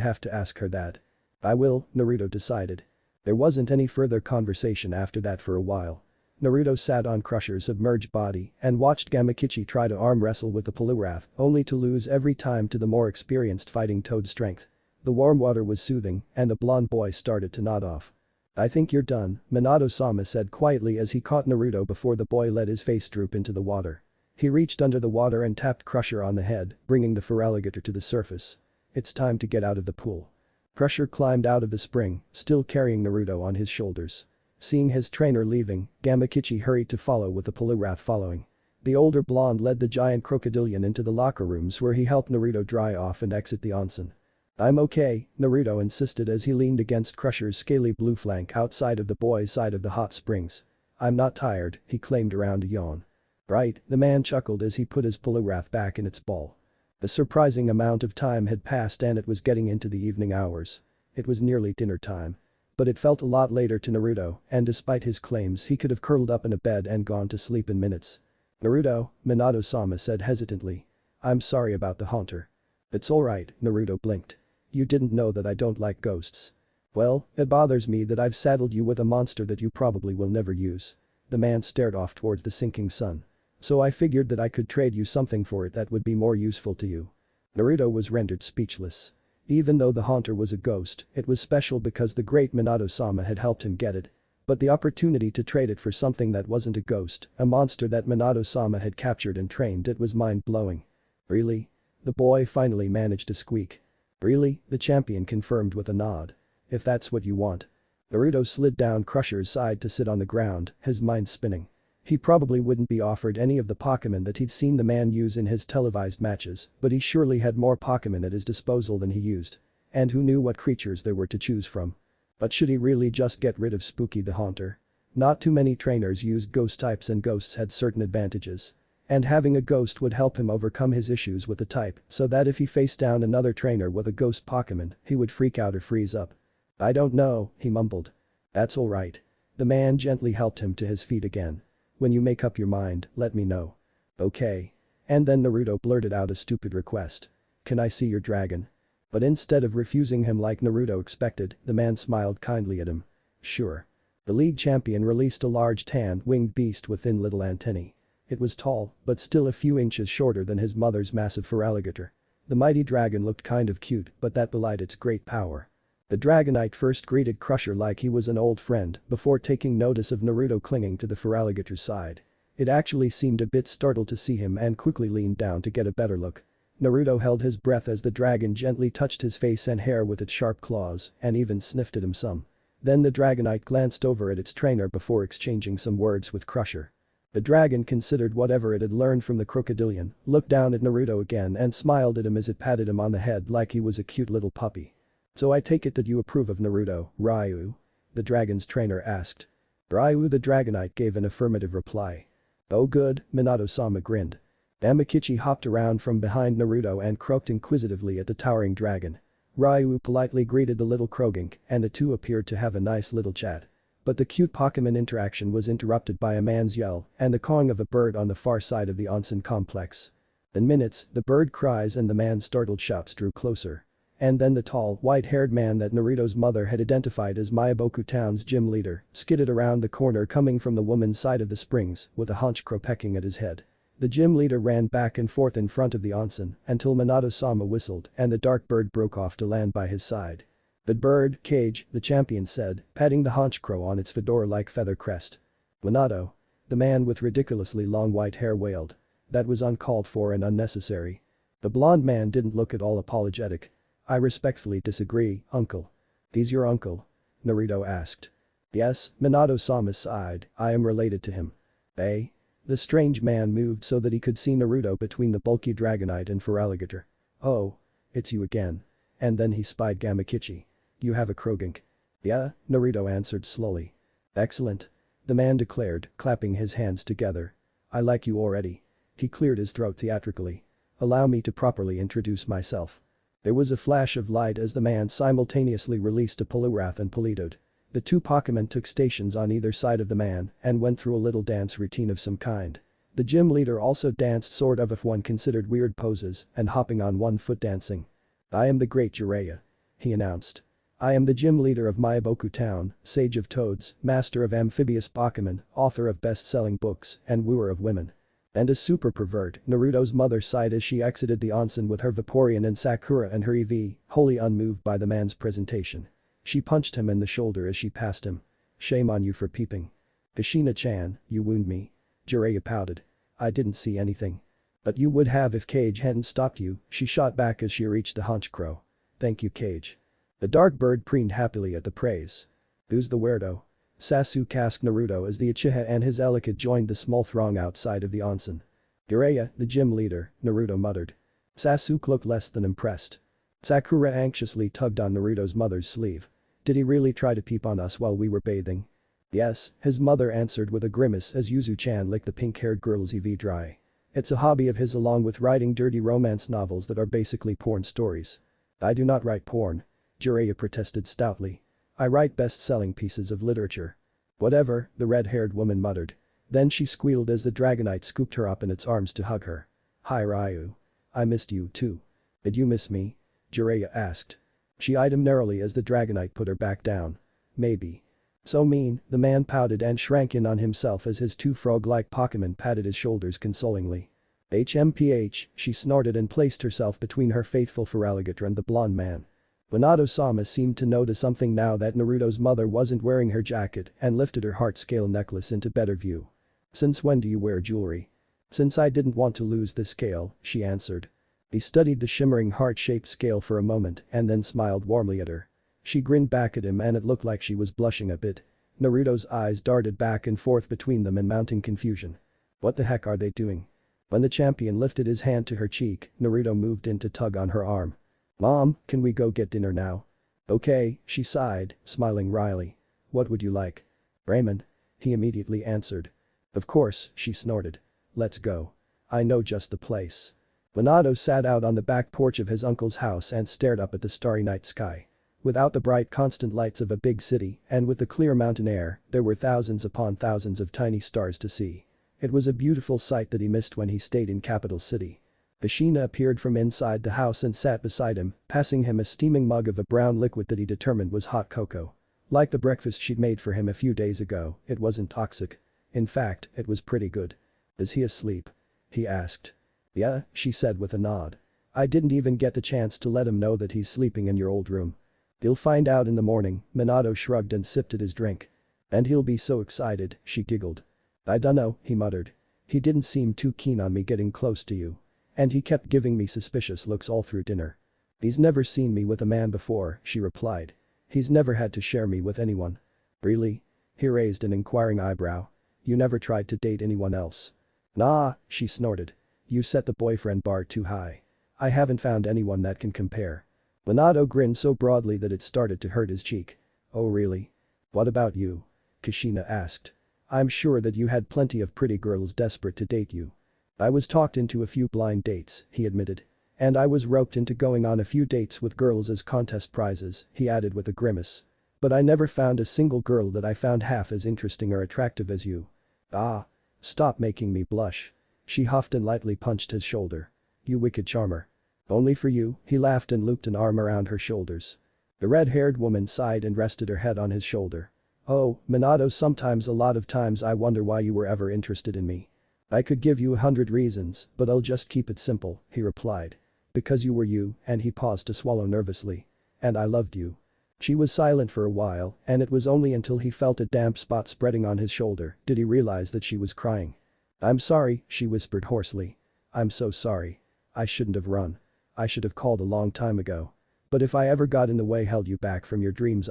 have to ask her that. I will, Naruto decided. There wasn't any further conversation after that for a while. Naruto sat on Crusher's submerged body and watched Gamakichi try to arm wrestle with the Poliwrath, only to lose every time to the more experienced fighting toad's strength. The warm water was soothing, and the blonde boy started to nod off. I think you're done, Minato-sama said quietly as he caught Naruto before the boy let his face droop into the water. He reached under the water and tapped Crusher on the head, bringing the Feraligatr to the surface. It's time to get out of the pool. Crusher climbed out of the spring, still carrying Naruto on his shoulders. Seeing his trainer leaving, Gamakichi hurried to follow with the Poliwrath following. The older blonde led the giant crocodilian into the locker rooms where he helped Naruto dry off and exit the onsen. I'm okay, Naruto insisted as he leaned against Crusher's scaly blue flank outside of the boy's side of the hot springs. I'm not tired, he claimed around a yawn. Right, the man chuckled as he put his Poliwrath back in its ball. The surprising amount of time had passed and it was getting into the evening hours. It was nearly dinner time. But it felt a lot later to Naruto, and despite his claims he could have curled up in a bed and gone to sleep in minutes. Naruto, Minato-sama said hesitantly. I'm sorry about the haunter. It's alright, Naruto blinked. You didn't know that I don't like ghosts. Well, it bothers me that I've saddled you with a monster that you probably will never use. The man stared off towards the sinking sun. So I figured that I could trade you something for it that would be more useful to you. Naruto was rendered speechless. Even though the haunter was a ghost, it was special because the great Minato-sama had helped him get it. But the opportunity to trade it for something that wasn't a ghost, a monster that Minato-sama had captured and trained, it was mind-blowing. Really? The boy finally managed to squeak. Really? The champion confirmed with a nod. If that's what you want. Naruto slid down Crusher's side to sit on the ground, his mind spinning. He probably wouldn't be offered any of the Pokémon that he'd seen the man use in his televised matches, but he surely had more Pokémon at his disposal than he used. And who knew what creatures there were to choose from. But should he really just get rid of Spooky the Haunter? Not too many trainers used ghost types, and ghosts had certain advantages. And having a ghost would help him overcome his issues with the type, so that if he faced down another trainer with a ghost Pokémon, he would freak out or freeze up. I don't know, he mumbled. That's alright. The man gently helped him to his feet again. When you make up your mind, let me know. Okay. And then Naruto blurted out a stupid request. Can I see your dragon? But instead of refusing him like Naruto expected, the man smiled kindly at him. Sure. The league champion released a large tan-winged beast with thin little antennae. It was tall, but still a few inches shorter than his mother's massive feraligatr. The mighty dragon looked kind of cute, but that belied its great power. The Dragonite first greeted Crusher like he was an old friend before taking notice of Naruto clinging to the feraligatr's side. It actually seemed a bit startled to see him and quickly leaned down to get a better look. Naruto held his breath as the dragon gently touched his face and hair with its sharp claws and even sniffed at him some. Then the Dragonite glanced over at its trainer before exchanging some words with Crusher. The dragon considered whatever it had learned from the crocodilian, looked down at Naruto again and smiled at him as it patted him on the head like he was a cute little puppy. So I take it that you approve of Naruto, Ryu? The dragon's trainer asked. Ryu the Dragonite gave an affirmative reply. Oh good, Minato-sama grinned. Amakichi hopped around from behind Naruto and croaked inquisitively at the towering dragon. Ryu politely greeted the little Krogink and the two appeared to have a nice little chat. But the cute Pokémon interaction was interrupted by a man's yell and the cawing of a bird on the far side of the onsen complex. In minutes, the bird cries and the man's startled shouts drew closer. And then the tall, white-haired man that Naruto's mother had identified as Myaboku Town's gym leader skidded around the corner coming from the woman's side of the springs with a honchkrow pecking at his head. The gym leader ran back and forth in front of the onsen until Minato-sama whistled and the dark bird broke off to land by his side. "The bird, Cage," the champion said, patting the honchkrow on its fedora-like feather crest. "Minato." The man with ridiculously long white hair wailed. That was uncalled for and unnecessary. The blonde man didn't look at all apologetic. "I respectfully disagree, uncle." "He's your uncle?" Naruto asked. "Yes," Minato-sama sighed, "I am related to him." "Eh?" The strange man moved so that he could see Naruto between the bulky Dragonite and feraligatr. "Oh. It's you again." And then he spied Gamakichi. "You have a Krogink." "Yeah," Naruto answered slowly. "Excellent." The man declared, clapping his hands together. "I like you already." He cleared his throat theatrically. "Allow me to properly introduce myself." There was a flash of light as the man simultaneously released a Poliwrath and Politoed. The two Pokémon took stations on either side of the man and went through a little dance routine of some kind. The gym leader also danced sort of if one considered weird poses and hopping on one foot dancing. "I am the great Jiraiya," he announced. "I am the gym leader of Myaboku Town, sage of toads, master of amphibious Pokémon, author of best-selling books, and wooer of women. And a super pervert," Naruto's mother sighed as she exited the onsen with her Vaporeon and Sakura and her EV, wholly unmoved by the man's presentation. She punched him in the shoulder as she passed him. "Shame on you for peeping." "Kushina-chan, you wound me." Jiraiya pouted. "I didn't see anything." "But you would have if Cage hadn't stopped you," she shot back as she reached the honchkrow. "Thank you, Cage." The dark bird preened happily at the praise. "Who's the weirdo?" Sasuke asked Naruto as the Uchiha and his Elika joined the small throng outside of the onsen. "Jiraiya, the gym leader," Naruto muttered. Sasuke looked less than impressed. Sakura anxiously tugged on Naruto's mother's sleeve. "Did he really try to peep on us while we were bathing?" "Yes," his mother answered with a grimace as Yuzu-chan licked the pink-haired girl's EV dry. "It's a hobby of his along with writing dirty romance novels that are basically porn stories." "I do not write porn," Jiraiya protested stoutly. "I write best-selling pieces of literature." "Whatever," the red-haired woman muttered. Then she squealed as the Dragonite scooped her up in its arms to hug her. "Hi Ryu. I missed you too." "Did you miss me?" Jiraiya asked. She eyed him narrowly as the Dragonite put her back down. "Maybe." "So mean," the man pouted and shrank in on himself as his two frog-like Pokémon patted his shoulders consolingly. "HMPH," she snorted and placed herself between her faithful feraligatr and the blonde man. Minato-sama seemed to notice something now that Naruto's mother wasn't wearing her jacket and lifted her heart scale necklace into better view. "Since when do you wear jewelry?" "Since I didn't want to lose this scale," she answered. He studied the shimmering heart-shaped scale for a moment and then smiled warmly at her. She grinned back at him and it looked like she was blushing a bit. Naruto's eyes darted back and forth between them in mounting confusion. What the heck are they doing? When the champion lifted his hand to her cheek, Naruto moved in to tug on her arm. "Mom, can we go get dinner now?" "Okay," she sighed, smiling wryly. "What would you like?" "Ramen," he immediately answered. "Of course," she snorted. "Let's go. I know just the place." Minato sat out on the back porch of his uncle's house and stared up at the starry night sky. Without the bright constant lights of a big city and with the clear mountain air, there were thousands upon thousands of tiny stars to see. It was a beautiful sight that he missed when he stayed in capital city. Kushina appeared from inside the house and sat beside him, passing him a steaming mug of a brown liquid that he determined was hot cocoa. Like the breakfast she'd made for him a few days ago, it wasn't toxic. In fact, it was pretty good. "Is he asleep?" he asked. "Yeah," she said with a nod. "I didn't even get the chance to let him know that he's sleeping in your old room." "You'll find out in the morning," Minato shrugged and sipped at his drink. "And he'll be so excited," she giggled. "I dunno," he muttered. "He didn't seem too keen on me getting close to you. And he kept giving me suspicious looks all through dinner." "He's never seen me with a man before," she replied. "He's never had to share me with anyone." "Really?" He raised an inquiring eyebrow. "You never tried to date anyone else?" "Nah," she snorted. "You set the boyfriend bar too high. I haven't found anyone that can compare." Minato grinned so broadly that it started to hurt his cheek. "Oh really? What about you?" Kushina asked. "I'm sure that you had plenty of pretty girls desperate to date you." "I was talked into a few blind dates," he admitted. "And I was roped into going on a few dates with girls as contest prizes," he added with a grimace. "But I never found a single girl that I found half as interesting or attractive as you." "Ah. Stop making me blush." She huffed and lightly punched his shoulder. "You wicked charmer." "Only for you," he laughed and looped an arm around her shoulders. The red-haired woman sighed and rested her head on his shoulder. "Oh, Minato, sometimes a lot of times I wonder why you were ever interested in me. I could give you 100 reasons, but I'll just keep it simple," he replied. "Because you were you," and he paused to swallow nervously. "And I loved you." She was silent for a while, and it was only until he felt a damp spot spreading on his shoulder did he realize that she was crying. "I'm sorry," she whispered hoarsely. "I'm so sorry. I shouldn't have run. I should have called a long time ago. But if I ever got in the way, held you back from your dreams,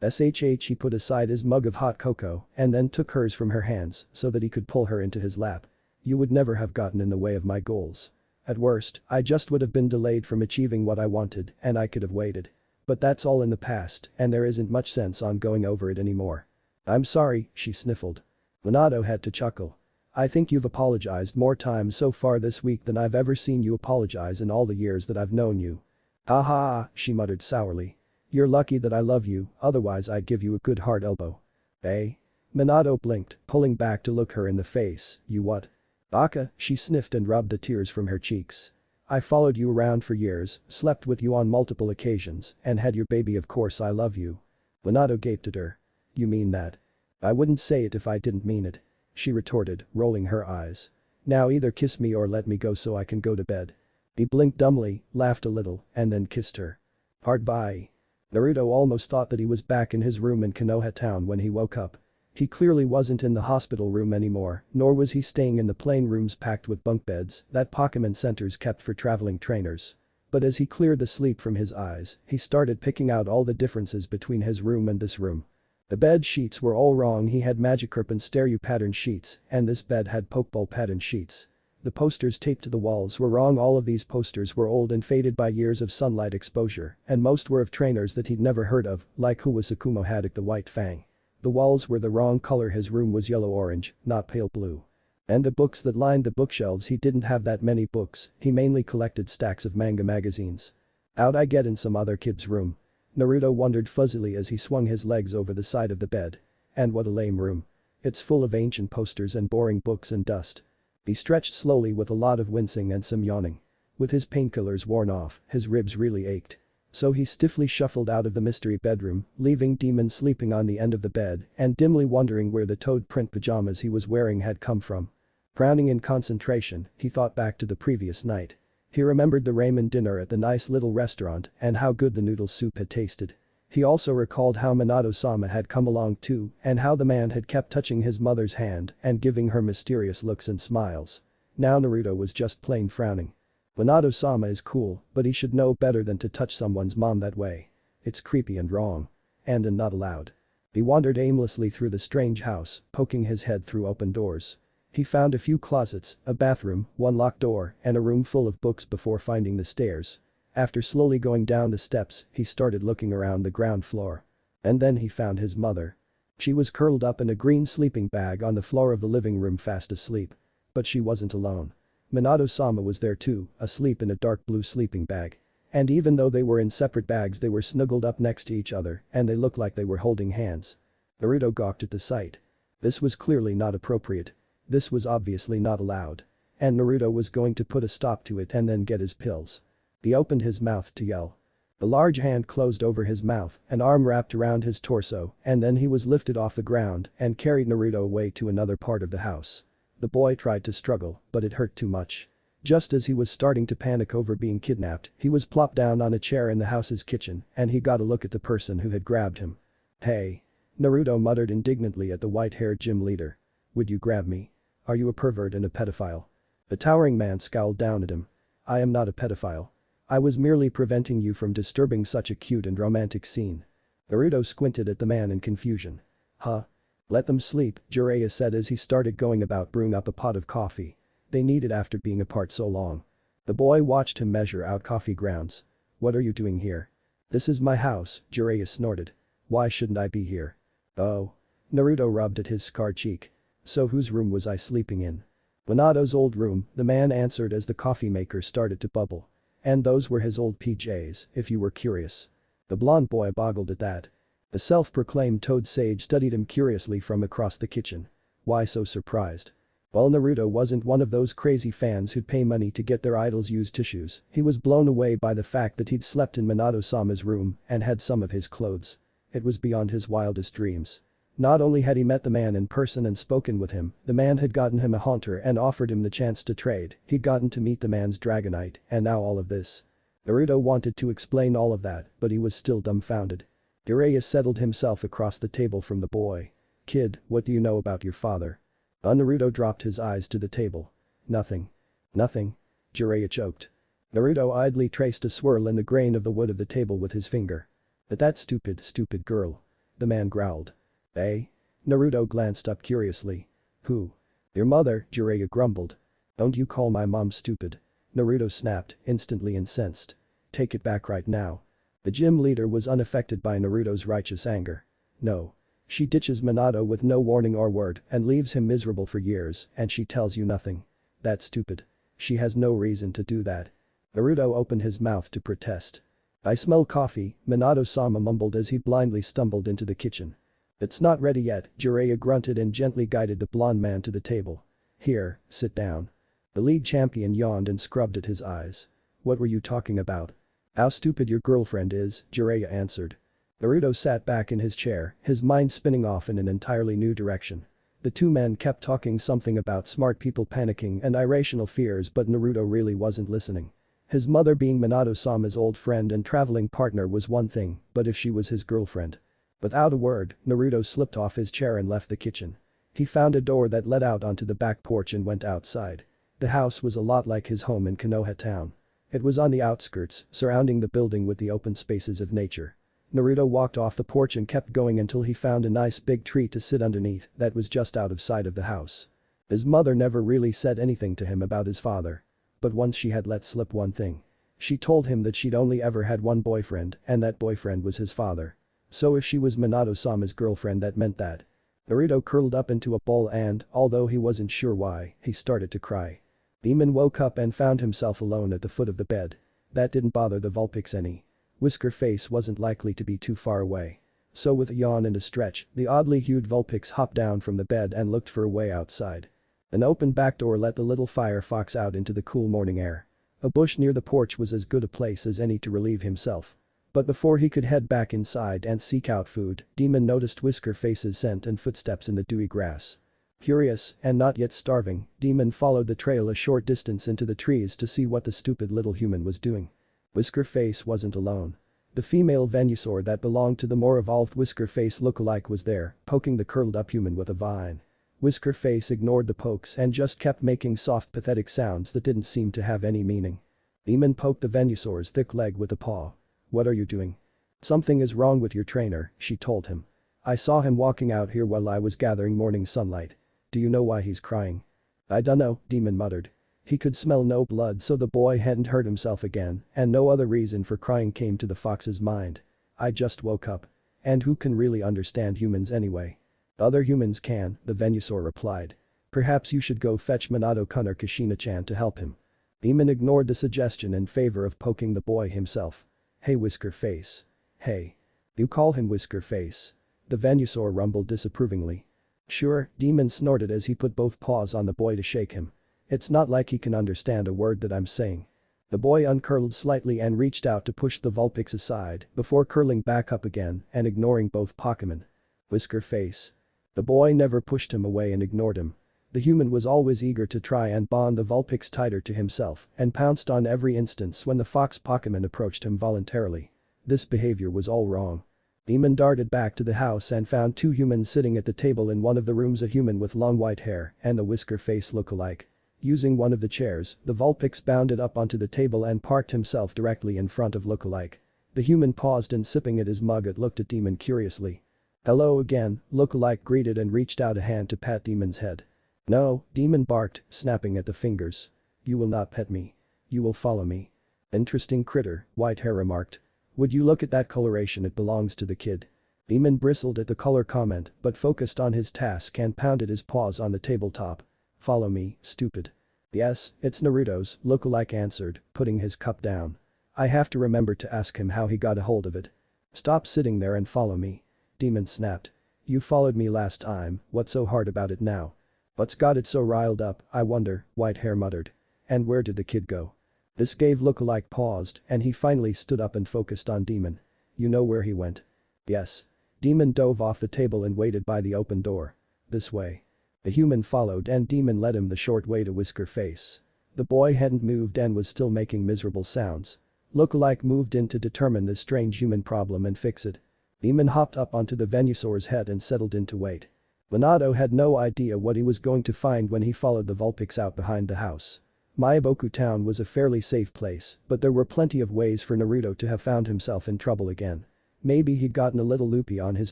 he put aside his mug of hot cocoa and then took hers from her hands so that he could pull her into his lap. "You would never have gotten in the way of my goals. At worst, I just would have been delayed from achieving what I wanted and I could have waited. But that's all in the past and there isn't much sense on going over it anymore." "I'm sorry," she sniffled. Minato had to chuckle. "I think you've apologized more times so far this week than I've ever seen you apologize in all the years that I've known you." "Ha ha," she muttered sourly. "You're lucky that I love you, otherwise I'd give you a good hard elbow." "Eh?" Minato blinked, pulling back to look her in the face. "You what?" "Baka," she sniffed and rubbed the tears from her cheeks. "I followed you around for years, slept with you on multiple occasions, and had your baby, of course I love you." Minato gaped at her. "You mean that?" "I wouldn't say it if I didn't mean it," she retorted, rolling her eyes. "Now either kiss me or let me go so I can go to bed." He blinked dumbly, laughed a little, and then kissed her. Part by. Naruto almost thought that he was back in his room in Konoha town when he woke up. He clearly wasn't in the hospital room anymore, nor was he staying in the plane rooms packed with bunk beds that Pokemon centers kept for traveling trainers. But as he cleared the sleep from his eyes, he started picking out all the differences between his room and this room. The bed sheets were all wrong. He had Magikarp and Staryu pattern sheets, and this bed had Pokeball pattern sheets. The posters taped to the walls were wrong. All of these posters were old and faded by years of sunlight exposure, and most were of trainers that he'd never heard of, like Huasakumo Haddock the White Fang. The walls were the wrong color. His room was yellow-orange, not pale blue. And the books that lined the bookshelves, he didn't have that many books, he mainly collected stacks of manga magazines. "How'd I get in some other kid's room?" Naruto wondered fuzzily as he swung his legs over the side of the bed. "And what a lame room. It's full of ancient posters and boring books and dust." He stretched slowly with a lot of wincing and some yawning. With his painkillers worn off, his ribs really ached. So he stiffly shuffled out of the mystery bedroom, leaving Demon sleeping on the end of the bed and dimly wondering where the toad print pajamas he was wearing had come from. Frowning in concentration, he thought back to the previous night. He remembered the ramen dinner at the nice little restaurant and how good the noodle soup had tasted. He also recalled how Minato-sama had come along too and how the man had kept touching his mother's hand and giving her mysterious looks and smiles. Now Naruto was just plain frowning. Minato-sama is cool, but he should know better than to touch someone's mom that way. It's creepy and wrong. And not allowed. He wandered aimlessly through the strange house, poking his head through open doors. He found a few closets, a bathroom, one locked door, and a room full of books before finding the stairs. After slowly going down the steps, he started looking around the ground floor. And then he found his mother. She was curled up in a green sleeping bag on the floor of the living room fast asleep. But she wasn't alone. Minato-sama was there too, asleep in a dark blue sleeping bag. And even though they were in separate bags they were snuggled up next to each other and they looked like they were holding hands. Naruto gawked at the sight. This was clearly not appropriate. This was obviously not allowed. And Naruto was going to put a stop to it and then get his pills. He opened his mouth to yell. The large hand closed over his mouth, an arm wrapped around his torso, and then he was lifted off the ground and carried Naruto away to another part of the house. The boy tried to struggle, but it hurt too much. Just as he was starting to panic over being kidnapped, he was plopped down on a chair in the house's kitchen and he got a look at the person who had grabbed him. "Hey." Naruto muttered indignantly at the white-haired gym leader. "Would you grab me? Are you a pervert and a pedophile?" The towering man scowled down at him. "I am not a pedophile. I was merely preventing you from disturbing such a cute and romantic scene." Naruto squinted at the man in confusion. "Huh? Let them sleep," Jiraiya said as he started going about brewing up a pot of coffee. They needed after being apart so long. The boy watched him measure out coffee grounds. "What are you doing here?" "This is my house," Jiraiya snorted. "Why shouldn't I be here?" "Oh." Naruto rubbed at his scarred cheek. "So whose room was I sleeping in?" "Minato's old room," the man answered as the coffee maker started to bubble. "And those were his old PJs, if you were curious." The blonde boy boggled at that. The self-proclaimed toad sage studied him curiously from across the kitchen. Why so surprised? While Naruto wasn't one of those crazy fans who'd pay money to get their idols use tissues, he was blown away by the fact that he'd slept in Minato-sama's room and had some of his clothes. It was beyond his wildest dreams. Not only had he met the man in person and spoken with him, the man had gotten him a haunter and offered him the chance to trade, he'd gotten to meet the man's Dragonite, and now all of this. Naruto wanted to explain all of that, but he was still dumbfounded. Jiraiya settled himself across the table from the boy. "Kid, what do you know about your father?" Naruto dropped his eyes to the table. "Nothing." "Nothing?" Jiraiya choked. Naruto idly traced a swirl in the grain of the wood of the table with his finger. "But that stupid girl." The man growled. "Eh?" Naruto glanced up curiously. "Who?" "Your mother," Jiraiya grumbled. "Don't you call my mom stupid." Naruto snapped, instantly incensed. "Take it back right now." The gym leader was unaffected by Naruto's righteous anger. "No. She ditches Minato with no warning or word and leaves him miserable for years and she tells you nothing. That's stupid. She has no reason to do that." Naruto opened his mouth to protest. "I smell coffee," Minato-sama mumbled as he blindly stumbled into the kitchen. "It's not ready yet," Jiraiya grunted and gently guided the blonde man to the table. "Here, sit down." The league champion yawned and scrubbed at his eyes. "What were you talking about?" "How stupid your girlfriend is," Jiraiya answered. Naruto sat back in his chair, his mind spinning off in an entirely new direction. The two men kept talking something about smart people panicking and irrational fears but Naruto really wasn't listening. His mother being Minato-sama's old friend and traveling partner was one thing, but if she was his girlfriend. Without a word, Naruto slipped off his chair and left the kitchen. He found a door that led out onto the back porch and went outside. The house was a lot like his home in Konoha town. It was on the outskirts, surrounding the building with the open spaces of nature. Naruto walked off the porch and kept going until he found a nice big tree to sit underneath that was just out of sight of the house. His mother never really said anything to him about his father. But once she had let slip one thing. She told him that she'd only ever had one boyfriend and that boyfriend was his father. So if she was Minato-sama's girlfriend that meant that. Naruto curled up into a ball and, although he wasn't sure why, he started to cry. Demon woke up and found himself alone at the foot of the bed. That didn't bother the Vulpix any. Whisker Face wasn't likely to be too far away. So with a yawn and a stretch, the oddly hued Vulpix hopped down from the bed and looked for a way outside. An open back door let the little firefox out into the cool morning air. A bush near the porch was as good a place as any to relieve himself. But before he could head back inside and seek out food, Demon noticed Whisker Face's scent and footsteps in the dewy grass. Curious, and not yet starving, Demon followed the trail a short distance into the trees to see what the stupid little human was doing. Whisker Face wasn't alone. The female Venusaur that belonged to the more evolved Whisker Face lookalike was there, poking the curled up human with a vine. Whisker Face ignored the pokes and just kept making soft pathetic sounds that didn't seem to have any meaning. Demon poked the Venusaur's thick leg with a paw. "What are you doing?" "Something is wrong with your trainer," she told him. "I saw him walking out here while I was gathering morning sunlight. Do you know why he's crying?" "I dunno," Demon muttered. He could smell no blood, so the boy hadn't hurt himself again, and no other reason for crying came to the fox's mind. "I just woke up. And who can really understand humans anyway?" "Other humans can," the Venusaur replied. "Perhaps you should go fetch Minato-kun or Kushina-chan to help him." Demon ignored the suggestion in favor of poking the boy himself. "Hey Whisker Face. Hey. You call him Whisker Face?" The Venusaur rumbled disapprovingly. "Sure," Demon snorted as he put both paws on the boy to shake him. "It's not like he can understand a word that I'm saying." The boy uncurled slightly and reached out to push the Vulpix aside before curling back up again and ignoring both Pokémon. Whisker Face. The boy never pushed him away and ignored him. The human was always eager to try and bond the Vulpix tighter to himself and pounced on every instance when the fox Pokémon approached him voluntarily. This behavior was all wrong. Demon darted back to the house and found two humans sitting at the table in one of the rooms, a human with long white hair and a Whisker Face look-alike. Using one of the chairs, the Vulpix bounded up onto the table and parked himself directly in front of look-alike. The human paused and sipping at his mug it looked at Demon curiously. "Hello again," look-alike greeted and reached out a hand to pat Demon's head. "No," Demon barked, snapping at the fingers. "You will not pet me. You will follow me." "Interesting critter," Whitehair remarked. "Would you look at that coloration, it belongs to the kid." Demon bristled at the color comment but focused on his task and pounded his paws on the tabletop. "Follow me, stupid." "Yes, it's Naruto's," look-alike answered, putting his cup down. "I have to remember to ask him how he got a hold of it." "Stop sitting there and follow me." Demon snapped. "You followed me last time, what's so hard about it now?" "What's got it so riled up, I wonder," Whitehair muttered. "And where did the kid go?" This gave look-alike paused and he finally stood up and focused on Demon. "You know where he went?" "Yes." Demon dove off the table and waited by the open door. "This way." The human followed and Demon led him the short way to Whisker Face. The boy hadn't moved and was still making miserable sounds. Look-alike moved in to determine this strange human problem and fix it. Demon hopped up onto the Venusaur's head and settled in to wait. Minato had no idea what he was going to find when he followed the Vulpix out behind the house. Maiboku Town was a fairly safe place, but there were plenty of ways for Naruto to have found himself in trouble again. Maybe he'd gotten a little loopy on his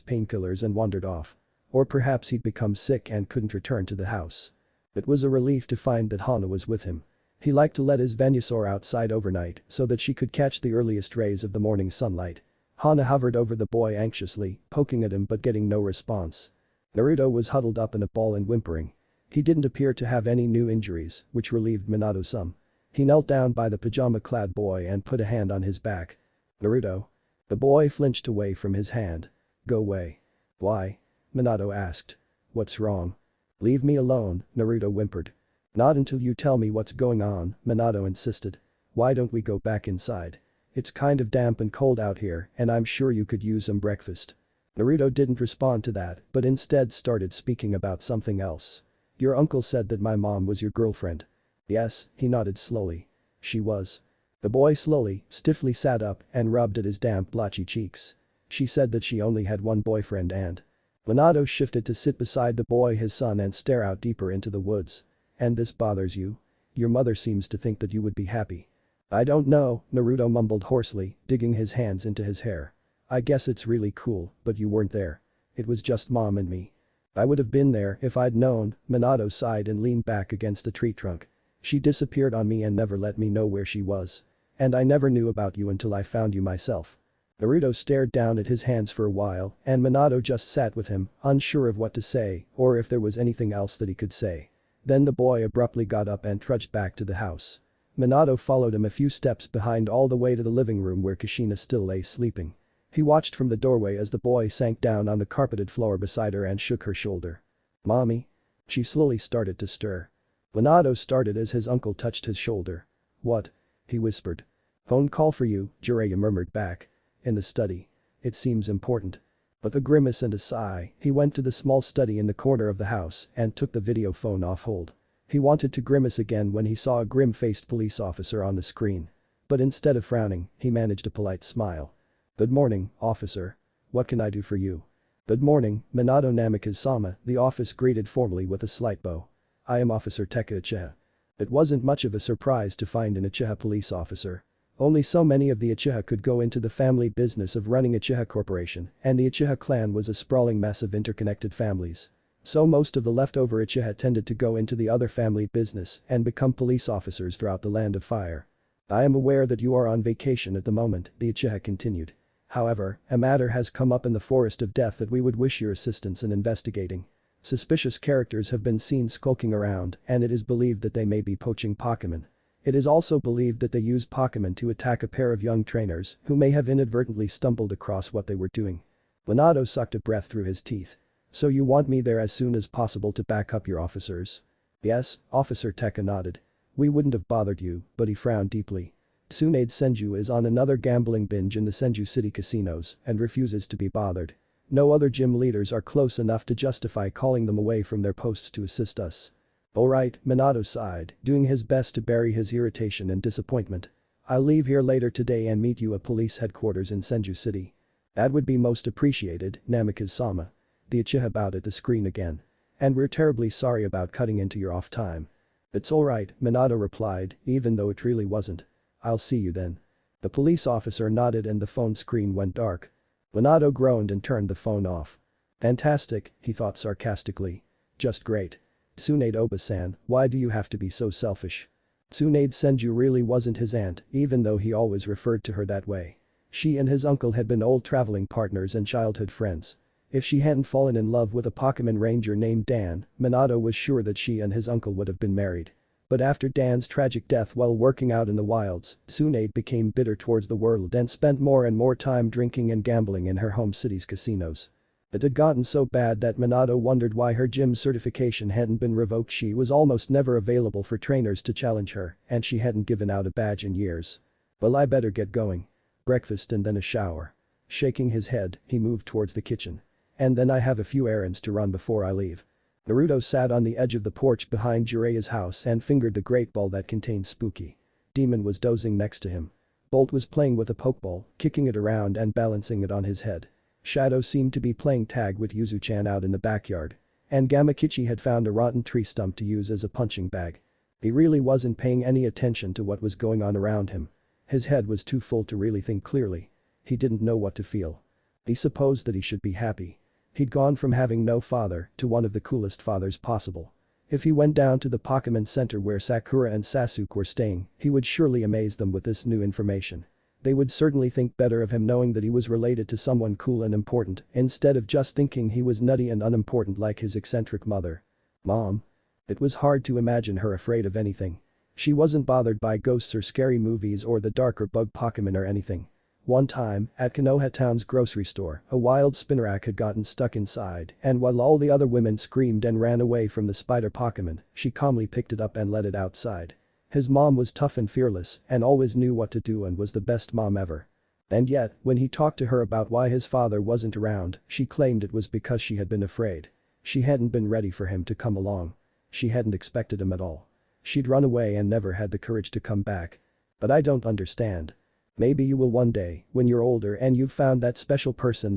painkillers and wandered off. Or perhaps he'd become sick and couldn't return to the house. It was a relief to find that Hana was with him. He liked to let his Venusaur outside overnight so that she could catch the earliest rays of the morning sunlight. Hana hovered over the boy anxiously, poking at him but getting no response. Naruto was huddled up in a ball and whimpering. He didn't appear to have any new injuries, which relieved Minato some. He knelt down by the pajama-clad boy and put a hand on his back. "Naruto?" The boy flinched away from his hand. "Go away." "Why?" Minato asked. "What's wrong?" "Leave me alone," Naruto whimpered. "Not until you tell me what's going on," Minato insisted. "Why don't we go back inside? It's kind of damp and cold out here and I'm sure you could use some breakfast." Naruto didn't respond to that but instead started speaking about something else. "Your uncle said that my mom was your girlfriend." "Yes," he nodded slowly. "She was." The boy slowly, stiffly sat up and rubbed at his damp blotchy cheeks. "She said that she only had one boyfriend and." Minato shifted to sit beside the boy his son and stare out deeper into the woods. "And this bothers you? Your mother seems to think that you would be happy." "I don't know," Naruto mumbled hoarsely, digging his hands into his hair. "I guess it's really cool, but you weren't there. It was just mom and me." "I would have been there if I'd known," Minato sighed and leaned back against the tree trunk. "She disappeared on me and never let me know where she was. And I never knew about you until I found you myself." Naruto stared down at his hands for a while and Minato just sat with him, unsure of what to say or if there was anything else that he could say. Then the boy abruptly got up and trudged back to the house. Minato followed him a few steps behind all the way to the living room where Kushina still lay sleeping. He watched from the doorway as the boy sank down on the carpeted floor beside her and shook her shoulder. "Mommy?" She slowly started to stir. Minato started as his uncle touched his shoulder. "What?" he whispered. "Phone call for you," Jiraiya murmured back. "In the study. It seems important." With a grimace and a sigh, he went to the small study in the corner of the house and took the video phone off hold. He wanted to grimace again when he saw a grim-faced police officer on the screen. But instead of frowning, he managed a polite smile. "Good morning, officer. What can I do for you?" "Good morning, Minato Namikaze-sama," the office greeted formally with a slight bow. "I am Officer Teka Uchiha." It wasn't much of a surprise to find an Uchiha police officer. Only so many of the Uchiha could go into the family business of running Uchiha Corporation, and the Uchiha clan was a sprawling mess of interconnected families. So most of the leftover Uchiha tended to go into the other family business and become police officers throughout the Land of Fire. "I am aware that you are on vacation at the moment," the Uchiha continued. "However, a matter has come up in the Forest of Death that we would wish your assistance in investigating. Suspicious characters have been seen skulking around and it is believed that they may be poaching Pokemon. It is also believed that they use Pokemon to attack a pair of young trainers who may have inadvertently stumbled across what they were doing." Minato sucked a breath through his teeth. "So you want me there as soon as possible to back up your officers?" "Yes," Officer Teka nodded. "We wouldn't have bothered you," but he frowned deeply. Tsunade Senju is on another gambling binge in the Senju City casinos and refuses to be bothered. No other gym leaders are close enough to justify calling them away from their posts to assist us. "Alright," Minato sighed, doing his best to bury his irritation and disappointment. "I'll leave here later today and meet you at police headquarters in Senju City." "That would be most appreciated, Namikaze-sama." The Uchiha bowed at the screen again. "And we're terribly sorry about cutting into your off time." "It's alright," Minato replied, even though it really wasn't. "I'll see you then." The police officer nodded and the phone screen went dark. Minato groaned and turned the phone off. "Fantastic," he thought sarcastically. "Just great. Tsunade Oba-san, why do you have to be so selfish?" Tsunade Senju really wasn't his aunt, even though he always referred to her that way. She and his uncle had been old traveling partners and childhood friends. If she hadn't fallen in love with a Pokemon ranger named Dan, Minato was sure that she and his uncle would have been married. But after Dan's tragic death while working out in the wilds, Tsunade became bitter towards the world and spent more and more time drinking and gambling in her home city's casinos. It had gotten so bad that Minato wondered why her gym certification hadn't been revoked. She was almost never available for trainers to challenge her, and she hadn't given out a badge in years. "Well, I better get going. Breakfast and then a shower." Shaking his head, he moved towards the kitchen. "And then I have a few errands to run before I leave." Naruto sat on the edge of the porch behind Jireya's house and fingered the great ball that contained Spooky. Demon was dozing next to him. Bolt was playing with a pokeball, kicking it around and balancing it on his head. Shadow seemed to be playing tag with Yuzu-chan out in the backyard. And Gamakichi had found a rotten tree stump to use as a punching bag. He really wasn't paying any attention to what was going on around him. His head was too full to really think clearly. He didn't know what to feel. He supposed that he should be happy. He'd gone from having no father to one of the coolest fathers possible. If he went down to the Pokemon Center where Sakura and Sasuke were staying, he would surely amaze them with this new information. They would certainly think better of him knowing that he was related to someone cool and important instead of just thinking he was nutty and unimportant like his eccentric mother. Mom. It was hard to imagine her afraid of anything. She wasn't bothered by ghosts or scary movies or the dark or bug Pokemon or anything. One time, at Konoha Town's grocery store, a wild Spinarak had gotten stuck inside and while all the other women screamed and ran away from the spider Pokemon, she calmly picked it up and let it outside. His mom was tough and fearless and always knew what to do and was the best mom ever. And yet, when he talked to her about why his father wasn't around, she claimed it was because she had been afraid. She hadn't been ready for him to come along. She hadn't expected him at all. She'd run away and never had the courage to come back. But I don't understand. Maybe you will one day, when you're older and you've found that special person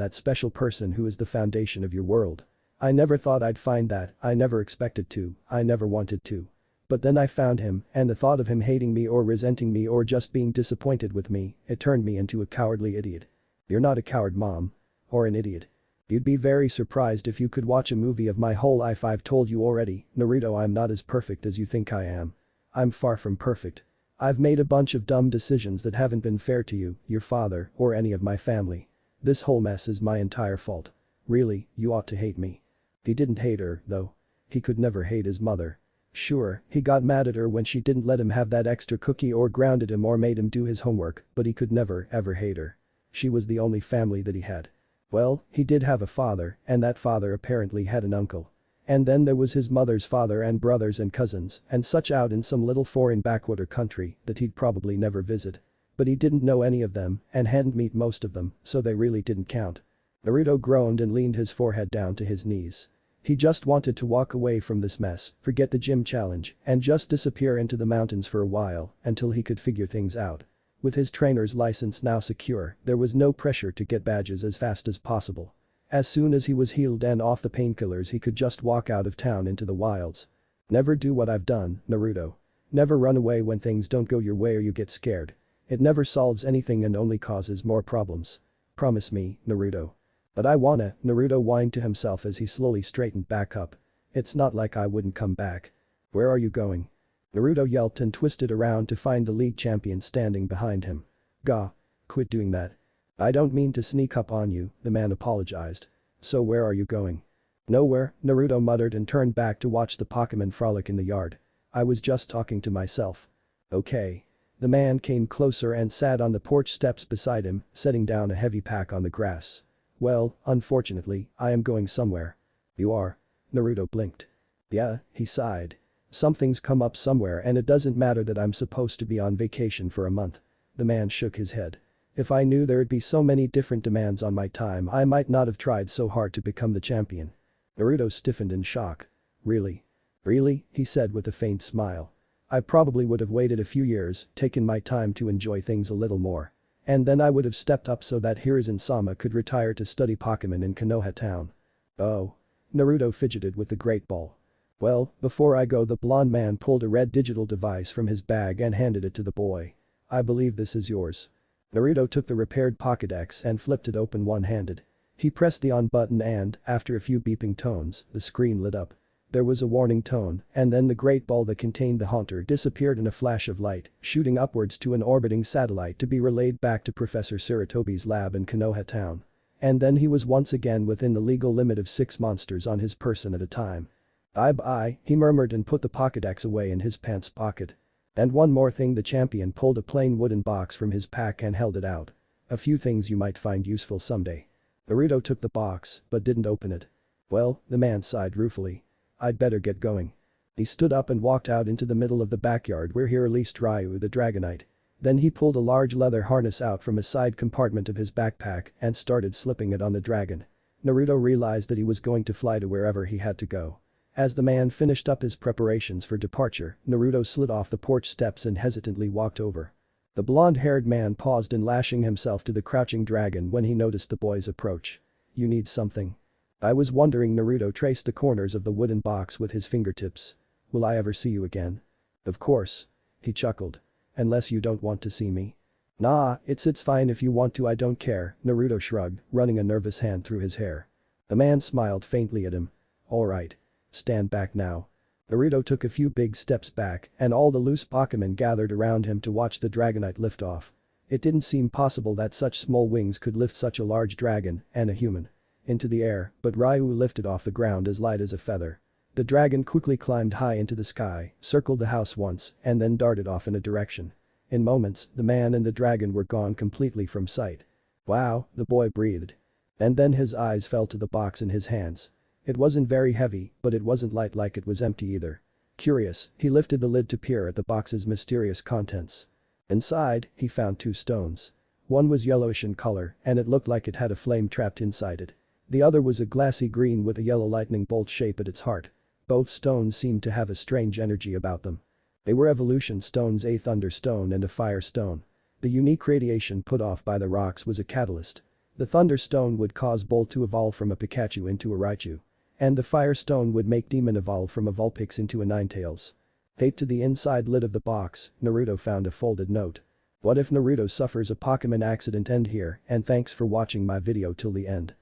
who is the foundation of your world. I never thought I'd find that, I never expected to, I never wanted to. But then I found him, and the thought of him hating me or resenting me or just being disappointed with me, it turned me into a cowardly idiot." "You're not a coward, Mom. Or an idiot. You'd be very surprised if you could watch a movie of my whole life. I've told you already, Naruto, I'm not as perfect as you think I am. I'm far from perfect. I've made a bunch of dumb decisions that haven't been fair to you, your father, or any of my family. This whole mess is my entire fault. Really, you ought to hate me." He didn't hate her, though. He could never hate his mother. Sure, he got mad at her when she didn't let him have that extra cookie or grounded him or made him do his homework, but he could never, ever hate her. She was the only family that he had. Well, he did have a father, and that father apparently had an uncle. And then there was his mother's father and brothers and cousins and such out in some little foreign backwater country that he'd probably never visit. But he didn't know any of them and hadn't met most of them, so they really didn't count. Naruto groaned and leaned his forehead down to his knees. He just wanted to walk away from this mess, forget the gym challenge, and just disappear into the mountains for a while until he could figure things out. With his trainer's license now secure, there was no pressure to get badges as fast as possible. As soon as he was healed and off the painkillers he could just walk out of town into the wilds. Never do what I've done, Naruto. Never run away when things don't go your way or you get scared. It never solves anything and only causes more problems. Promise me, Naruto. But I wanna, Naruto whined to himself as he slowly straightened back up. It's not like I wouldn't come back. Where are you going? Naruto yelped and twisted around to find the league champion standing behind him. Gah. Quit doing that. I don't mean to sneak up on you, the man apologized. So where are you going? Nowhere, Naruto muttered and turned back to watch the Pokemon frolic in the yard. I was just talking to myself. Okay. The man came closer and sat on the porch steps beside him, setting down a heavy pack on the grass. Well, unfortunately, I am going somewhere. You are? Naruto blinked. Yeah, he sighed. Something's come up somewhere and it doesn't matter that I'm supposed to be on vacation for a month. The man shook his head. If I knew there'd be so many different demands on my time I might not have tried so hard to become the champion. Naruto stiffened in shock. Really? Really? He said with a faint smile. I probably would have waited a few years, taken my time to enjoy things a little more. And then I would have stepped up so that Hiruzen-sama could retire to study Pokemon in Konoha town. Oh. Naruto fidgeted with the Great Ball. Well, before I go the blonde man pulled a red digital device from his bag and handed it to the boy. I believe this is yours. Naruto took the repaired Pokédex and flipped it open one-handed. He pressed the on button and, after a few beeping tones, the screen lit up. There was a warning tone, and then the great ball that contained the Haunter disappeared in a flash of light, shooting upwards to an orbiting satellite to be relayed back to Professor Sarutobi's lab in Konoha town. And then he was once again within the legal limit of 6 monsters on his person at a time. Bye, he murmured and put the Pokédex away in his pants pocket. And one more thing, the champion pulled a plain wooden box from his pack and held it out. A few things you might find useful someday. Naruto took the box, but didn't open it. Well, the man sighed ruefully. I'd better get going. He stood up and walked out into the middle of the backyard where he released Ryu the Dragonite. Then he pulled a large leather harness out from a side compartment of his backpack and started slipping it on the dragon. Naruto realized that he was going to fly to wherever he had to go. As the man finished up his preparations for departure, Naruto slid off the porch steps and hesitantly walked over. The blonde-haired man paused in lashing himself to the crouching dragon when he noticed the boy's approach. You need something? I was wondering. Naruto traced the corners of the wooden box with his fingertips. Will I ever see you again? Of course. He chuckled. Unless you don't want to see me. Nah, it's fine if you want to, I don't care, Naruto shrugged, running a nervous hand through his hair. The man smiled faintly at him. Alright. Stand back now. Naruto took a few big steps back and all the loose Pokemon gathered around him to watch the Dragonite lift off. It didn't seem possible that such small wings could lift such a large dragon and a human into the air, but Ryu lifted off the ground as light as a feather. The dragon quickly climbed high into the sky, circled the house once, and then darted off in a direction. In moments, the man and the dragon were gone completely from sight. Wow, the boy breathed. And then his eyes fell to the box in his hands. It wasn't very heavy, but it wasn't light like it was empty either. Curious, he lifted the lid to peer at the box's mysterious contents. Inside, he found 2 stones. One was yellowish in color, and it looked like it had a flame trapped inside it. The other was a glassy green with a yellow lightning bolt shape at its heart. Both stones seemed to have a strange energy about them. They were evolution stones, a thunder stone and a fire stone. The unique radiation put off by the rocks was a catalyst. The thunder stone would cause Bolt to evolve from a Pikachu into a Raichu. And the fire stone would make Demon evolve from a Vulpix into a Ninetales. Taped to the inside lid of the box, Naruto found a folded note. What if Naruto suffers a Pokemon accident? End here, and thanks for watching my video till the end.